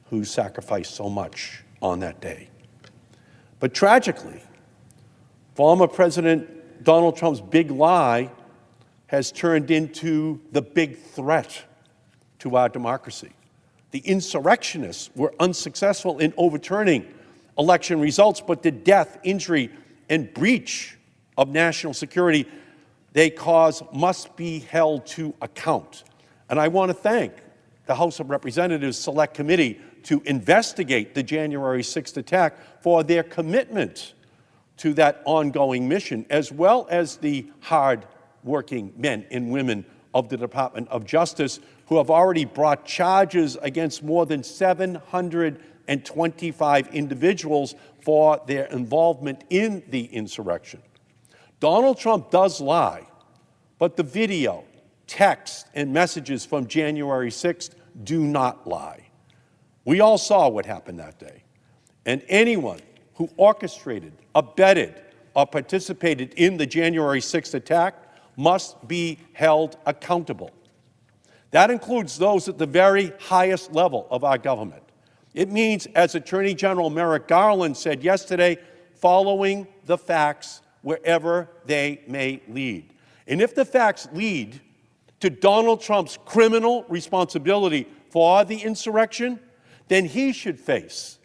who sacrificed so much on that day. But tragically, former President Donald Trump's big lie has turned into the big threat to our democracy. The insurrectionists were unsuccessful in overturning election results, but the death, injury, and breach of national security they cause must be held to account. And I want to thank the House of Representatives Select Committee to investigate the January 6th attack for their commitment to that ongoing mission, as well as the hard-working men and women of the Department of Justice who have already brought charges against more than 725 individuals for their involvement in the insurrection. Donald Trump does lie, but the video, text, and messages from January 6th do not lie. We all saw what happened that day, and anyone who orchestrated, abetted, or participated in the January 6th attack must be held accountable. That includes those at the very highest level of our government. It means, as Attorney General Merrick Garland said yesterday, following the facts wherever they may lead. And if the facts lead to Donald Trump's criminal responsibility for the insurrection, then he should face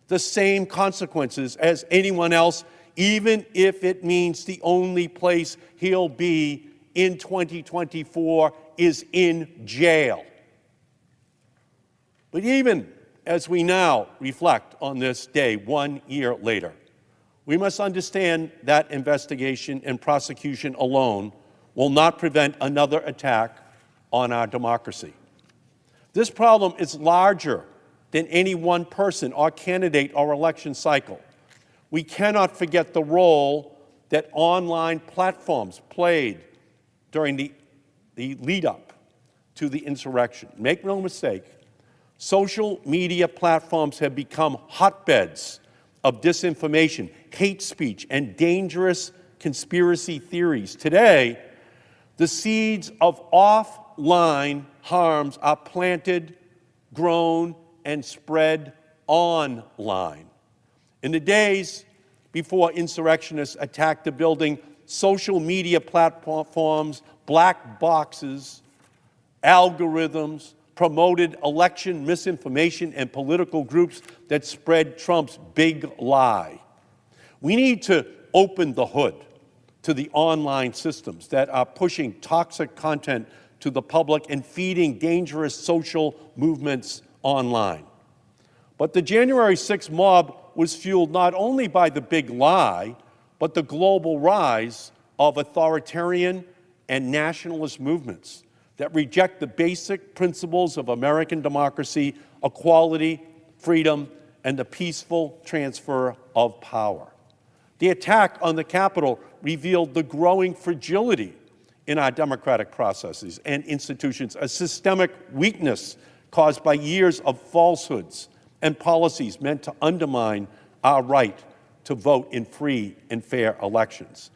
the same consequences as anyone else, even if it means the only place he'll be in 2024 is in jail. But even as we now reflect on this day 1 year later, we must understand that investigation and prosecution alone will not prevent another attack on our democracy. This problem is larger than any one person or candidate or election cycle. We cannot forget the role that online platforms played during the lead-up to the insurrection. Make no mistake, social media platforms have become hotbeds of disinformation, hate speech, and dangerous conspiracy theories. Today, the seeds of offline harms are planted, grown, and spread online. In the days before insurrectionists attacked the building, social media platforms, black boxes, algorithms promoted election misinformation and political groups that spread Trump's big lie. We need to open the hood to the online systems that are pushing toxic content to the public and feeding dangerous social movements online. But the January 6th mob was fueled not only by the big lie, but the global rise of authoritarian and nationalist movements that reject the basic principles of American democracy, equality, freedom, and the peaceful transfer of power. The attack on the Capitol revealed the growing fragility in our democratic processes and institutions, a systemic weakness caused by years of falsehoods and policies meant to undermine our right to vote in free and fair elections.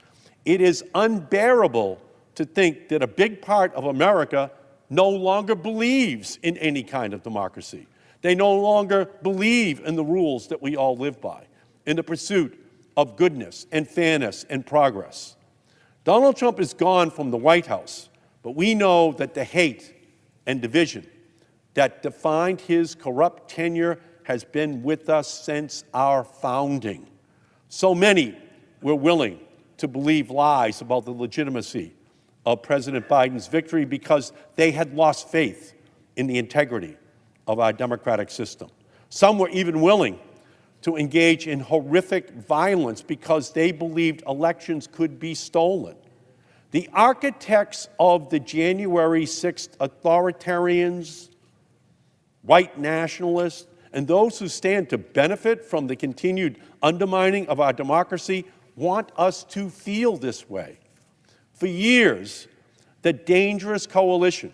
It is unbearable to think that a big part of America no longer believes in any kind of democracy. They no longer believe in the rules that we all live by, in the pursuit of goodness and fairness and progress. Donald Trump is gone from the White House, but we know that the hate and division that defined his corrupt tenure has been with us since our founding. So many were willing to believe lies about the legitimacy of President Biden's victory because they had lost faith in the integrity of our democratic system. Some were even willing to engage in horrific violence because they believed elections could be stolen. The architects of the January 6th authoritarians, white nationalists, and those who stand to benefit from the continued undermining of our democracy want us to feel this way. For years, the dangerous coalition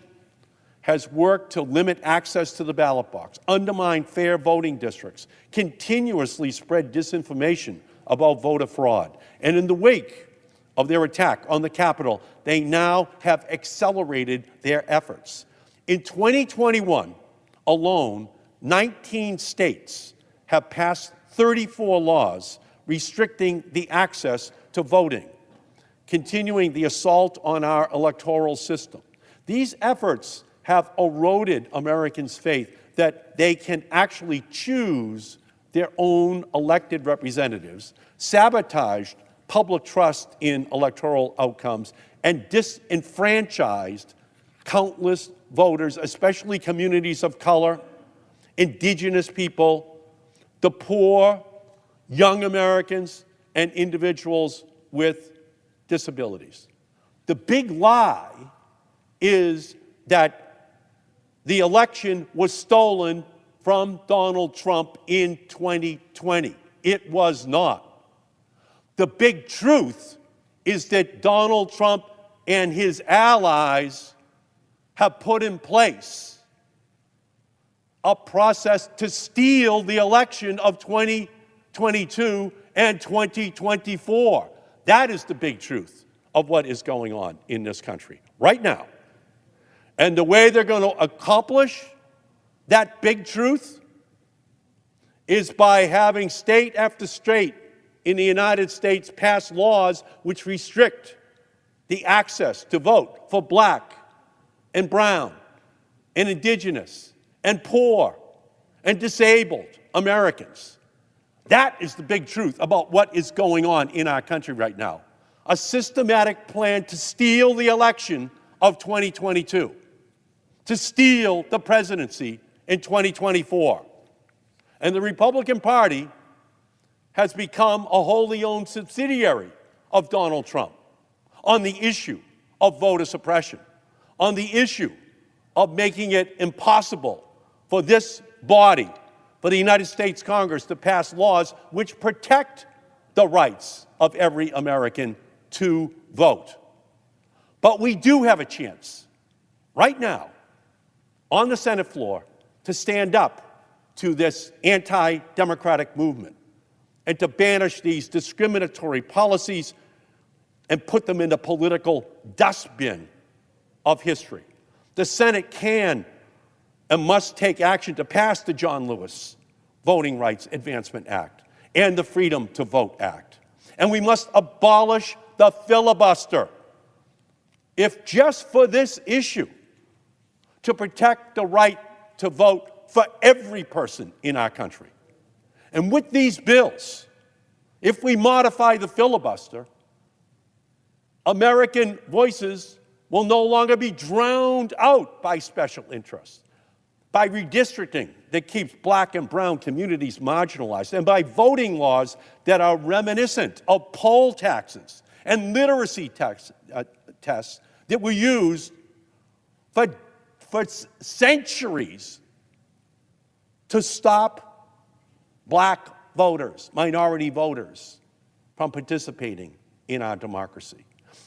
has worked to limit access to the ballot box, undermine fair voting districts, continuously spread disinformation about voter fraud. And in the wake of their attack on the Capitol, they now have accelerated their efforts. In 2021 alone, 19 states have passed 34 laws restricting the access to voting, continuing the assault on our electoral system. These efforts have eroded Americans' faith that they can actually choose their own elected representatives, sabotaged public trust in electoral outcomes, and disenfranchised countless voters, especially communities of color, indigenous people, the poor, young Americans, and individuals with disabilities. The big lie is that the election was stolen from Donald Trump in 2020. It was not. The big truth is that Donald Trump and his allies have put in place a process to steal the election of 2022 and 2024. That is the big truth of what is going on in this country right now. And the way they're going to accomplish that big truth is by having state after state in the United States pass laws which restrict the access to vote for black and brown and indigenous and poor and disabled Americans. That is the big truth about what is going on in our country right now. A systematic plan to steal the election of 2022. To steal the presidency in 2024. And the Republican Party has become a wholly owned subsidiary of Donald Trump on the issue of voter suppression, on the issue of making it impossible for this body, for the United States Congress, to pass laws which protect the rights of every American to vote. But we do have a chance right now on the Senate floor to stand up to this anti-democratic movement and to banish these discriminatory policies and put them in the political dustbin of history. The Senate can and must take action to pass the John Lewis Voting Rights Advancement Act and the Freedom to Vote Act. And we must abolish the filibuster. If just for this issue, to protect the right to vote for every person in our country. And with these bills, if we modify the filibuster, American voices will no longer be drowned out by special interests, by redistricting that keeps black and brown communities marginalized, and by voting laws that are reminiscent of poll taxes and literacy tests that were used for centuries to stop black voters, minority voters, from participating in our democracy.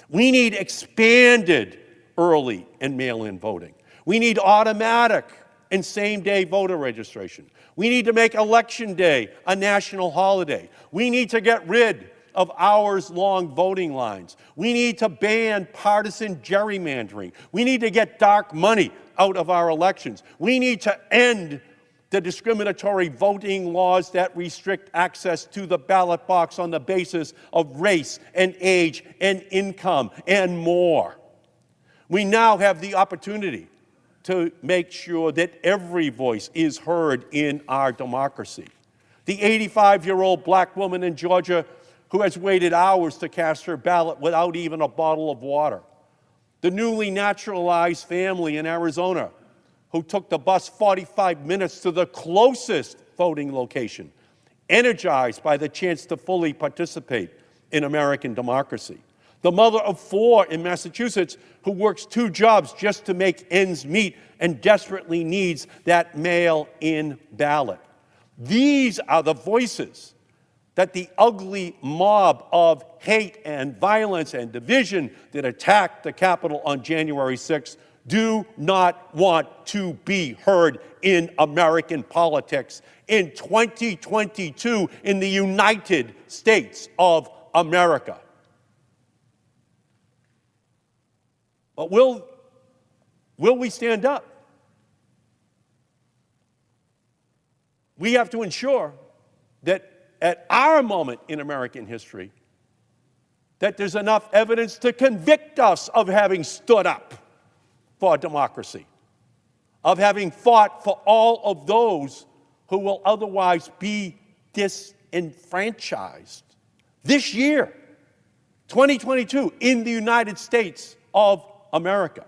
We need expanded early and mail-in voting. We need automatic and same-day voter registration. We need to make Election Day a national holiday. We need to get rid of hours-long voting lines. We need to ban partisan gerrymandering. We need to get dark money out of our elections. We need to end the discriminatory voting laws that restrict access to the ballot box on the basis of race and age and income and more. We now have the opportunity to make sure that every voice is heard in our democracy. The 85-year-old black woman in Georgia who has waited hours to cast her ballot without even a bottle of water. The newly naturalized family in Arizona who took the bus 45 minutes to the closest voting location, energized by the chance to fully participate in American democracy. The mother of 4 in Massachusetts who works 2 jobs just to make ends meet and desperately needs that mail-in ballot. These are the voices that the ugly mob of hate and violence and division that attacked the Capitol on January 6th do not want to be heard in American politics in 2022 in the United States of America. But will we stand up? We have to ensure that at our moment in American history, that there's enough evidence to convict us of having stood up for democracy, of having fought for all of those who will otherwise be disenfranchised. This year, 2022, in the United States of America.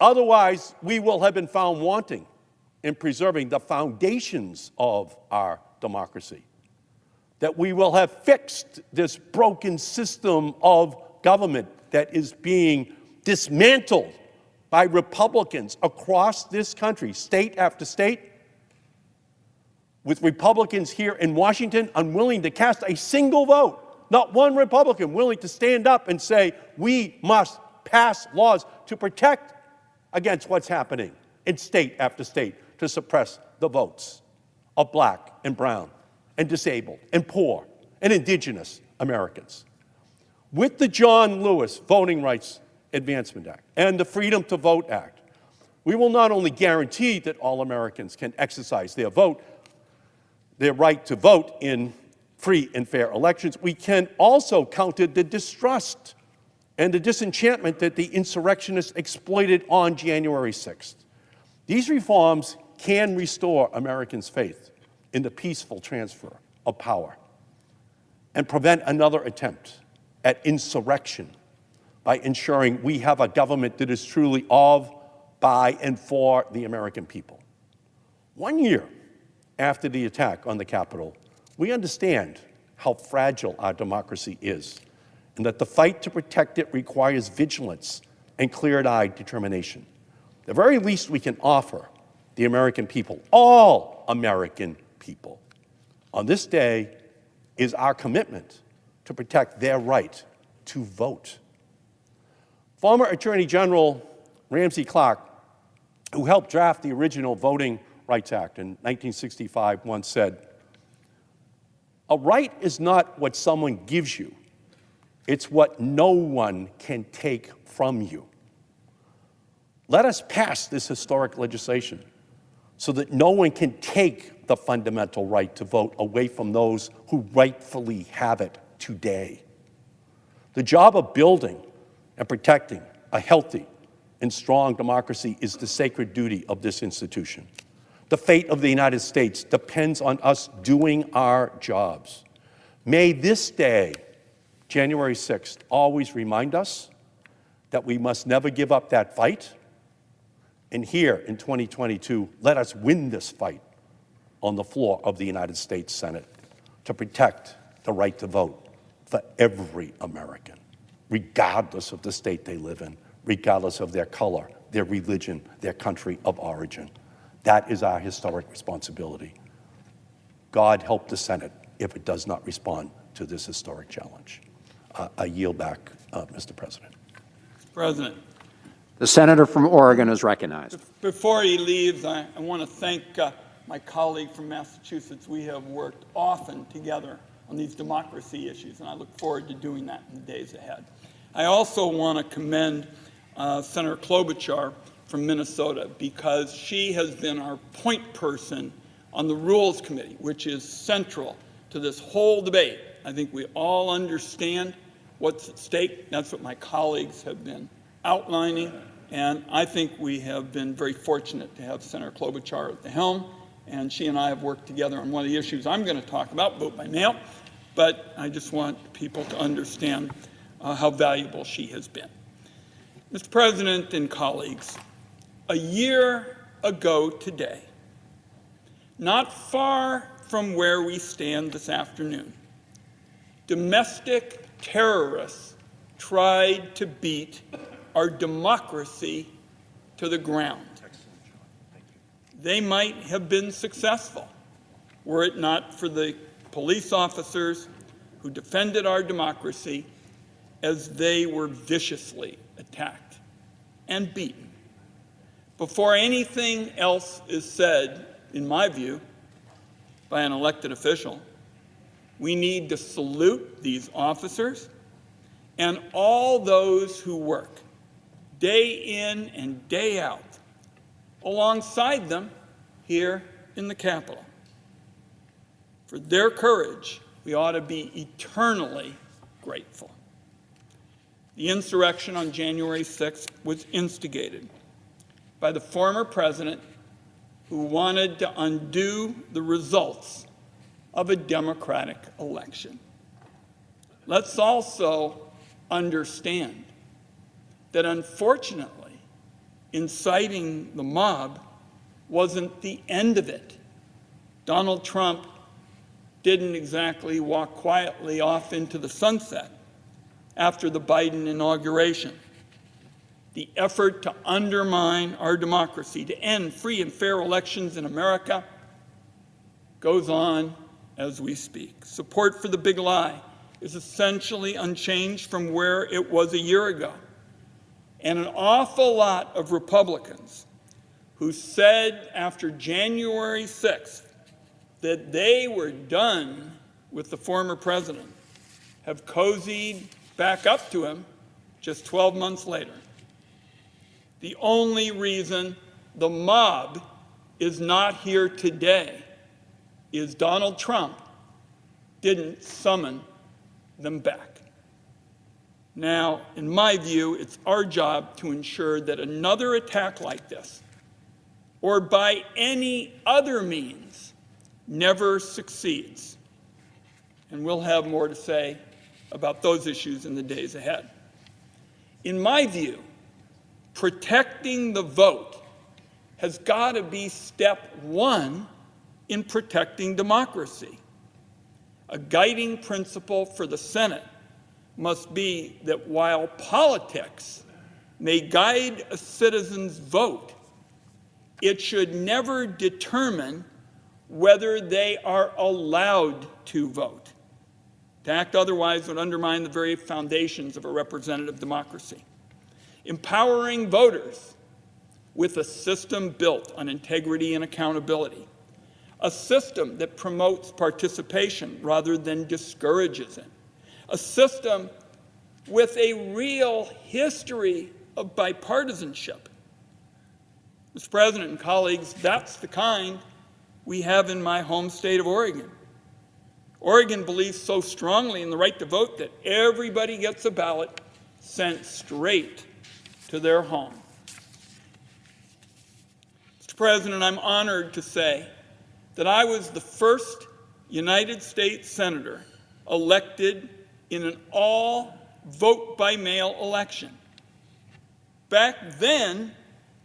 Otherwise, we will have been found wanting in preserving the foundations of our democracy. That we will have fixed this broken system of government that is being dismantled by Republicans across this country, state after state, with Republicans here in Washington unwilling to cast a single vote. Not one Republican willing to stand up and say, we must pass laws to protect against what's happening in state after state to suppress the votes of black and brown and disabled and poor and indigenous Americans. With the John Lewis Voting Rights Advancement Act and the Freedom to Vote Act, we will not only guarantee that all Americans can exercise their right to vote in free and fair elections, we can also counter the distrust and the disenchantment that the insurrectionists exploited on January 6th. These reforms can restore Americans' faith in the peaceful transfer of power and prevent another attempt at insurrection by ensuring we have a government that is truly of, by, and for the American people. 1 year after the attack on the Capitol, we understand how fragile our democracy is and that the fight to protect it requires vigilance and clear-eyed determination. The very least we can offer the American people, all American people, on this day is our commitment to protect their right to vote. Former Attorney General Ramsey Clark, who helped draft the original Voting Rights Act in 1965, once said, "A right is not what someone gives you, it's what no one can take from you." Let us pass this historic legislation so that no one can take the fundamental right to vote away from those who rightfully have it today. The job of building and protecting a healthy and strong democracy is the sacred duty of this institution. The fate of the United States depends on us doing our jobs. May this day, January 6th, always remind us that we must never give up that fight. And here in 2022, let us win this fight on the floor of the United States Senate to protect the right to vote for every American, regardless of the state they live in, regardless of their color, their religion, their country of origin. That is our historic responsibility. God help the Senate if it does not respond to this historic challenge. I yield back, Mr. President. President. The senator from Oregon is recognized. Before he leaves, I want to thank my colleague from Massachusetts. We have worked often together on these democracy issues, and I look forward to doing that in the days ahead. I also want to commend Senator Klobuchar from Minnesota, because she has been our point person on the Rules Committee, which is central to this whole debate. I think we all understand what's at stake. That's what my colleagues have been outlining, and I think we have been very fortunate to have Senator Klobuchar at the helm, and she and I have worked together on one of the issues I'm going to talk about, vote by mail, but I just want people to understand how valuable she has been. Mr. President and colleagues, a year ago today, not far from where we stand this afternoon, domestic terrorists tried to beat our democracy to the ground. They might have been successful were it not for the police officers who defended our democracy as they were viciously attacked and beaten. Before anything else is said, in my view, by an elected official, we need to salute these officers and all those who work day in and day out alongside them here in the Capitol. For their courage, we ought to be eternally grateful. The insurrection on January 6th was instigated by the former president who wanted to undo the results of a democratic election. Let's also understand that, unfortunately, inciting the mob wasn't the end of it. Donald Trump didn't exactly walk quietly off into the sunset after the Biden inauguration. The effort to undermine our democracy, to end free and fair elections in America, goes on as we speak. Support for the big lie is essentially unchanged from where it was a year ago. And an awful lot of Republicans who said after January 6th that they were done with the former president have cozied back up to him just 12 months later. The only reason the mob is not here today is Donald Trump didn't summon them back. Now, in my view, it's our job to ensure that another attack like this, or by any other means, never succeeds. And we'll have more to say about those issues in the days ahead. In my view, protecting the vote has got to be step one in protecting democracy. A guiding principle for the Senate must be that while politics may guide a citizen's vote, it should never determine whether they are allowed to vote. To act otherwise would undermine the very foundations of a representative democracy. Empowering voters with a system built on integrity and accountability, a system that promotes participation rather than discourages it, a system with a real history of bipartisanship. Mr. President and colleagues, that's the kind we have in my home state of Oregon. Oregon believes so strongly in the right to vote that everybody gets a ballot sent straight to their home. Mr. President, I'm honored to say that I was the first United States Senator elected in an all-vote-by-mail election. Back then,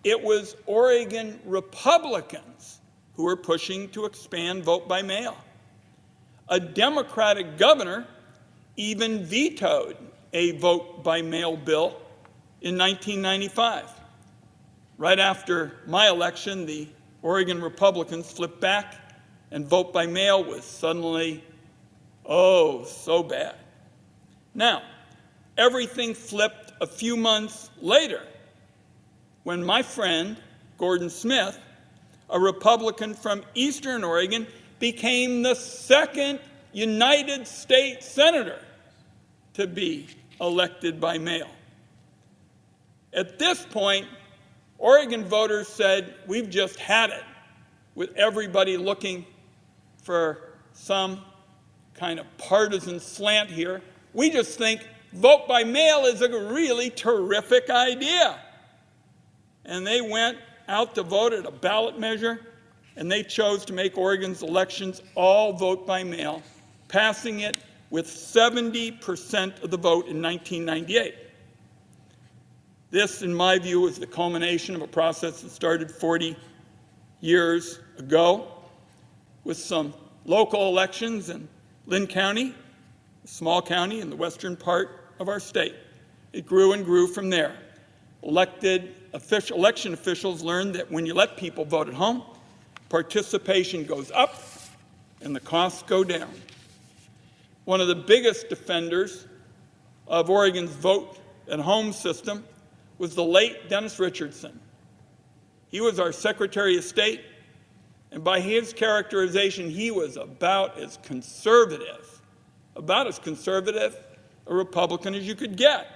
it was Oregon Republicans who were pushing to expand vote-by-mail. A Democratic governor even vetoed a vote-by-mail bill in 1995. Right after my election, the Oregon Republicans flipped back, and vote-by-mail was suddenly, oh, so bad. Now, everything flipped a few months later when my friend, Gordon Smith, a Republican from Eastern Oregon, became the second United States senator to be elected by mail. At this point, Oregon voters said, we've just had it with everybody looking for some kind of partisan slant here. We just think vote by mail is a really terrific idea. And they went out to vote at a ballot measure, and they chose to make Oregon's elections all vote by mail, passing it with 70% of the vote in 1998. This, in my view, is the culmination of a process that started 40 years ago with some local elections in Lynn County, a small county in the western part of our state. It grew and grew from there. Election officials learned that when you let people vote at home, participation goes up and the costs go down. One of the biggest defenders of Oregon's vote at home system was the late Dennis Richardson. He was our Secretary of State, and by his characterization, he was about as conservative a Republican as you could get.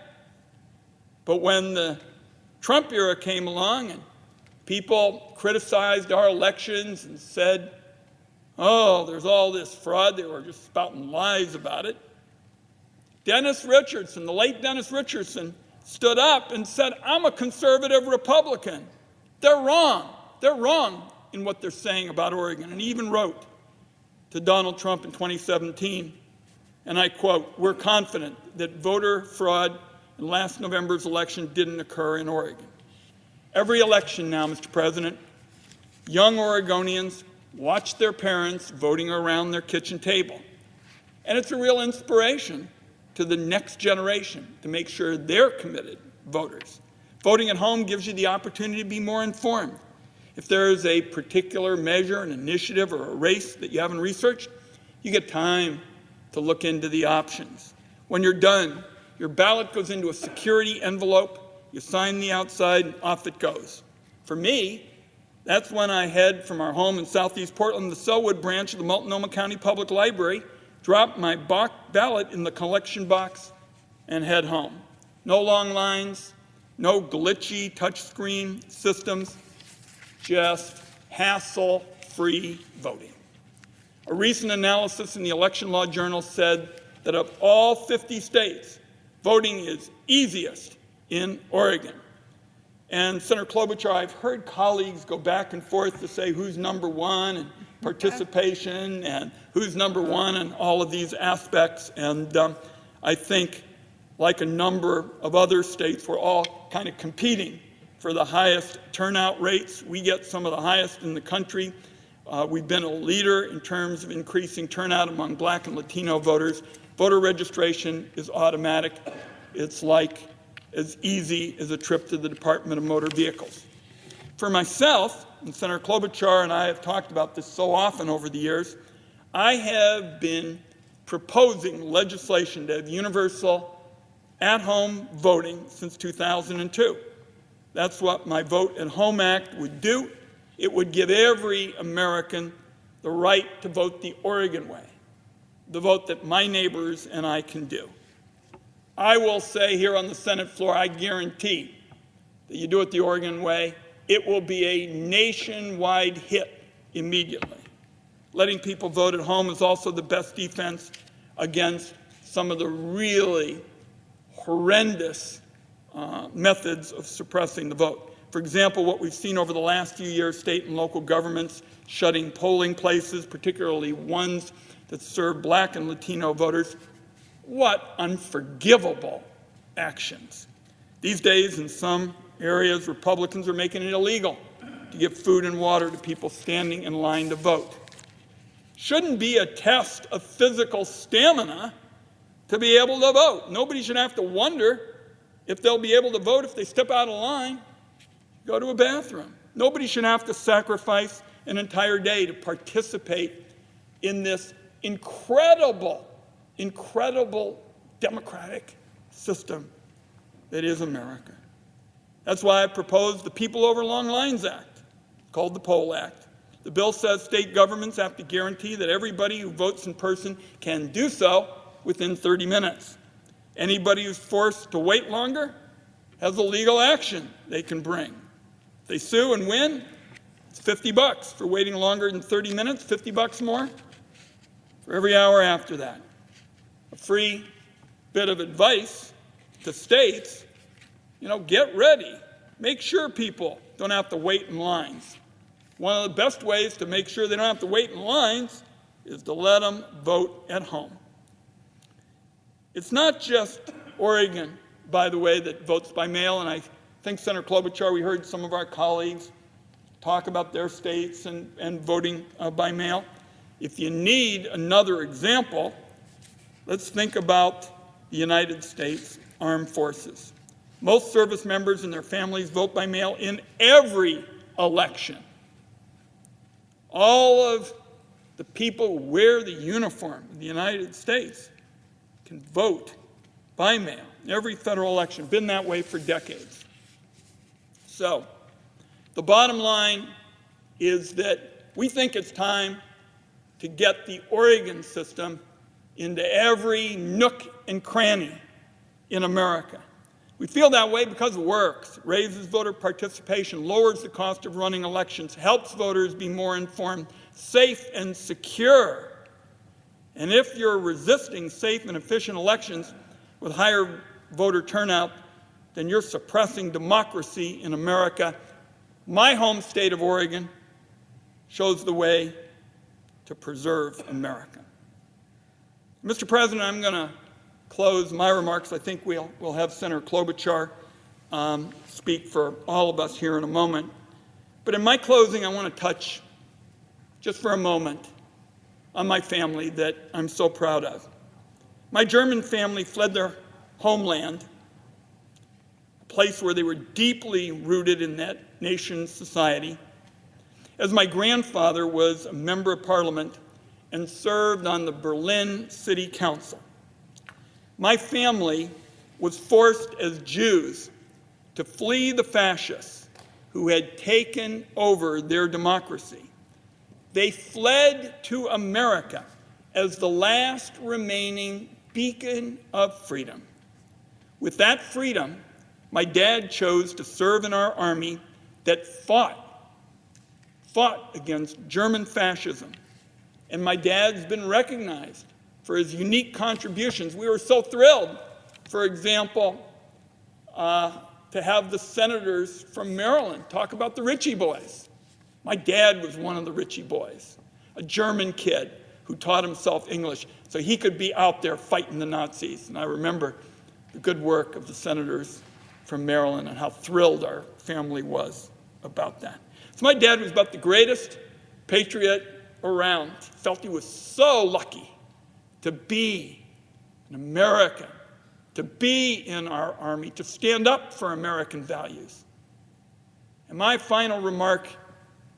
But when the Trump era came along and people criticized our elections and said, oh, there's all this fraud, they were just spouting lies about it, Dennis Richardson, the late Dennis Richardson, stood up and said, I'm a conservative Republican. They're wrong. They're wrong in what they're saying about Oregon. And he even wrote to Donald Trump in 2017, and I quote, we're confident that voter fraud in last November's election didn't occur in Oregon. Every election now, Mr. President, young Oregonians watch their parents voting around their kitchen table. And it's a real inspiration to the next generation to make sure they're committed voters. Voting at home gives you the opportunity to be more informed. If there is a particular measure, an initiative, or a race that you haven't researched, you get time to look into the options. When you're done, your ballot goes into a security envelope, you sign the outside, and off it goes. For me, that's when I head from our home in southeast Portland, the Sellwood branch of the Multnomah County Public Library, drop my ballot in the collection box, and head home. No long lines, no glitchy touchscreen systems, just hassle-free voting. A recent analysis in the Election Law Journal said that of all 50 states, voting is easiest in Oregon. And Senator Klobuchar, I've heard colleagues go back and forth to say who's number one in participation and who's number one in all of these aspects. And I think, like a number of other states, we're all kind of competing for the highest turnout rates. We get some of the highest in the country. We've been a leader in terms of increasing turnout among Black and Latino voters. Voter registration is automatic. It's like as easy as a trip to the Department of Motor Vehicles. For myself, and Senator Klobuchar and I have talked about this so often over the years, I have been proposing legislation to have universal at-home voting since 2002. That's what my Vote at Home Act would do. It would give every American the right to vote the Oregon way, the vote that my neighbors and I can do. I will say here on the Senate floor, I guarantee that you do it the Oregon way, it will be a nationwide hit immediately. Letting people vote at home is also the best defense against some of the really horrendous methods of suppressing the vote. For example, what we've seen over the last few years, state and local governments shutting polling places, particularly ones that serve Black and Latino voters. What unforgivable actions. These days, in some areas, Republicans are making it illegal to give food and water to people standing in line to vote. Shouldn't be a test of physical stamina to be able to vote. Nobody should have to wonder if they'll be able to vote if they step out of line, go to a bathroom. Nobody should have to sacrifice an entire day to participate in this incredible democratic system that is America. That's why I proposed the People Over Long Lines Act, called the Poll Act. The bill says state governments have to guarantee that everybody who votes in person can do so within 30 minutes. Anybody who's forced to wait longer has a legal action they can bring. If they sue and win, it's $50 for waiting longer than 30 minutes, $50 more for every hour after that. A free bit of advice to states, get ready. Make sure people don't have to wait in lines. One of the best ways to make sure they don't have to wait in lines is to let them vote at home. It's not just Oregon, by the way, that votes by mail, and I think Senator Klobuchar, we heard some of our colleagues talk about their states and voting by mail. If you need another example, let's think about the United States Armed Forces. Most service members and their families vote by mail in every election. All of the people who wear the uniform in the United States can vote by mail in every federal election. Been that way for decades. So, the bottom line is that we think it's time to get the Oregon system into every nook and cranny in America. We feel that way because it works. It raises voter participation, lowers the cost of running elections, helps voters be more informed, safe and secure. And if you're resisting safe and efficient elections with higher voter turnout, then you're suppressing democracy in America. My home state of Oregon shows the way to preserve America. Mr. President, I'm going to close my remarks. I think we'll have Senator Klobuchar speak for all of us here in a moment. But in my closing, I want to touch just for a moment on my family that I'm so proud of. My German family fled their homeland, a place where they were deeply rooted in that nation's society, as my grandfather was a member of parliament and served on the Berlin City Council. My family was forced as Jews to flee the fascists who had taken over their democracy. They fled to America as the last remaining beacon of freedom. With that freedom, my dad chose to serve in our army that fought against German fascism. And my dad's been recognized for his unique contributions. We were so thrilled, for example, to have the senators from Maryland talk about the Ritchie boys. My dad was one of the Ritchie boys, a German kid who taught himself English so he could be out there fighting the Nazis. And I remember the good work of the senators from Maryland and how thrilled our family was about that. So my dad was about the greatest patriot around. Felt he was so lucky to be an American, to be in our army, to stand up for American values. And my final remark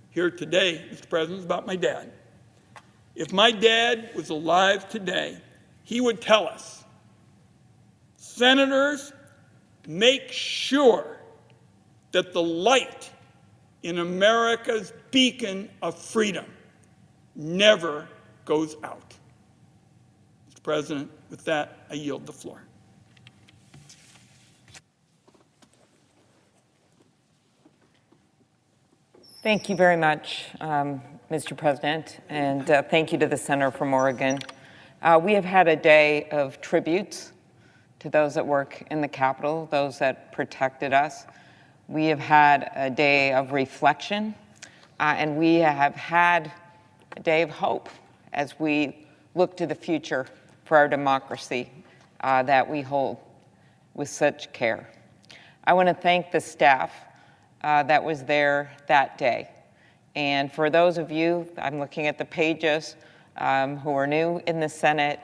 here today, Mr. President, is about my dad. If my dad was alive today, he would tell us, senators, make sure that the light in America's beacon of freedom never goes out. Mr. President, with that, I yield the floor. Thank you very much, Mr. President, and thank you to the Senator from Oregon. We have had a day of tributes to those that work in the Capitol, those that protected us. We have had a day of reflection, and we have had a day of hope as we look to the future for our democracy that we hold with such care. I want to thank the staff that was there that day. And for those of you, I'm looking at the pages, who are new in the Senate,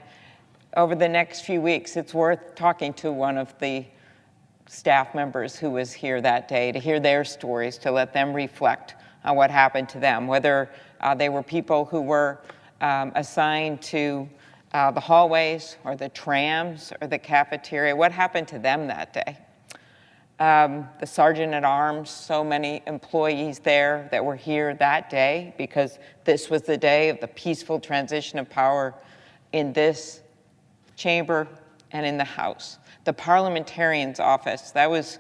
over the next few weeks, it's worth talking to one of the staff members who was here that day to hear their stories, to let them reflect on what happened to them, whether they were people who were assigned to the hallways or the trams or the cafeteria, what happened to them that day. the sergeant at arms, so many employees there that were here that day because this was the day of the peaceful transition of power in this chamber and in the House. The parliamentarian's office, that was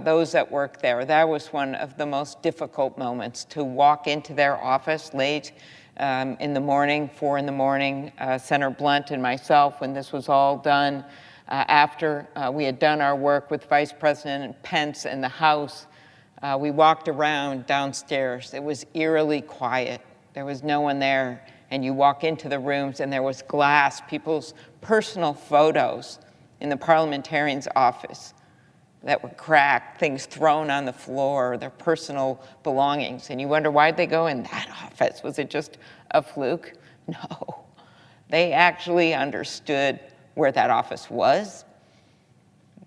those that work there, that was one of the most difficult moments, to walk into their office late in the morning, 4 in the morning, Senator Blunt and myself, when this was all done, after we had done our work with Vice President Pence in the House, we walked around downstairs. It was eerily quiet. There was no one there. And you walk into the rooms and there was glass, people's personal photos in the parliamentarian's office that were cracked, things thrown on the floor, their personal belongings. And you wonder, why'd they go in that office? Was it just a fluke? No. They actually understood where that office was.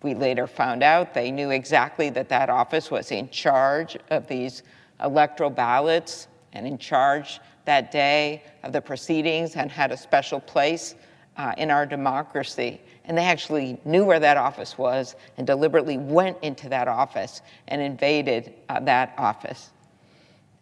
We later found out they knew exactly that that office was in charge of these electoral ballots and in charge that day of the proceedings and had a special place in our democracy. And they actually knew where that office was and deliberately went into that office and invaded that office.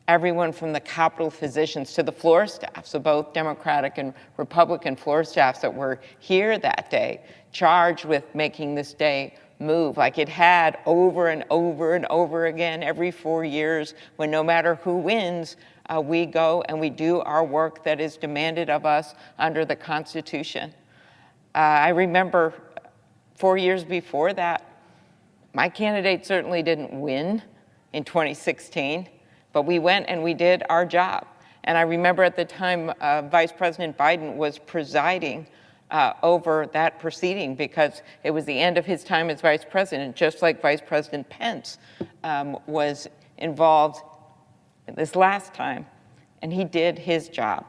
Everyone from the Capitol physicians to the floor staff, so both Democratic and Republican floor staffs that were here that day, charged with making this day move like it had over and over and over again every 4 years, when no matter who wins, we go and we do our work that is demanded of us under the Constitution. I remember 4 years before that, my candidate certainly didn't win in 2016, but we went and we did our job. And I remember at the time, Vice President Biden was presiding over that proceeding because it was the end of his time as vice president, just like Vice President Pence was involved this last time, and he did his job.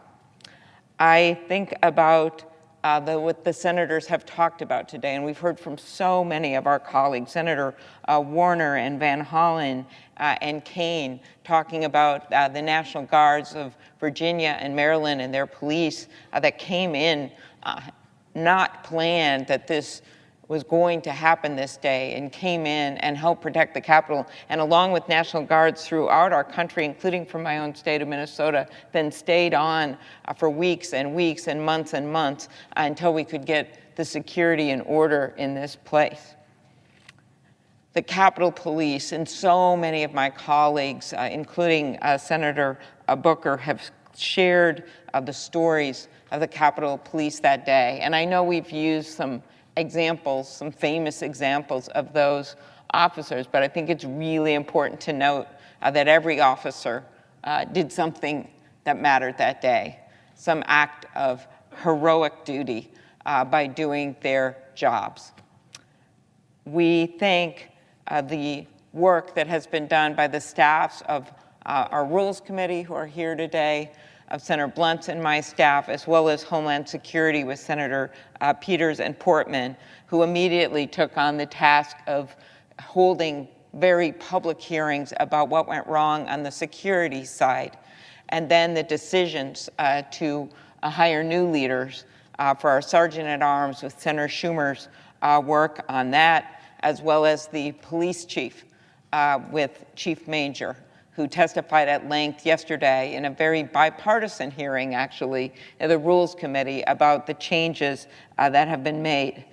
I think about what the senators have talked about today, and we've heard from so many of our colleagues, Senator Warner and Van Hollen and Kaine, talking about the National Guards of Virginia and Maryland and their police that came in not planned that this was going to happen this day and came in and helped protect the Capitol, and along with National Guards throughout our country, including from my own state of Minnesota, then stayed on for weeks and weeks and months until we could get the security and order in this place. The Capitol Police and so many of my colleagues, including Senator Booker, have shared the stories of the Capitol Police that day. And I know we've used some examples, some famous examples of those officers, but I think it's really important to note that every officer did something that mattered that day, some act of heroic duty by doing their jobs. We thank the work that has been done by the staffs of our Rules Committee who are here today, of Senator Blunt and my staff, as well as Homeland Security with Senator Peters and Portman, who immediately took on the task of holding very public hearings about what went wrong on the security side, and then the decisions to hire new leaders for our Sergeant at Arms with Senator Schumer's work on that, as well as the police chief with Chief Major, who testified at length yesterday in a very bipartisan hearing, actually, in the Rules Committee about the changes that have been made,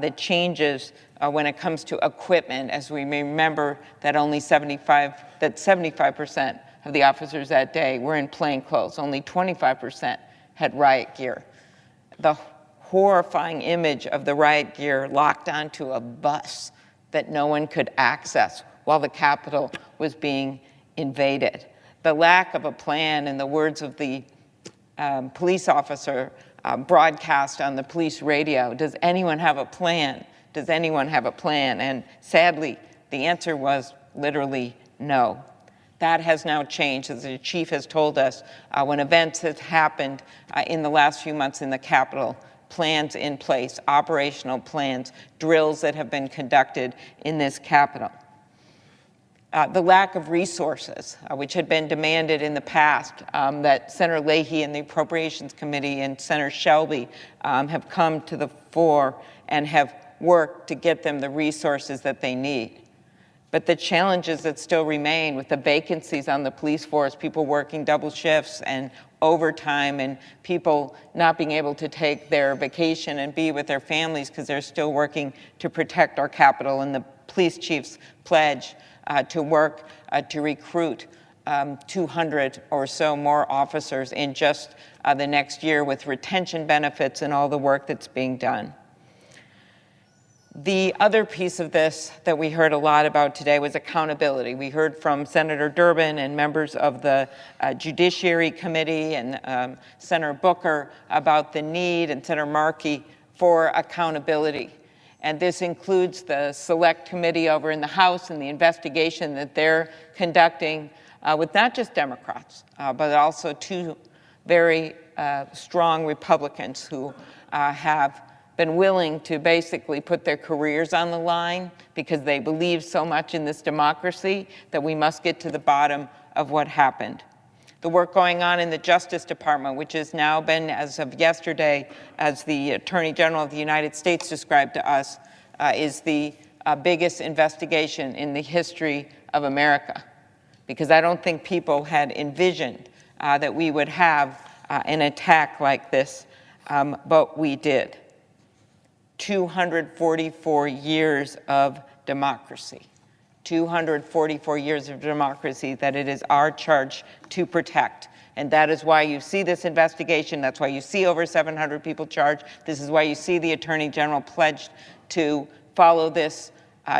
the changes when it comes to equipment, as we may remember that 75% of the officers that day were in plain clothes. Only 25% had riot gear. The horrifying image of the riot gear locked onto a bus that no one could access while the Capitol was being invaded. The lack of a plan, in the words of the police officer broadcast on the police radio, does anyone have a plan? Does anyone have a plan? And sadly, the answer was literally no. That has now changed, as the chief has told us, when events have happened in the last few months in the Capitol, plans in place, operational plans, drills that have been conducted in this Capitol. The lack of resources, which had been demanded in the past, that Senator Leahy and the Appropriations Committee and Senator Shelby have come to the fore and have worked to get them the resources that they need. But the challenges that still remain with the vacancies on the police force, people working double shifts and overtime, and people not being able to take their vacation and be with their families because they're still working to protect our capital, and the police chief's pledge to work to recruit 200 or so more officers in just the next year with retention benefits and all the work that's being done. The other piece of this that we heard a lot about today was accountability. We heard from Senator Durbin and members of the Judiciary Committee and Senator Booker about the need, and Senator Markey, for accountability. And this includes the Select Committee over in the House and the investigation that they're conducting with not just Democrats, but also two very strong Republicans who have been willing to basically put their careers on the line because they believe so much in this democracy that we must get to the bottom of what happened. The work going on in the Justice Department, which has now been, as of yesterday, as the Attorney General of the United States described to us, is the biggest investigation in the history of America. Because I don't think people had envisioned that we would have an attack like this, but we did. 244 years of democracy. 244 years of democracy that it is our charge to protect. And that is why you see this investigation. That's why you see over 700 people charged. This is why you see the Attorney General pledged to follow this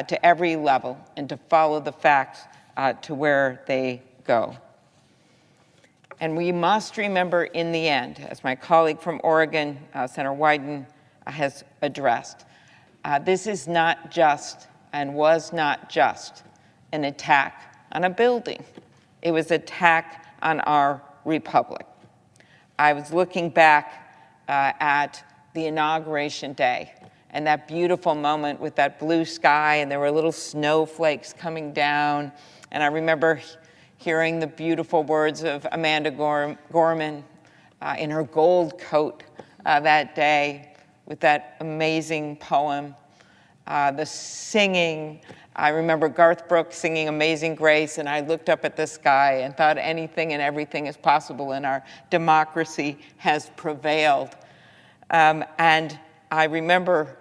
to every level and to follow the facts to where they go. And we must remember in the end, as my colleague from Oregon, Senator Wyden, has addressed, this is not just and was not just an attack on a building. It was an attack on our republic. I was looking back at the inauguration day and that beautiful moment with that blue sky, and there were little snowflakes coming down. And I remember hearing the beautiful words of Amanda Gorman in her gold coat that day with that amazing poem. The singing, I remember Garth Brooks singing Amazing Grace, and I looked up at the sky and thought anything and everything is possible, and our democracy has prevailed. And I remember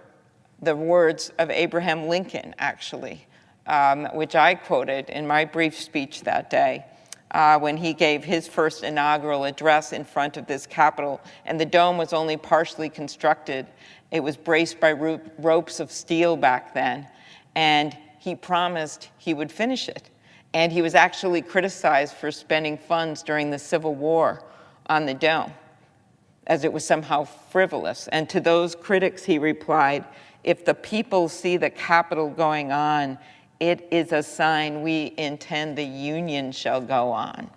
the words of Abraham Lincoln, actually, which I quoted in my brief speech that day when he gave his first inaugural address in front of this Capitol, and the dome was only partially constructed. It was braced by ropes of steel back then, and he promised he would finish it. And he was actually criticized for spending funds during the Civil War on the dome, as it was somehow frivolous. And to those critics, he replied, "If the people see the Capitol going on, it is a sign we intend the Union shall go on."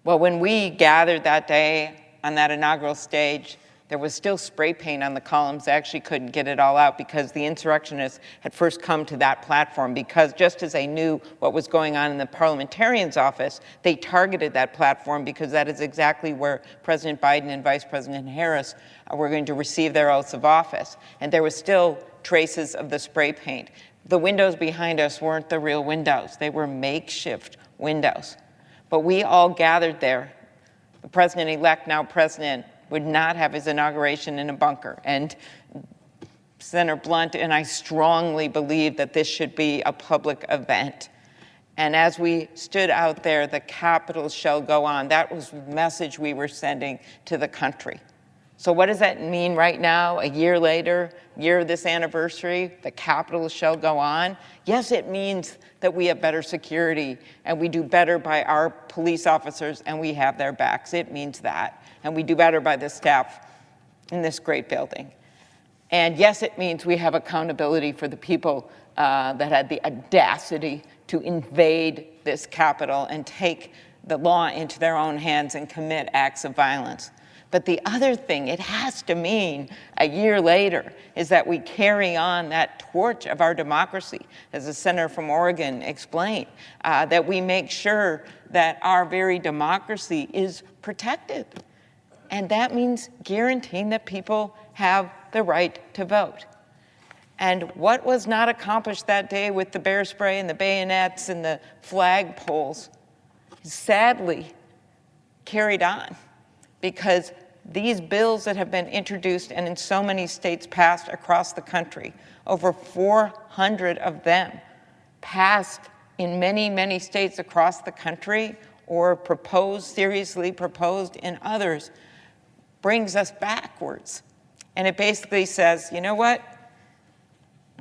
Well, when we gathered that day on that inaugural stage, there was still spray paint on the columns. They actually couldn't get it all out because the insurrectionists had first come to that platform, because just as they knew what was going on in the parliamentarian's office, they targeted that platform because that is exactly where President Biden and Vice President Harris were going to receive their oaths of office. And there was still traces of the spray paint. The windows behind us weren't the real windows. They were makeshift windows. But we all gathered there. The president-elect, now president, would not have his inauguration in a bunker. And Senator Blunt and I strongly believe that this should be a public event. And as we stood out there, the Capitol shall go on. That was the message we were sending to the country. So what does that mean right now, a year later, year of this anniversary, the Capitol shall go on? Yes, it means that we have better security and we do better by our police officers and we have their backs. It means that. And we do better by the staff in this great building. And yes, it means we have accountability for the people that had the audacity to invade this Capitol and take the law into their own hands and commit acts of violence. But the other thing it has to mean a year later is that we carry on that torch of our democracy, as the senator from Oregon explained, that we make sure that our very democracy is protected. And that means guaranteeing that people have the right to vote. And what was not accomplished that day with the bear spray and the bayonets and the flagpoles sadly carried on, because these bills that have been introduced and in so many states passed across the country, over 400 of them passed in many, many states across the country, or proposed, seriously proposed in others, brings us backwards. And it basically says, you know what?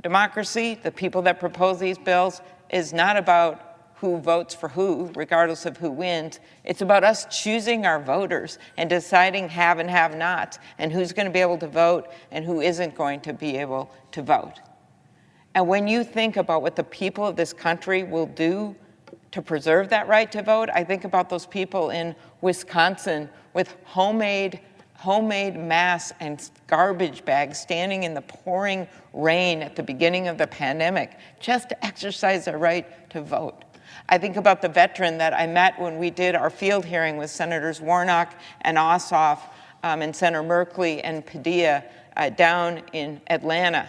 Democracy, the people that propose these bills, is not about who votes for who, regardless of who wins. It's about us choosing our voters and deciding have and have nots, and who's going to be able to vote and who isn't going to be able to vote. And when you think about what the people of this country will do to preserve that right to vote, I think about those people in Wisconsin with homemade masks and garbage bags standing in the pouring rain at the beginning of the pandemic just to exercise their right to vote. I think about the veteran that I met when we did our field hearing with Senators Warnock and Ossoff and Senator Merkley and Padilla down in Atlanta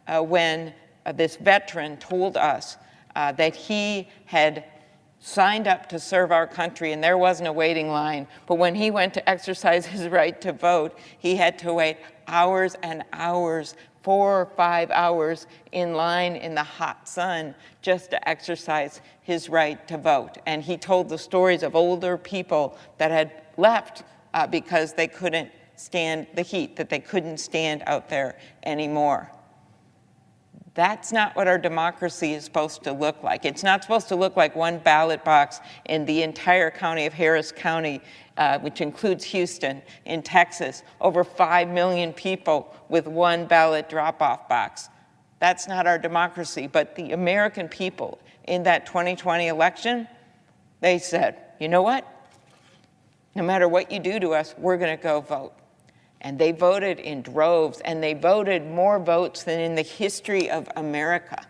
when this veteran told us that he had signed up to serve our country and there wasn't a waiting line, but when he went to exercise his right to vote, he had to wait hours and hours, 4 or 5 hours in line in the hot sun just to exercise his right to vote. And he told the stories of older people that had left because they couldn't stand the heat, that they couldn't stand out there anymore. That's not what our democracy is supposed to look like. It's not supposed to look like one ballot box in the entire county of Harris County, which includes Houston, in Texas, over 5 million people with one ballot drop-off box. That's not our democracy. But the American people in that 2020 election, they said, you know what? No matter what you do to us, we're going to go vote. And they voted in droves, and they voted more votes than in the history of America.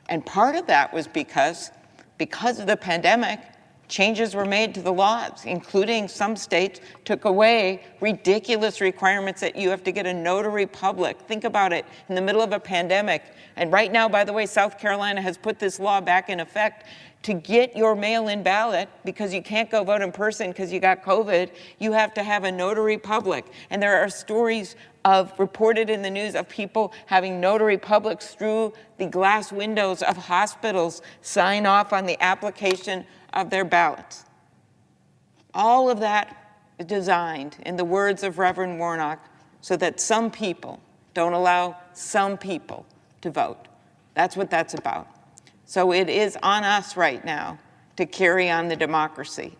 And part of that was because of the pandemic, changes were made to the laws, including some states took away ridiculous requirements that you have to get a notary public. Think about it, in the middle of a pandemic. And right now, by the way, South Carolina has put this law back in effect. To get your mail-in ballot, because you can't go vote in person because you got COVID, you have to have a notary public. And there are stories reported in the news of people having notary publics through the glass windows of hospitals sign off on the application of their ballots. All of that is designed, in the words of Reverend Warnock, so that some people don't allow some people to vote. That's what that's about. So it is on us right now to carry on the democracy.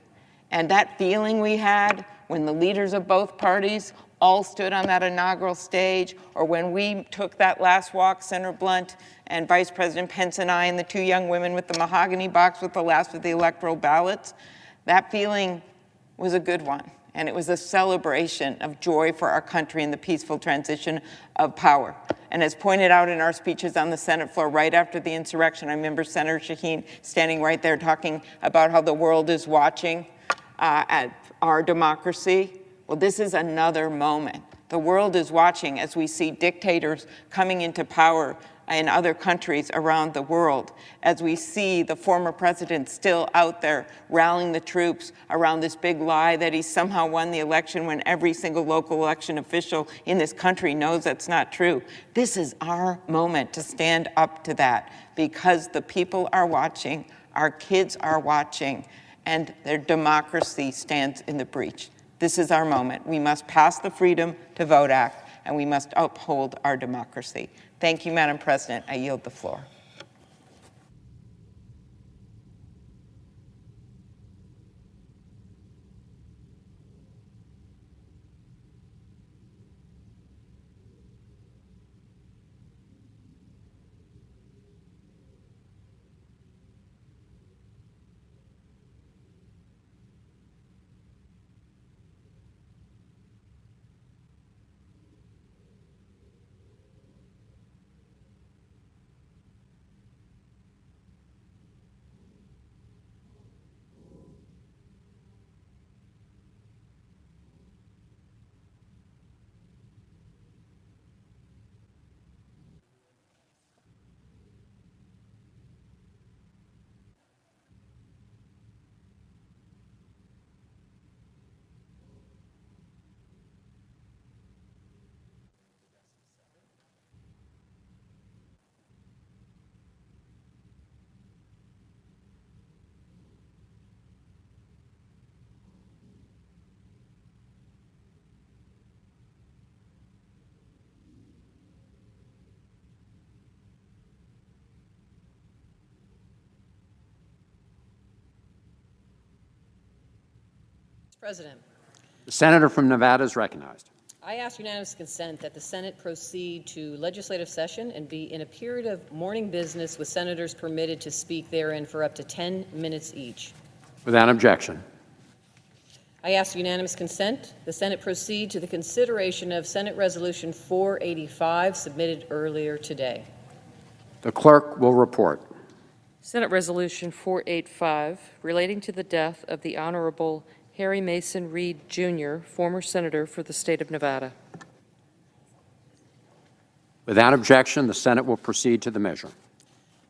And that feeling we had when the leaders of both parties all stood on that inaugural stage, or when we took that last walk, Senator Blunt and Vice President Pence and I, and the 2 young women with the mahogany box with the last of the electoral ballots, that feeling was a good one. And it was a celebration of joy for our country and the peaceful transition of power. And as pointed out in our speeches on the Senate floor right after the insurrection, I remember Senator Shaheen standing right there talking about how the world is watching at our democracy. Well, this is another moment. The world is watching as we see dictators coming into power in other countries around the world, as we see the former president still out there rallying the troops around this big lie that he somehow won the election when every single local election official in this country knows that's not true. This is our moment to stand up to that, because the people are watching, our kids are watching, and their democracy stands in the breach. This is our moment. We must pass the Freedom to Vote Act, and we must uphold our democracy. Thank you, Madam President. I yield the floor. President, The senator from Nevada is recognized. I ask unanimous consent that the Senate proceed to legislative session and be in a period of morning business with senators permitted to speak therein for up to 10 minutes each. Without objection. I ask unanimous consent the Senate proceed to the consideration of Senate Resolution 485 submitted earlier today. The clerk will report. Senate Resolution 485, relating to the death of the Honorable Harry Mason Reed, Jr., former senator for the state of Nevada. Without objection, the Senate will proceed to the measure.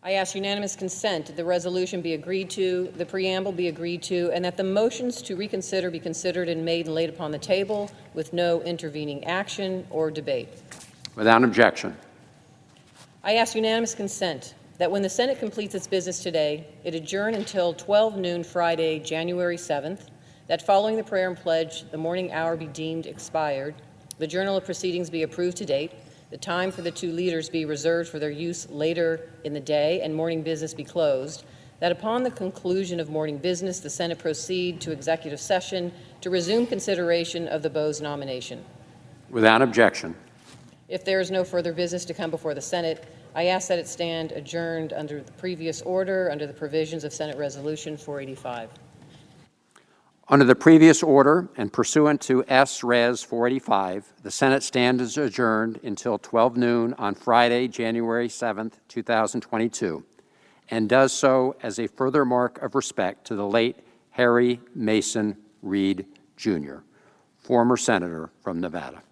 I ask unanimous consent that the resolution be agreed to, the preamble be agreed to, and that the motions to reconsider be considered and made and laid upon the table with no intervening action or debate. Without objection. I ask unanimous consent that when the Senate completes its business today, it adjourn until 12 noon Friday, January 7th, that following the prayer and pledge, the morning hour be deemed expired, the journal of proceedings be approved to date, the time for the two leaders be reserved for their use later in the day, and morning business be closed, that upon the conclusion of morning business, the Senate proceed to executive session to resume consideration of the Bose nomination. Without objection. If there is no further business to come before the Senate, I ask that it stand adjourned under the previous order, under the provisions of Senate Resolution 485. Under the previous order and pursuant to S. Res. 485, the Senate stands adjourned until 12 noon on Friday, January 7th, 2022, and does so as a further mark of respect to the late Harry Mason Reed, Jr., former senator from Nevada.